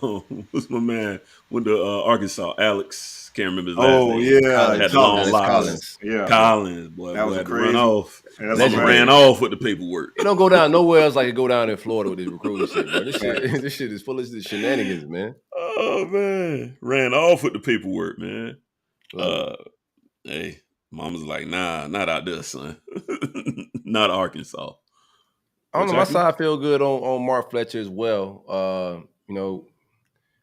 what's my man? Went to Arkansas, Alex. Can't remember his last name. Yeah, had long locks. Collins. Yeah, Collins. Boy, that was had to crazy. run off. Legend Ran off with the paperwork. It don't go down nowhere else like it go down in Florida with this recruiting shit, bro. This shit is full of shenanigans, man. Oh man, ran off with the paperwork, man. Hey, mama's like, nah, not out there, son. Not Arkansas. I don't know. My side feel good on Mark Fletcher as well.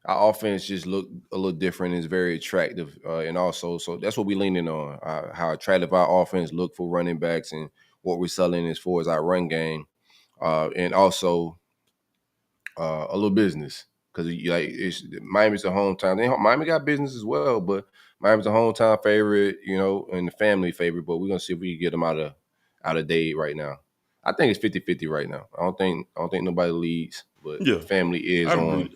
our offense just look a little different. It's very attractive, and also so that's what we're leaning on. How attractive our offense look for running backs and what we're selling as far as our run game, and also a little business because it's Miami's a hometown. Miami got business as well, but Miami's a hometown favorite, and the family favorite. But we're gonna see if we can get them out of Dade right now. I think it's 50-50 right now. I don't think nobody leads, but Yeah, family is on.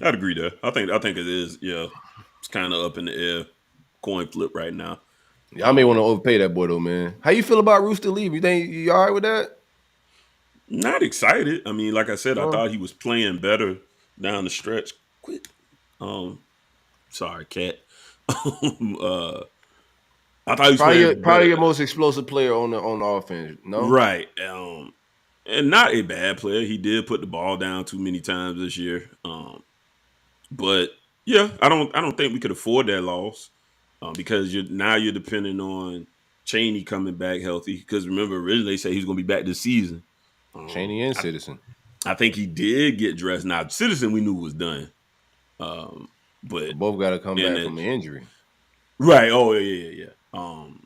I'd agree there. I think it is. Yeah, it's kind of up in the air, coin flip right now. Y'all may want to overpay that boy though, man. How you feel about Rooster leaving? You think you all right with that? Not excited. I mean, like I said, I thought he was playing better down the stretch. Quit. Sorry, cat. I thought he was probably your most explosive player on the offense. No, right. And not a bad player. He did put the ball down too many times this year. But yeah, I don't think we could afford that loss because you're depending on Chaney coming back healthy. Because remember, originally they said he was going to be back this season. Chaney and Citizen. I think he did get dressed. Now, Citizen we knew was done. But both got to come back from an injury. Right. Oh yeah.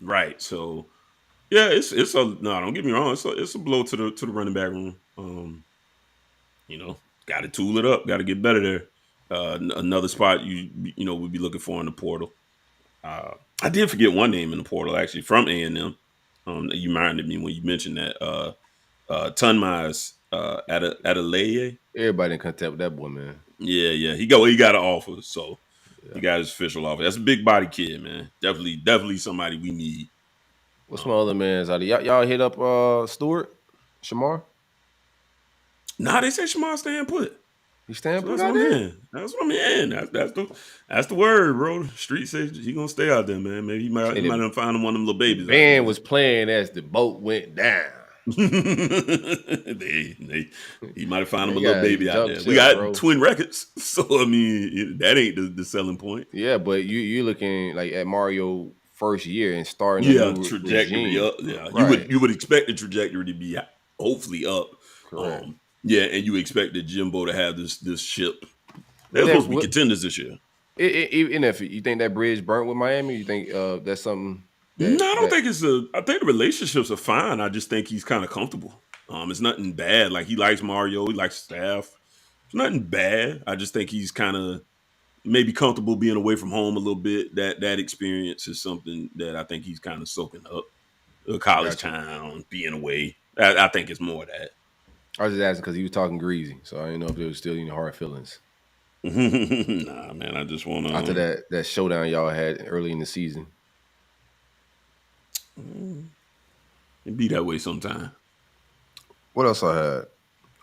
Right. So yeah, it's a no. Don't get me wrong. It's a blow to the running back room. Got to tool it up. Got to get better there. Another spot we'd be looking for in the portal. I did forget one name in the portal actually from A&M. You reminded me when you mentioned that. Tunmey's Adelaide. Everybody in contact with that boy, man. Yeah. He got an offer, so he got his official offer. That's a big body kid, man. Definitely somebody we need. What's my other man's out there? Y'all hit up Stewart, Shamar? Nah, they say Shamar staying put. He staying put? That's what I'm in. That's the word, bro. Street says he gonna stay out there, man. Maybe he might find him one of them little babies. Van was playing as the boat went down. He might have found him a little baby out there. We got twin records, so I mean that ain't the selling point. Yeah, but you looking like at Mario first year and starting a new trajectory regime. up. Yeah, right. You would expect the trajectory to be hopefully up. Correct. And you expect the Jimbo to have this ship. They're supposed to be contenders this year. Even if you think that bridge burnt with Miami, you think that's something. I don't think I think the relationships are fine. I just think he's kind of comfortable. It's nothing bad. Like he likes Mario, he likes staff. It's nothing bad. I just think he's kind of maybe comfortable being away from home a little bit. That experience is something that I think he's kind of soaking up. A college town, being away. I think it's more of that. I was just asking because he was talking greasy, so I didn't know if there was still any hard feelings. Nah, man. I just want to after that showdown y'all had early in the season. It be that way sometime. What else I had?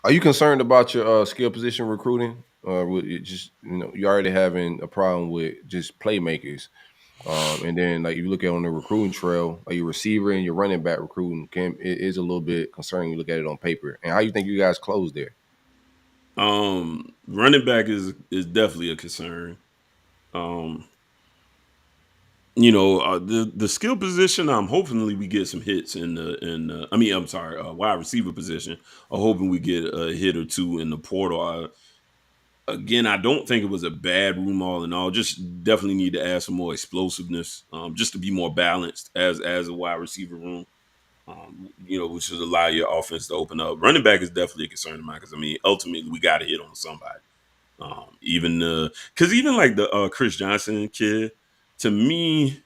Are you concerned about your skill position recruiting? With it just you're already having a problem with just playmakers, and then like you look at on the recruiting trail, like your receiver and your running back recruiting it is a little bit concerning. You look at it on paper, and how you think you guys close there? Running back is definitely a concern. The skill position, I'm hoping we get some hits wide receiver position. I'm hoping we get a hit or two in the portal. Again, I don't think it was a bad room all in all. Just definitely need to add some more explosiveness, just to be more balanced as a wide receiver room. Which should allow your offense to open up. Running back is definitely a concern of mine because ultimately we got to hit on somebody. Even like the Chris Johnson kid. To me,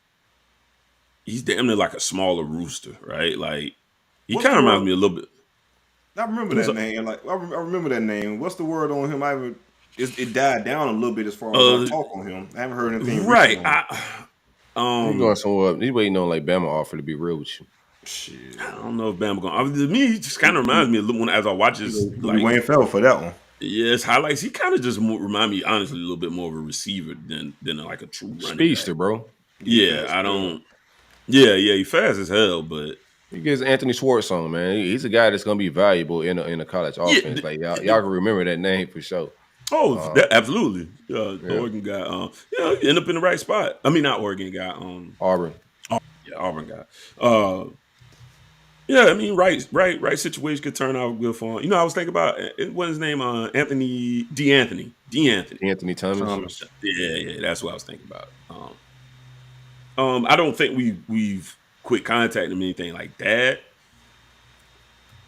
he's damn near like a smaller rooster, right? Like he kind of reminds me a little bit. I remember that name. Like I remember that name. What's the word on him? It died down a little bit as far as I talk on him. I haven't heard anything. Right. He's going somewhere. He's waiting on like Bama offer to be real with you. Shit. I don't know if Bama going. To me, he just kind of reminds me a little one as I watch his. Wayne fell for that one. Yes, highlights. He kind of just remind me, honestly, a little bit more of a receiver than like a true running speedster, back. Bro. Yeah, I don't. Yeah, he fast as hell, but he gets Anthony Schwartz on, man. He's a guy that's gonna be valuable in a college offense. Y'all can remember that name for sure. Oh, absolutely. The Oregon guy. End up in the right spot. I mean, not Oregon guy. Auburn. Yeah, Auburn guy. Yeah, I mean, right situation could turn out good for him. You know, I was thinking about what's his name, Anthony D'Anthony. Anthony Thomas. Thomas. Yeah, that's what I was thinking about. I don't think we've quit contacting him, anything like that.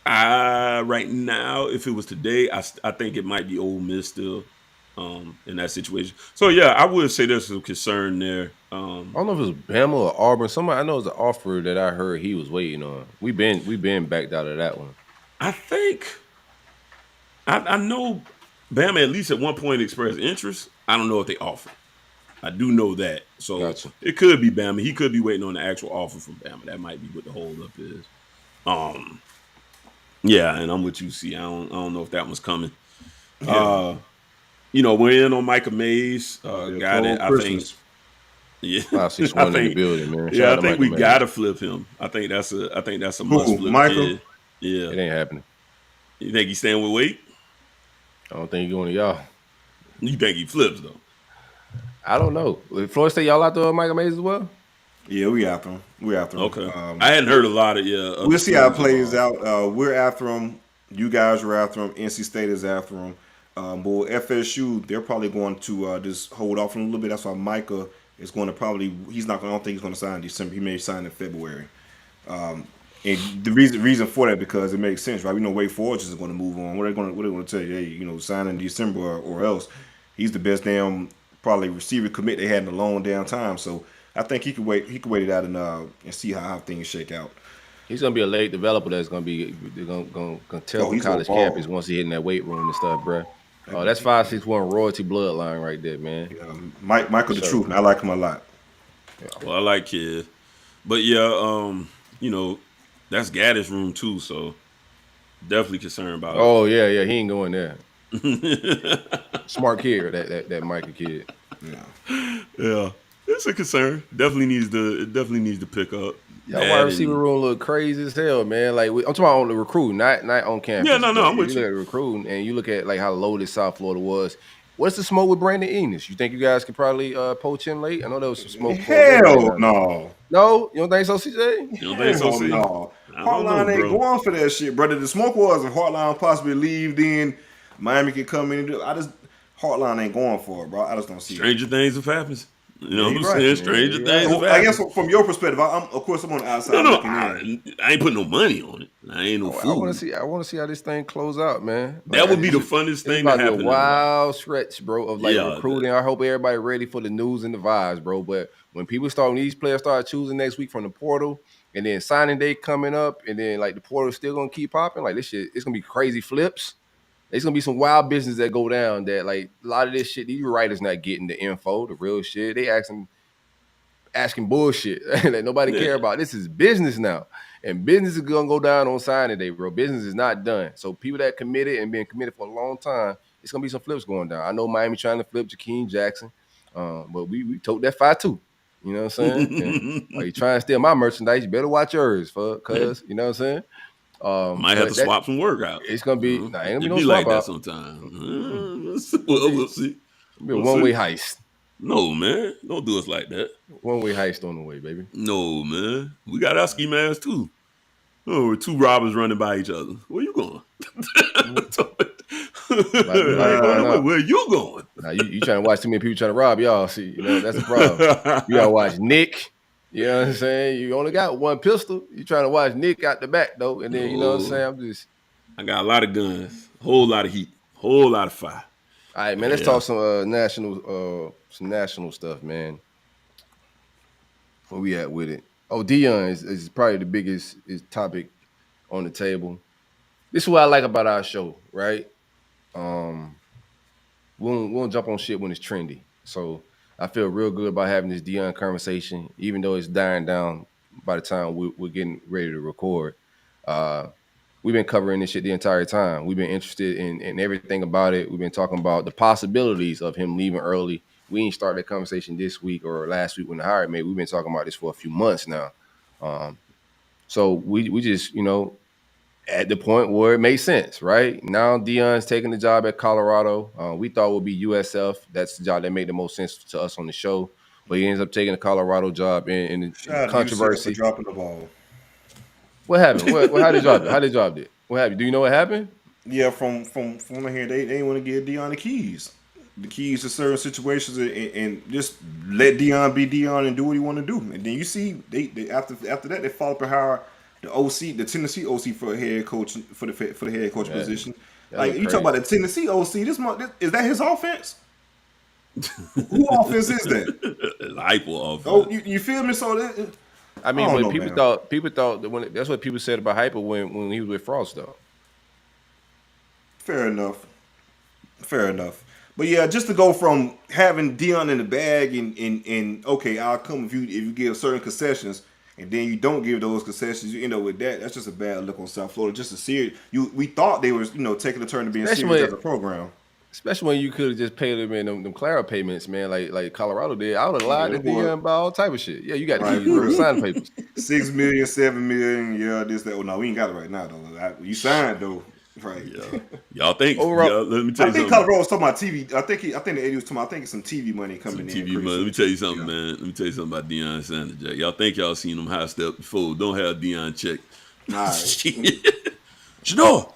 Right now, if it was today, I think it might be Ole Miss still, in that situation. So yeah, I would say there's some concern there. I don't know if it was Bama or Auburn. Somebody I know is an offer that I heard he was waiting on. We been backed out of that one. I think I know Bama at least at one point expressed interest. I don't know if they offered. I do know that. So Gotcha. It could be Bama. He could be waiting on the actual offer from Bama. That might be what the holdup is. Yeah, and I'm with you, C. I don't know if that one's coming. Yeah. We're in on Micah Mays, guy that I think. Yeah, 561 in the building, man. Yeah, I think we gotta flip him. I think that's a must flip. Michael? Kid. Yeah, It ain't happening. You think he's staying with Wade? I don't think he's going to y'all. You think he flips though? I don't know. Florida State, y'all out there with Michael Mays as well? Yeah, we after him. Okay. I hadn't heard a lot of We'll see how it plays out. We're after him. You guys are after him. NC State is after him. But FSU, they're probably going to just hold off a little bit. That's why Micah is going to probably. I don't think he's going to sign in December. He may sign in February. And the reason for that because it makes sense, right? We know Wake Forest is going to move on. What are they going to tell you? Hey, sign in December or else. He's the best damn probably receiver commit they had in a long damn time. So I think he could wait. He could wait it out and see how things shake out. He's gonna be a late developer that's gonna be gonna tell the college campus once he hit in that weight room and stuff, bro. Oh, that's 561 royalty bloodline right there, man. Yeah, Michael the truth. Man. I like him a lot. Yeah. Well, I like kid, but yeah, that's Gaddis' room too, so definitely concerned about. Oh yeah, he ain't going there. Smart kid, that Michael kid. Yeah, it's a concern. Definitely needs to pick up. Y'all wide receiver room look crazy as hell, man. Like I'm talking about on the recruiting, not on campus. Yeah, no, I'm with you. You look at recruiting and you look at like how loaded South Florida was. What's the smoke with Brandon Enos? You think you guys could probably poach him late? I know there was some smoke. Hell no. No, you don't think so, CJ? You don't think so, CJ? No. Heartline ain't going for that shit, brother. The smoke was if Heartline possibly leave, then Miami can come in and do it. Heartline ain't going for it, bro. I just don't see Stranger things have happened. You know what I'm right, saying? Stranger things have happened. I guess from your perspective, of course I'm on the outside looking in. I ain't putting no money on it. I ain't no fool. I want to see how this thing close out, man. That would be the funnest thing that happened. A wild stretch, bro, of like recruiting. I hope everybody ready for the news and the vibes, bro. But when these players start choosing next week from the portal, and then signing day coming up, and then like the portal still gonna keep popping, like this shit, it's gonna be crazy flips. There's gonna be some wild business that go down that like a lot of this shit, these writers not getting the info, the real shit. They asking bullshit that nobody care about. This is business now. And business is gonna go down on signing day, bro. Business is not done. So people that committed and been committed for a long time, it's gonna be some flips going down. I know Miami trying to flip Jakeem Jackson, but we took that fight too. You know what I'm saying? While you trying to steal my merchandise, you better watch yours, cuz you know what I'm saying? Might have to swap some work out. It's gonna be ain't gonna be no swap like that out. Sometimes. We'll see. It'll be a one-way heist. No, man. Don't do us like that. One-way heist on the way, baby. No, man. We got our ski masks too. Oh, we're two robbers running by each other. Where you going? Where you going? Now, you trying to watch too many people trying to rob y'all. See, that's the problem. You gotta watch Nick. You know what I'm saying? You only got one pistol. You trying to watch Nick out the back though, and then you know what I'm saying? I got a lot of guns, whole lot of heat, whole lot of fire. All right, man. Let's talk some national stuff, man. Where we at with it? Oh, Dion is probably the biggest topic on the table. This is what I like about our show, right? We won't jump on shit when it's trendy. So I feel real good about having this Dion conversation, even though it's dying down by the time we're getting ready to record. We've been covering this shit the entire time. We've been interested in everything about it. We've been talking about the possibilities of him leaving early. We ain't started that conversation this week or last week when the hire made. We've been talking about this for a few months now. So we just, at the point where it makes sense, right? Now Dion's taking the job at Colorado. We thought it would be USF. That's the job that made the most sense to us on the show. But he ends up taking the Colorado job in the controversy. Dropping the ball. What happened? What? How they dropped it? How they dropped it? What happened? Do you know what happened? Yeah, from what I hear, they didn't want to give Dion the keys to certain situations, and just let Dion be Dion and do what he want to do. And then you see, they after that they follow up and hire the OC, the Tennessee OC for a head coach for the head coach position. Like you talk about the Tennessee OC, this is that his offense? Who offense is that? Hyper offense. Oh, you feel me? So I mean, when people thought that that's what people said about Hyper when he was with Frost, though. Fair enough. But yeah, just to go from having Dion in the bag and okay, I'll come if you give certain concessions, and then you don't give those concessions, you end up with that. That's just a bad look on South Florida. Just to see it, we thought they was taking a turn to being serious as a program. Especially when you could have just paid them in them Clara payments, man, like Colorado did. I would have lied to Dion about all type of shit. Yeah, you got to give sign papers. 6 million, 7 million, yeah, this, that. Oh no, we ain't got it right now though. You signed though. Right. Yeah. Y'all think overall, let me tell you something. I think Colorado was talking about TV. I think the AD was talking about, I think it's some TV money coming some in. TV money. Let me tell you something, man. Let me tell you something about Dion Sanders, Jack. Y'all think y'all seen him high step before. Don't have Dion check. All right. Shador,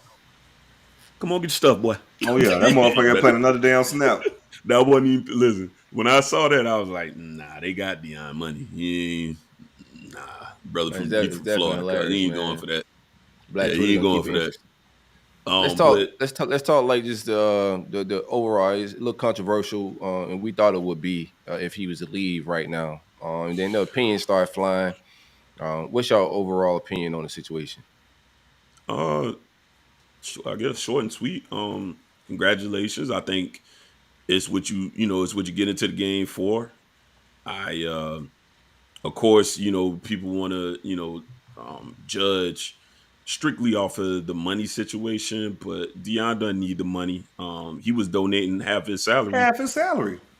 come on, get your stuff, boy. Oh yeah, that motherfucker playing another damn snap. That wasn't even, listen, when I saw that, I was like, nah, they got Dion money. Brother from Florida. He ain't going for that. He ain't going for that. Let's talk like just the overall. It's a little controversial, and we thought it would be if he was to leave right now. And then the opinions start flying. What's your overall opinion on the situation? I guess short and sweet. Congratulations. I think it's what it's what you get into the game for. Of course, people want to, judge strictly off of the money situation, but Dion doesn't need the money. He was donating half his salary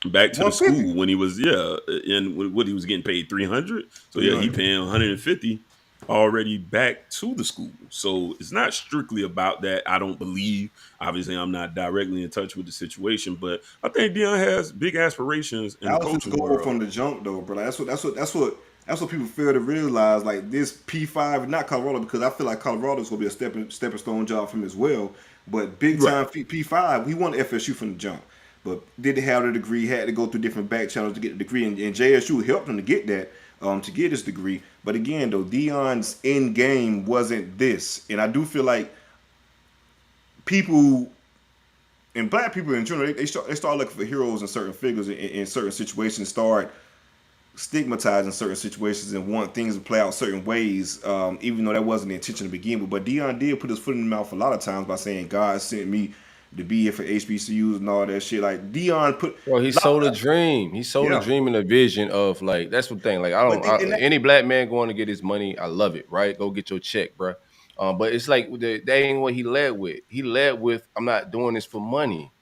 back to the school when he was and what he was getting paid $300. So he paying $150 already back to the school. So it's not strictly about that. I don't believe. Obviously, I'm not directly in touch with the situation, but I think Dion has big aspirations in the coaching world. From the jump, though, bro. That's what people fail to realize. Like this P5, not Colorado, because I feel like Colorado is gonna be a stepping stone job for him as well. But big time P5, we want FSU from the jump. But did they have the degree? Had to go through different back channels to get the degree, and JSU helped him to get that. To get his degree. But again, though, Dion's end game wasn't this. And I do feel like people, and black people in general, they start looking for heroes in certain figures in certain situations, start stigmatizing certain situations and want things to play out certain ways, even though that wasn't the intention to begin with. But Dion did put his foot in the mouth a lot of times by saying, God sent me to be here for HBCUs and all that shit. Like Dion he sold a dream. He sold a dream and a vision of like, that's the thing. Like any black man going to get his money, I love it. Right, go get your check, bro. But it's like that ain't what he led with. He led with, I'm not doing this for money.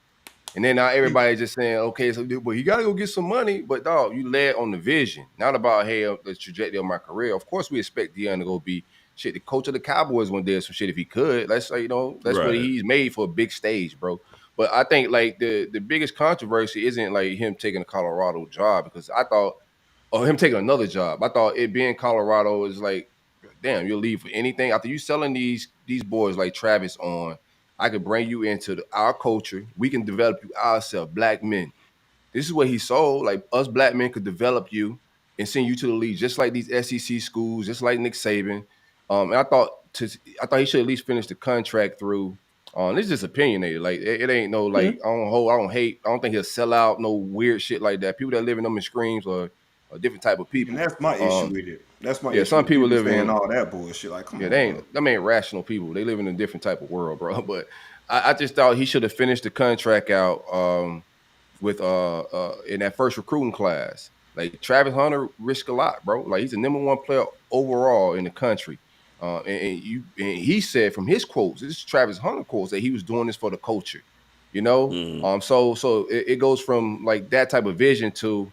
And then now everybody's just saying, okay, so well, you got to go get some money. But dog, you led on the vision, not about the trajectory of my career. Of course, we expect Dion to go be the coach of the Cowboys one day, some shit if he could. That's that's what he's made for a big stage, bro. But I think like the biggest controversy isn't like him taking a Colorado job, because I thought, or him taking another job. I thought it being Colorado is like, damn, you'll leave for anything after you selling these boys like Travis on. I could bring you into our culture. We can develop you ourselves, black men. This is what he sold. Like us black men could develop you and send you to the league, just like these SEC schools, just like Nick Saban. And I thought he should at least finish the contract through. This is just opinionated. Like it ain't no like I don't hate. I don't think he'll sell out no weird shit like that. People that live in them screams are a different type of people. And that's my issue with it. That's my issue. Some people live in all that bullshit. Like, come on, them ain't rational people. They live in a different type of world, bro. But I just thought he should have finished the contract out with in that first recruiting class. Like Travis Hunter risked a lot, bro. Like he's the #1 player overall in the country. And he said from his quotes, this is Travis Hunter quotes, that he was doing this for the culture, So it goes from like that type of vision to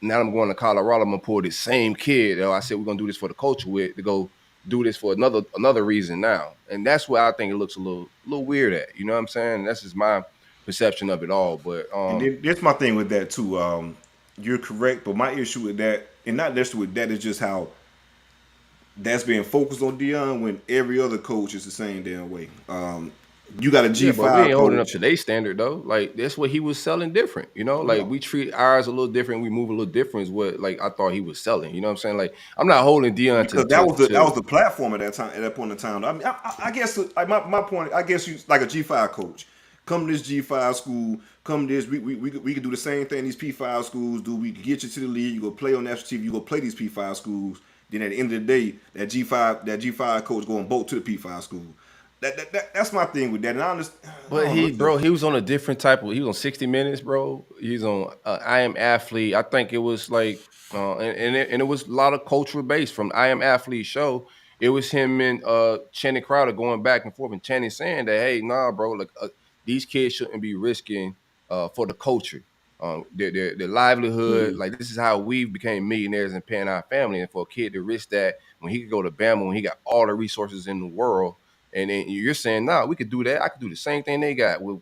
now I'm going to Colorado. I'm gonna pull this same kid. I said we're gonna do this for the culture with to go do this for another reason now, and that's where I think it looks a little weird at. You know what I'm saying? That's just my perception of it all. But and that's my thing with that too. You're correct, but my issue with that, and not necessarily with that, is just how that's being focused on Dion when every other coach is the same damn way. You got a Yeah, but we G5 ain't holding up coach. to their standard though. Like that's what he was selling different, you know. Like we treat ours a little different, we move a little different. Is what like I thought he was selling. You know what I'm saying? Like I'm not holding Dion Because that was the platform at that time. At that point in time, I mean, I guess like my point. I guess you like a G5 coach. Come to this G5 school. Come to this. We could do the same thing these P5 schools do. We could get you to the league. You go play on national TV. You go play these P5 schools. Then at the end of the day, that G5 coach going both to the P5 school. That's my thing with that. And I understand. But he was on a different type of. He was on 60 Minutes, bro. He's on I Am Athlete. I think it was like, and it was a lot of cultural based from I Am Athlete show. It was him and Channing Crowder going back and forth, and Channing saying that, hey, nah, bro, like these kids shouldn't be risking for the culture, their livelihood. Like this is how we became millionaires and paying our family, and for a kid to risk that when he could go to Bama when he got all the resources in the world. And then you're saying, nah, we could do that. I could do the same thing they got with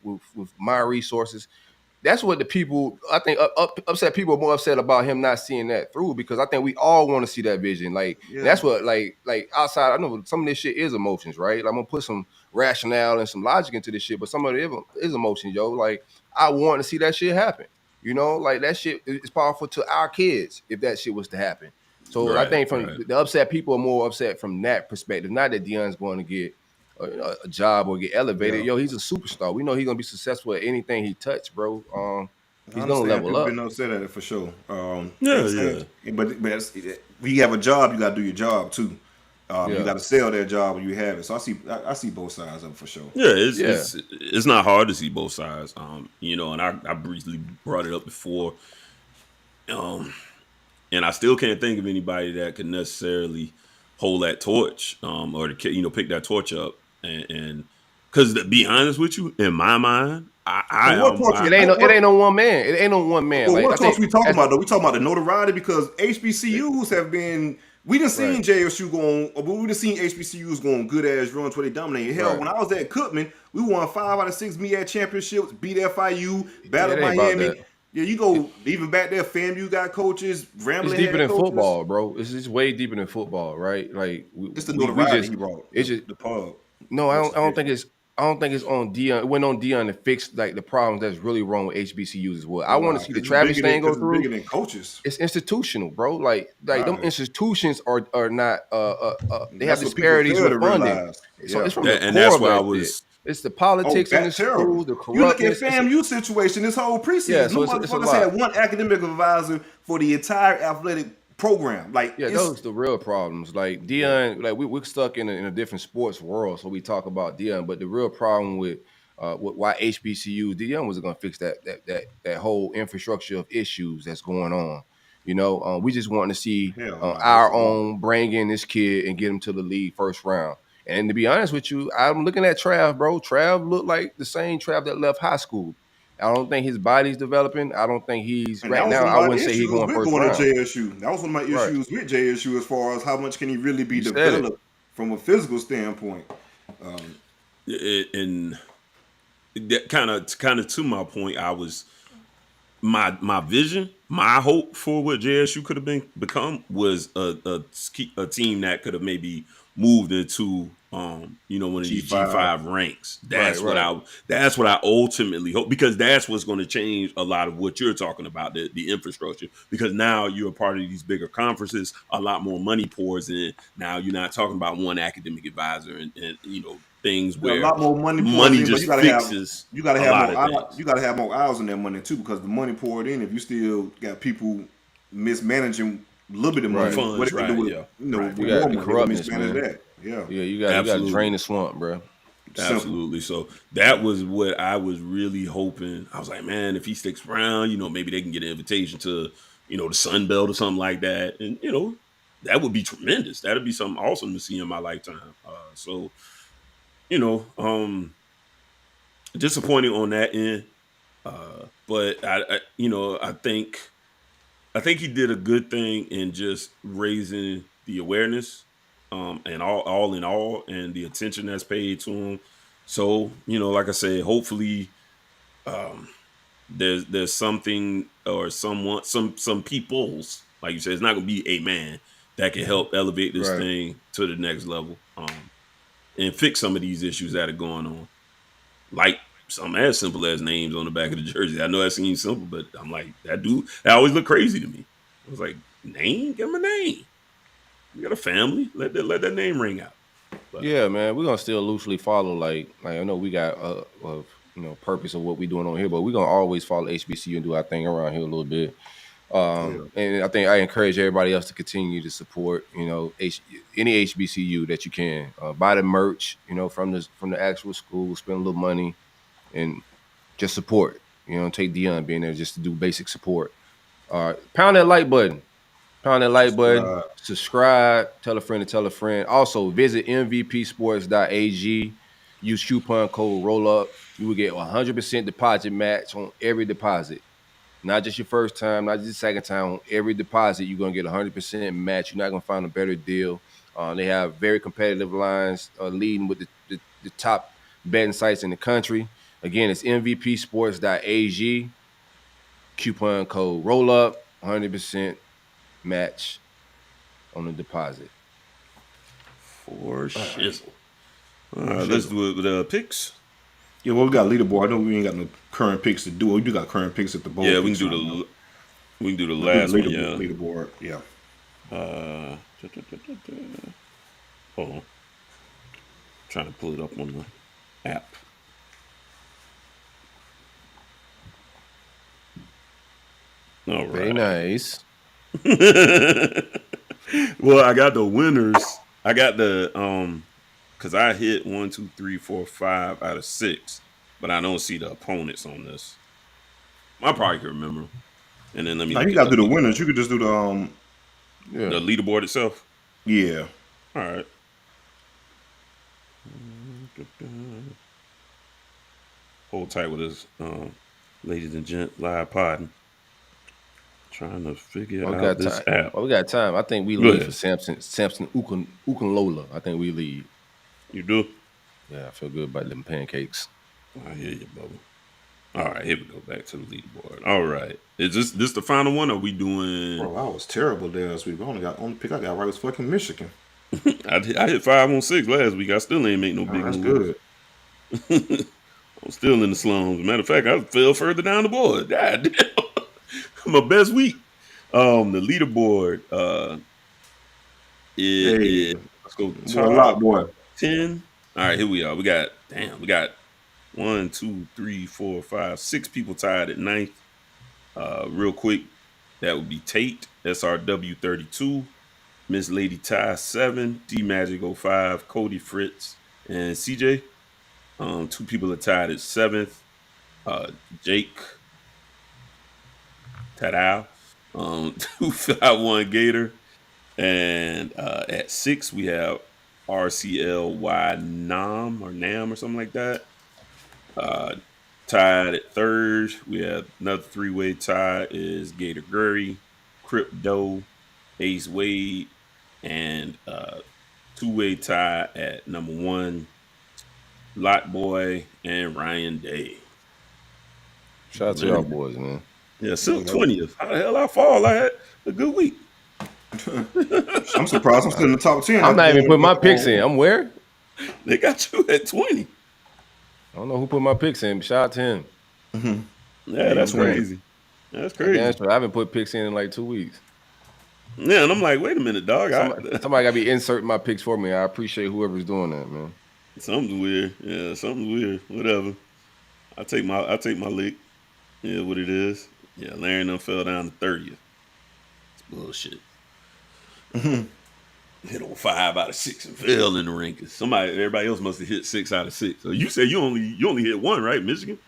my resources. That's what the people, I think, upset people are more upset about him not seeing that through, because I think we all want to see that vision. Like that's what, like outside. I know some of this shit is emotions, right? Like, I'm gonna put some rationale and some logic into this shit, but some of it is emotion, yo. Like I want to see that shit happen. You know, like that shit is powerful to our kids if that shit was to happen. So I think from the upset people are more upset from that perspective. Not that Dion's going to get a job or get elevated. Yo, he's a superstar. We know he's gonna be successful at anything he touched, bro. He's gonna level People up. been upset at it for sure. Yeah. But when you have a job, you got to do your job too. You got to sell that job when you have it. So I see both sides of it for sure. Yeah, it's not hard to see both sides. You know, and I briefly brought it up before. And I still can't think of anybody that could necessarily hold that torch, or to pick that torch up. And because to be honest with you, in my mind, it ain't no one man. It ain't no one man. Well, like, what torch we talking about though? We talking about the notoriety, because HBCUs have been. We done seen JSU going, but we done seen HBCUs going good ass runs where they dominated. Hell, when I was at Cookman, we won 5 out of 6 MEAC championships, beat FIU, battled Miami. Yeah, you go even back there. FAMU got coaches. Grambling it's deeper than football, bro. It's just way deeper than football, right? Like it's the notoriety he brought. It's just the pub. No, I don't think it's on Dion. It went on Dion to fix like the problems that's really wrong with HBCUs as well. I want to see the Travis thing go through. Bigger than coaches. It's institutional, bro. Like them institutions are not. They have disparities with funding. So it's from the core that's of why that I was. It's the politics in the schools, the corruption. You look at FAMU situation this whole preseason. Yeah, no motherfuckers had one academic advisor for the entire athletic program. Like, those are the real problems. Like Dion, like we're stuck in a different sports world, so we talk about Dion. But the real problem with why HBCUs, Dion wasn't going to fix that whole infrastructure of issues that's going on. You know, we just want to see our own bring in this kid and get him to the league first round. And to be honest with you, I'm looking at Trav, bro. Trav looked like the same Trav that left high school. I don't think his body's developing. I don't think he's right now. I wouldn't say he's going first round. To JSU. That was one of my issues with JSU as far as how much can he really be developed from a physical standpoint. And that kind of to my point, I was my vision, my hope for what JSU could have become was a team that could have maybe moved into one of these G5 ranks. That's what I ultimately hope, because that's what's going to change a lot of what you're talking about, the infrastructure, because now you're a part of these bigger conferences, a lot more money pours in. Now you're not talking about one academic advisor and things where a lot more money just fixes. You got to have more eyes on that money too, because the money poured in. If you still got people mismanaging a little bit of money, funds, what they can do with, you got the corruptness, man. That. Yeah, you got to drain the swamp, bro. Absolutely. So that was what I was really hoping. I was like, man, if he sticks around, maybe they can get an invitation to, the Sun Belt or something like that, and that would be tremendous. That'd be something awesome to see in my lifetime. Disappointing on that end, but I think he did a good thing in just raising the awareness, and all in all, and the attention that's paid to him. So like I said, hopefully, there's something or someone, some peoples, like you said, it's not gonna be a man that can help elevate this thing to the next level, and fix some of these issues that are going on. Like something as simple as names on the back of the jersey. I know that seems simple, but I'm like, that always look crazy to me. I was like, name? Give him a name. You got a family. Let that name ring out. But, yeah, man, we're gonna still loosely follow. Like I know we got purpose of what we're doing on here, but we're gonna always follow HBCU and do our thing around here a little bit. And I think I encourage everybody else to continue to support, any HBCU that you can. Buy the merch, from the actual school, spend a little money, and just support. Take Dion being there just to do basic support. Pound that like button. Subscribe, tell a friend to tell a friend. Also, visit mvpsports.ag. Use coupon code ROLLUP. You will get 100% deposit match on every deposit. Not just your first time, not just your second time. On every deposit, you're going to get 100% match. You're not going to find a better deal. They have very competitive lines, leading with the top betting sites in the country. Again, it's mvpsports.ag. Coupon code ROLLUP. 100% match on the deposit. For shizzle. All right, let's do it with picks. Yeah, well, we got leaderboard. I know we ain't got no current picks to do. We do got current picks at the bowl. Yeah, we can do the last one. Yeah, leaderboard. Yeah. Hold on. Trying to pull it up on the app. All right. Very nice. Well, I got the winners. I got the because I hit 1, 2, 3, 4, 5 out of 6, but I don't see the opponents on this. I probably can remember. And then let me. Now you gotta do the winners. You could just do the the leaderboard itself. Yeah. All right. Hold tight with us, ladies and gents. Live podding. Trying to figure out this app. Well, we got time. I think we lead for Samson Ukunlola. I think we lead. You do? Yeah, I feel good about them pancakes. I hear you, Bubba. All right, here we go. Back to the leaderboard. All right. Is this the final one, or are we doing... Bro, I was terrible there last week. Only pick I got right was fucking Michigan. I hit 5 on 6 last week. I still ain't make no big moves. That's good. I'm still in the slums. Matter of fact, I fell further down the board. God damn. My best week. The leaderboard let's go top boy. 10. All right, here we are. We got 1, 2, 3, 4, 5, 6 people tied at 9th. Real quick, that would be Tate, SRW 32, Miss Lady Ty 7, D Magic 05, Cody Fritz, and CJ. 2 people are tied at 7th. Jake Tadao, 251 Gator, and at 6 we have RCLY Nam or something like that. Tied at 3rd, we have another 3-way tie is Gator Gurry, Crypto, Ace Wade, and 2-way tie at number 1, Lot Boy and Ryan Day. Shout out to y'all boys, man. Yeah, still 20th. How the hell I fall? I had a good week. I'm surprised I'm still in the top 10. I'm not even putting my picks in. I'm where? They got you at 20. I don't know who put my picks in, but shout out to him. Mm-hmm. Yeah, that's crazy. That's crazy. I haven't put picks in like 2 weeks. Yeah, and I'm like, wait a minute, dog. Somebody got to be inserting my picks for me. I appreciate whoever's doing that, man. Something's weird. Yeah, something's weird. Whatever. I take my lick. Yeah, what it is. Yeah, Larry done fell down to 30th. It's bullshit. Hit on 5 out of 6 and fell in the rankings. Everybody else must have hit 6 out of 6. So you said you only hit 1, right? Michigan?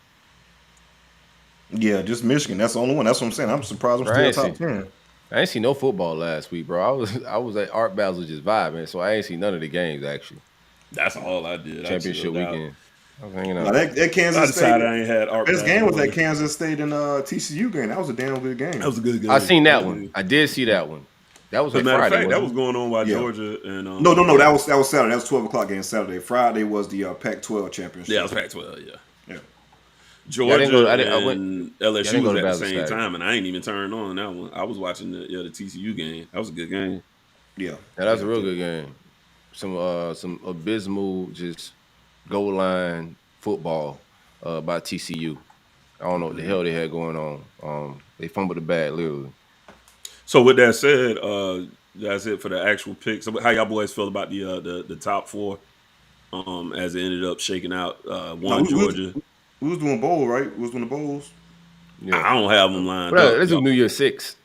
Yeah, just Michigan. That's the only one. That's what I'm saying. I'm surprised I'm still top 10. I ain't seen no football last week, bro. I was at Art Basel just vibing, so I ain't seen none of the games actually. That's all I did. Championship weekend. I was hanging out. Now, that Kansas State. I ain't had Art Best game was that Kansas State and TCU game. That was a damn good game. That was a good game. I seen that one. I did see that one. That was like Friday. Fact, that was going on while Georgia and No. That was Saturday. That was 12:00 game Saturday. Friday was the Pac-12 championship. Yeah, it was Pac-12. Yeah. Georgia and LSU was at the same time, and I ain't even turned on that one. I was watching the TCU game. That was a good game. Yeah, that's a real good game. Some abysmal just goal line football by TCU. I don't know what the hell they had going on. They fumbled the bag literally. So with that said, that's it for the actual picks. So how y'all boys feel about the top four? As it ended up shaking out, No, Georgia. we was doing bowl, right? We was doing the bowls. Yeah, I don't have them lined but up. let's do New Year's Six.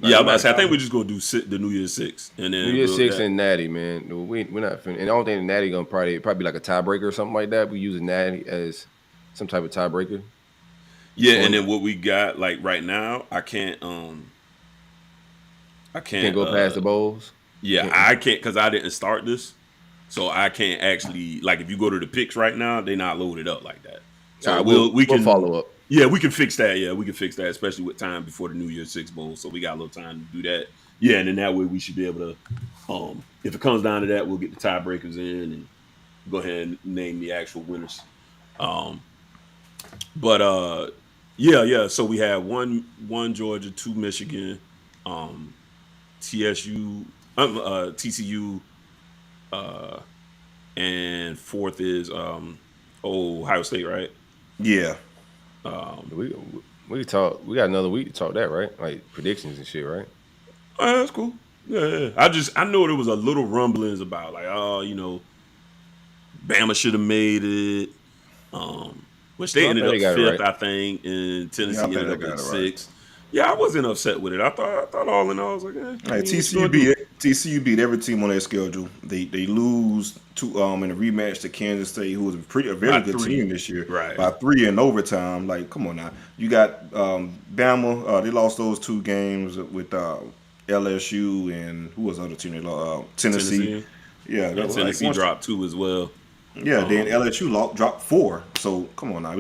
Yeah, I'm about to say, I think we're just gonna do the New Year's Six, and then New Year's Six and Natty, man. We're not finna, and I don't think the Natty gonna probably like a tiebreaker or something like that. We use Natty as some type of tiebreaker. Yeah, and then what we got like right now, I can't go past the bowls. Yeah, I can't because I didn't start this, so I can't actually like if you go to the picks right now, they're not loaded up like that. So we can follow up. Yeah, we can fix that. Yeah, we can fix that, especially with time before the New Year's Six Bowl. So we got a little time to do that. Yeah, and then that way we should be able to, if it comes down to that, we'll get the tiebreakers in and go ahead and name the actual winners. Yeah. So we had one Georgia, 2 Michigan, TCU, and 4th is Ohio State, right? Yeah. We talk. We got another week to talk that, right? Like predictions and shit, right? That's cool. Yeah. I know there was a little rumblings about like, Bama should have made it. Which they ended up 5th, right. I think, and Tennessee ended up at 6th. Right. Yeah, I wasn't upset with it. I thought all in all, I was like, TCU beat every team on their schedule. They lose to in a rematch to Kansas State, who was a very good team this year, right? By 3 in overtime. Like, come on now. You got Bama. They lost those 2 games with LSU and who was the other team they lost? Tennessee. Yeah, Tennessee dropped 2 as well. Yeah, then LSU dropped 4. So come on now,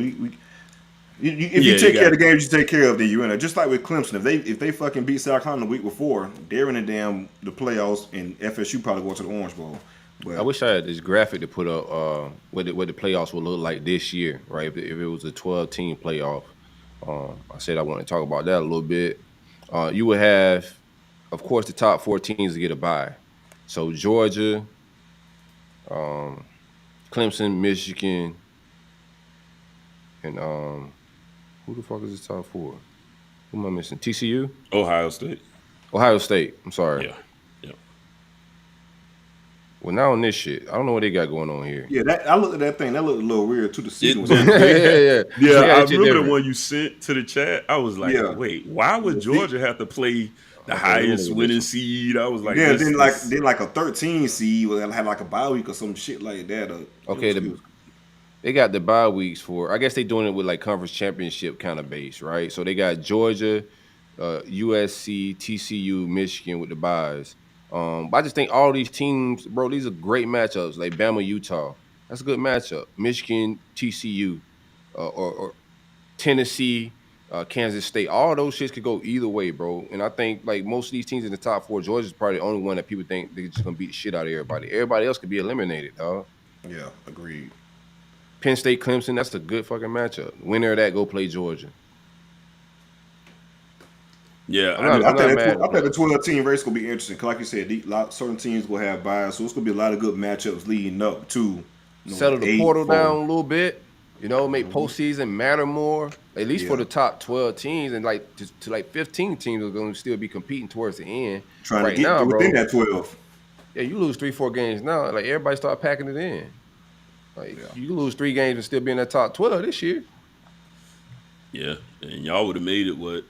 if you take care of the games you take care of, then you're in it. Just like with Clemson, if they fucking beat South Carolina the week before, they're in the playoffs, and FSU probably going to the Orange Bowl. But I wish I had this graphic to put up what the playoffs would look like this year, right? If it was a 12-team playoff, I said I want to talk about that a little bit. You would have, of course, the top 4 teams to get a bye. So Georgia, Clemson, Michigan, and who the fuck is this top 4? Who am I missing? TCU? Ohio State. I'm sorry. Yeah. Well, now on this shit, I don't know what they got going on here. Yeah, I looked at that thing. That looked a little weird too. The season was Yeah. I remember different. the one you sent to the chat. I was like, wait, why would Georgia have to play the highest winning seed? I was like, then like a 13 seed had like a bye week or some shit like that. They got the bye weeks for. I guess they doing it with like conference championship kind of base, right? So they got Georgia, USC, TCU, Michigan with the byes. But I just think all these teams, bro, these are great matchups. Like Bama, Utah, that's a good matchup. Michigan, TCU, or Tennessee, Kansas State. All those shits could go either way, bro. And I think like most of these teams in the top 4, Georgia's probably the only one that people think they're just gonna beat the shit out of everybody. Everybody else could be eliminated, dog. Yeah, agreed. Penn State, Clemson, that's a good fucking matchup. Winner of that, go play Georgia. Yeah, I think the 12-team race will be interesting. Cause like you said, certain teams will have bias, so it's gonna be a lot of good matchups leading up to settle the portal down a little bit. Make postseason matter more. At least for the top 12 teams, and like to like 15 teams are going to still be competing towards the end. Trying to get within that 12. Yeah, you lose 3-4 games now. Like everybody start packing it in. Like you lose 3 games and still be in that top 12 this year. Yeah, and y'all would have made it. What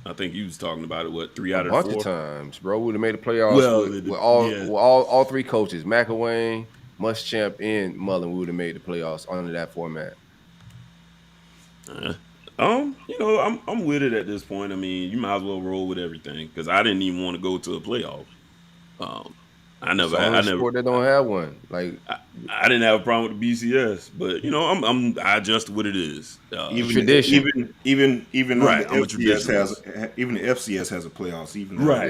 I think you was talking about it. 3 out of 4? A bunch of times, bro. Would have made the playoffs with all 3 coaches: McElwain, Muschamp, and Mullen. We would have made the playoffs under that format. I'm with it at this point. I mean, you might as well roll with everything because I didn't even want to go to a playoff. I never sport that don't have one. Like I didn't have a problem with the BCS, but I adjust to what it is. Even tradition. Even right. Even the FCS has a playoffs. Right.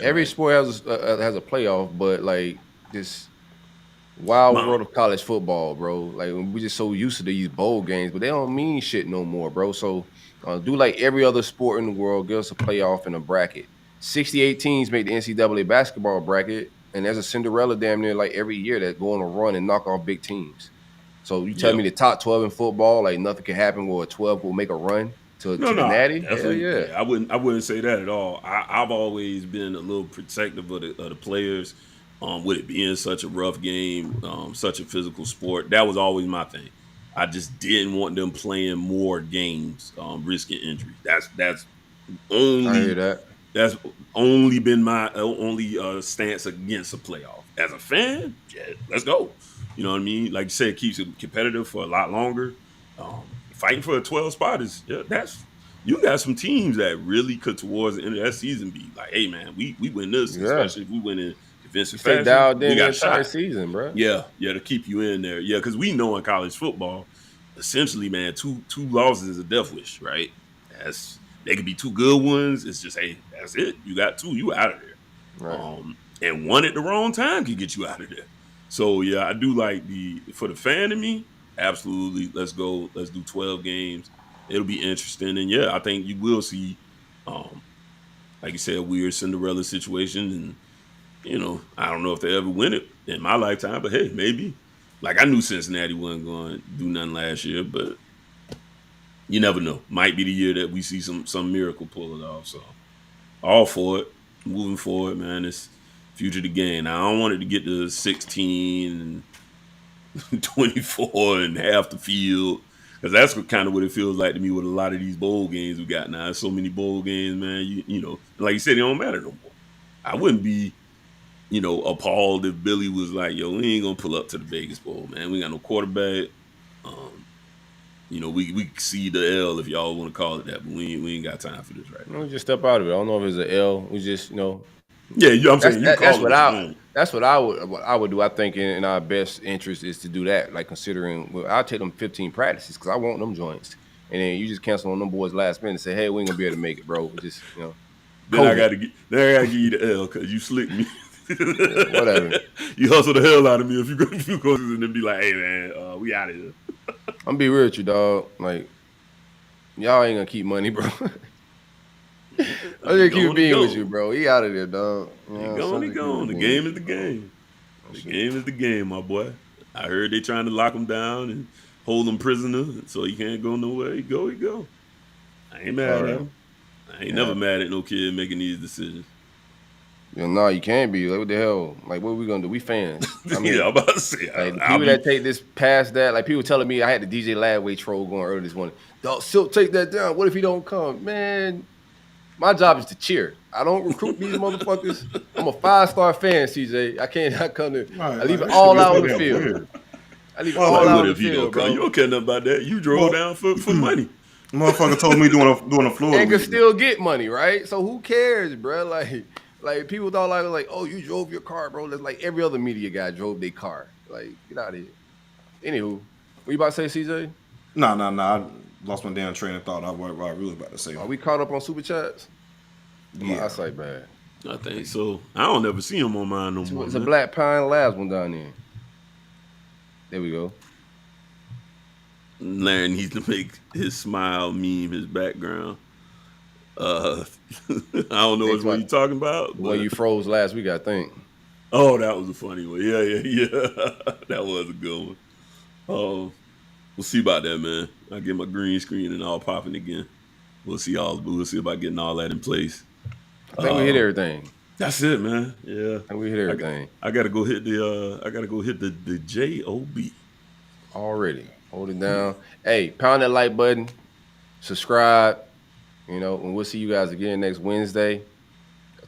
Every sport has a playoff, but like this wild world of college football, bro. Like we just so used to these bowl games, but they don't mean shit no more, bro. So do like every other sport in the world, give us a playoff and a bracket. 68 teams make the NCAA basketball bracket, and there's a Cinderella damn near like every year that go on a run and knock off big teams. So you tell me the top 12 in football, like nothing can happen where a 12 will make a run to the natty? Hell yeah. I wouldn't say that at all. I've always been a little protective of the players, with it being such a rough game, such a physical sport. That was always my thing. I just didn't want them playing more games, risking injury. That's only I hear that. That's only been my only stance against a playoff. As a fan, yeah, let's go. You know what I mean? Like you said, it keeps it competitive for a lot longer. Fighting for a 12 spot is you got some teams that really could towards the end of that season be like, hey man, we win this, especially if we win in defensive fashion. Dialed in we got the entire season, bro. Yeah, to keep you in there. Yeah, because we know in college football, essentially, man, two losses is a death wish, right? They could be two good ones. It's just, hey, that's it. You got two, you out of there. Right. And one at the wrong time can get you out of there. So yeah, I do like for the fan in me, absolutely. Let's go. Let's do 12 games. It'll be interesting. And yeah, I think you will see, like you said, a weird Cinderella situation. And, I don't know if they ever win it in my lifetime, but hey, maybe. Like I knew Cincinnati wasn't going to do nothing last year, but you never know. Might be the year that we see some miracle pull it off. So all for it. Moving forward, man. It's future of the game. Now, I don't want it to get to 16 and 24 and half the field, because that's kind of what it feels like to me with a lot of these bowl games we got now. There's so many bowl games, man. Like you said, it don't matter no more. I wouldn't be, appalled if Billy was like, yo, we ain't going to pull up to the Vegas Bowl, man. We got no quarterback. We see the L if y'all want to call it that, but we ain't got time for this right now. We just step out of it. I don't know if it's an L. We just, Yeah, I'm saying that's what I would do. I think in our best interest is to do that. Like considering, I'll take them 15 practices because I want them joints, and then you just cancel on them boys last minute and say, hey, we ain't gonna be able to make it, bro. We just Then I gotta give you the L because you slicked me. Whatever. You hustle the hell out of me if you go a few courses and then be like, hey man, we out of here. I'm gonna be real with you, dog. Like y'all ain't gonna keep money, bro. I'm just keep being with you, bro. He out of there, dog. He gone. The game is the game. The game is the game, my boy. I heard they trying to lock him down and hold him prisoner so he can't go nowhere. He go. I ain't mad at him. I ain't never mad at no kid making these decisions. No, you can't be. Like, what the hell? Like, what are we gonna do? We fans. I mean, yeah, I'm about to say. Like, people that take this past that, like people telling me I had the DJ Ladway troll going earlier this morning. Dog, Silk, take that down. What if he don't come? Man, my job is to cheer. I don't recruit these motherfuckers. I'm a 5-star fan, CJ. I can't come to. I leave it all out on the field. I leave it all out on the field, bro. You don't care nothing about that. You drove down for money. Motherfucker told me doing a floor. And can still get money, right? So who cares, bro? Like people thought like, oh, you drove your car, bro. That's like every other media guy drove their car. Like, get out of here. Anywho, what you about to say, CJ? Nah. I lost my damn train of thought. What I really was about to say. Are we caught up on super chats? Yeah. My eyesight bad. I think so. I don't ever see him on mine no more. It's a Black Pine Labs one down there. There we go. Larry needs to make his smile meme his background. I don't know what you're talking about. The one you froze last week, I think. Oh, that was a funny one. Yeah. That was a good one. We'll see about that, man. I get my green screen and all popping again. We'll see about getting all that in place. I think we hit everything. That's it, man. Yeah. I think we hit everything. I gotta go hit the JOB. Already. Hold it down. Hey, pound that like button. Subscribe. And we'll see you guys again next Wednesday.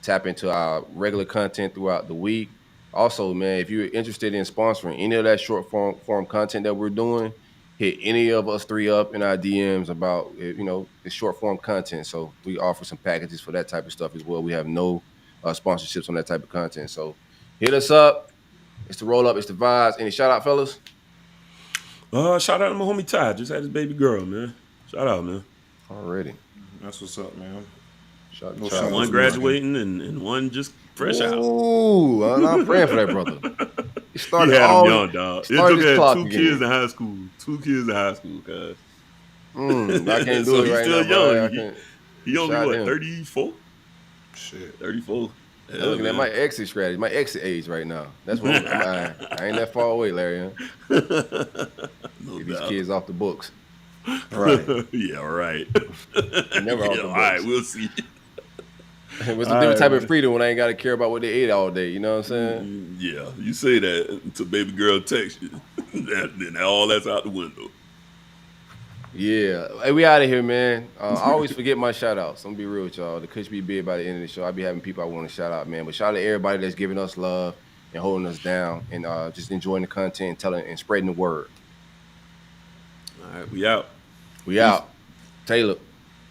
Tap into our regular content throughout the week. Also, man, if you're interested in sponsoring any of that short form content that we're doing, hit any of us three up in our DMs about, the short form content. So we offer some packages for that type of stuff as well. We have no sponsorships on that type of content. So hit us up. It's the roll up. It's the vibes. Any shout out, fellas? Shout out to my homie Ty. Just had his baby girl, man. Shout out, man. Already. That's what's up, man. One graduating and one just fresh out. Ooh, I'm praying for that brother. He had him young, dog. It took two kids in high school. 2 kids in high school, cuz. I can't do it right now. Young. He only, 34? Shit. 34. I'm looking at my exit strategy, my exit age right now. That's what I ain't that far away, Larry. Huh? No Get these doubt. kids off the books. Right. Yeah, right. Never off the All books. right, we'll see. It's a different type of freedom when I ain't got to care about what they ate all day. You know what I'm saying? Yeah, you say that until baby girl text you. Then all that's out the window. Yeah. Hey, we out of here, man. I always forget my shout outs. I'm gonna be real with y'all. The Kush be big by the end of the show. I be having people I want to shout out, man. But shout out to everybody that's giving us love and holding us down and just enjoying the content and telling and spreading the word. All right, we out. We out. Taylor.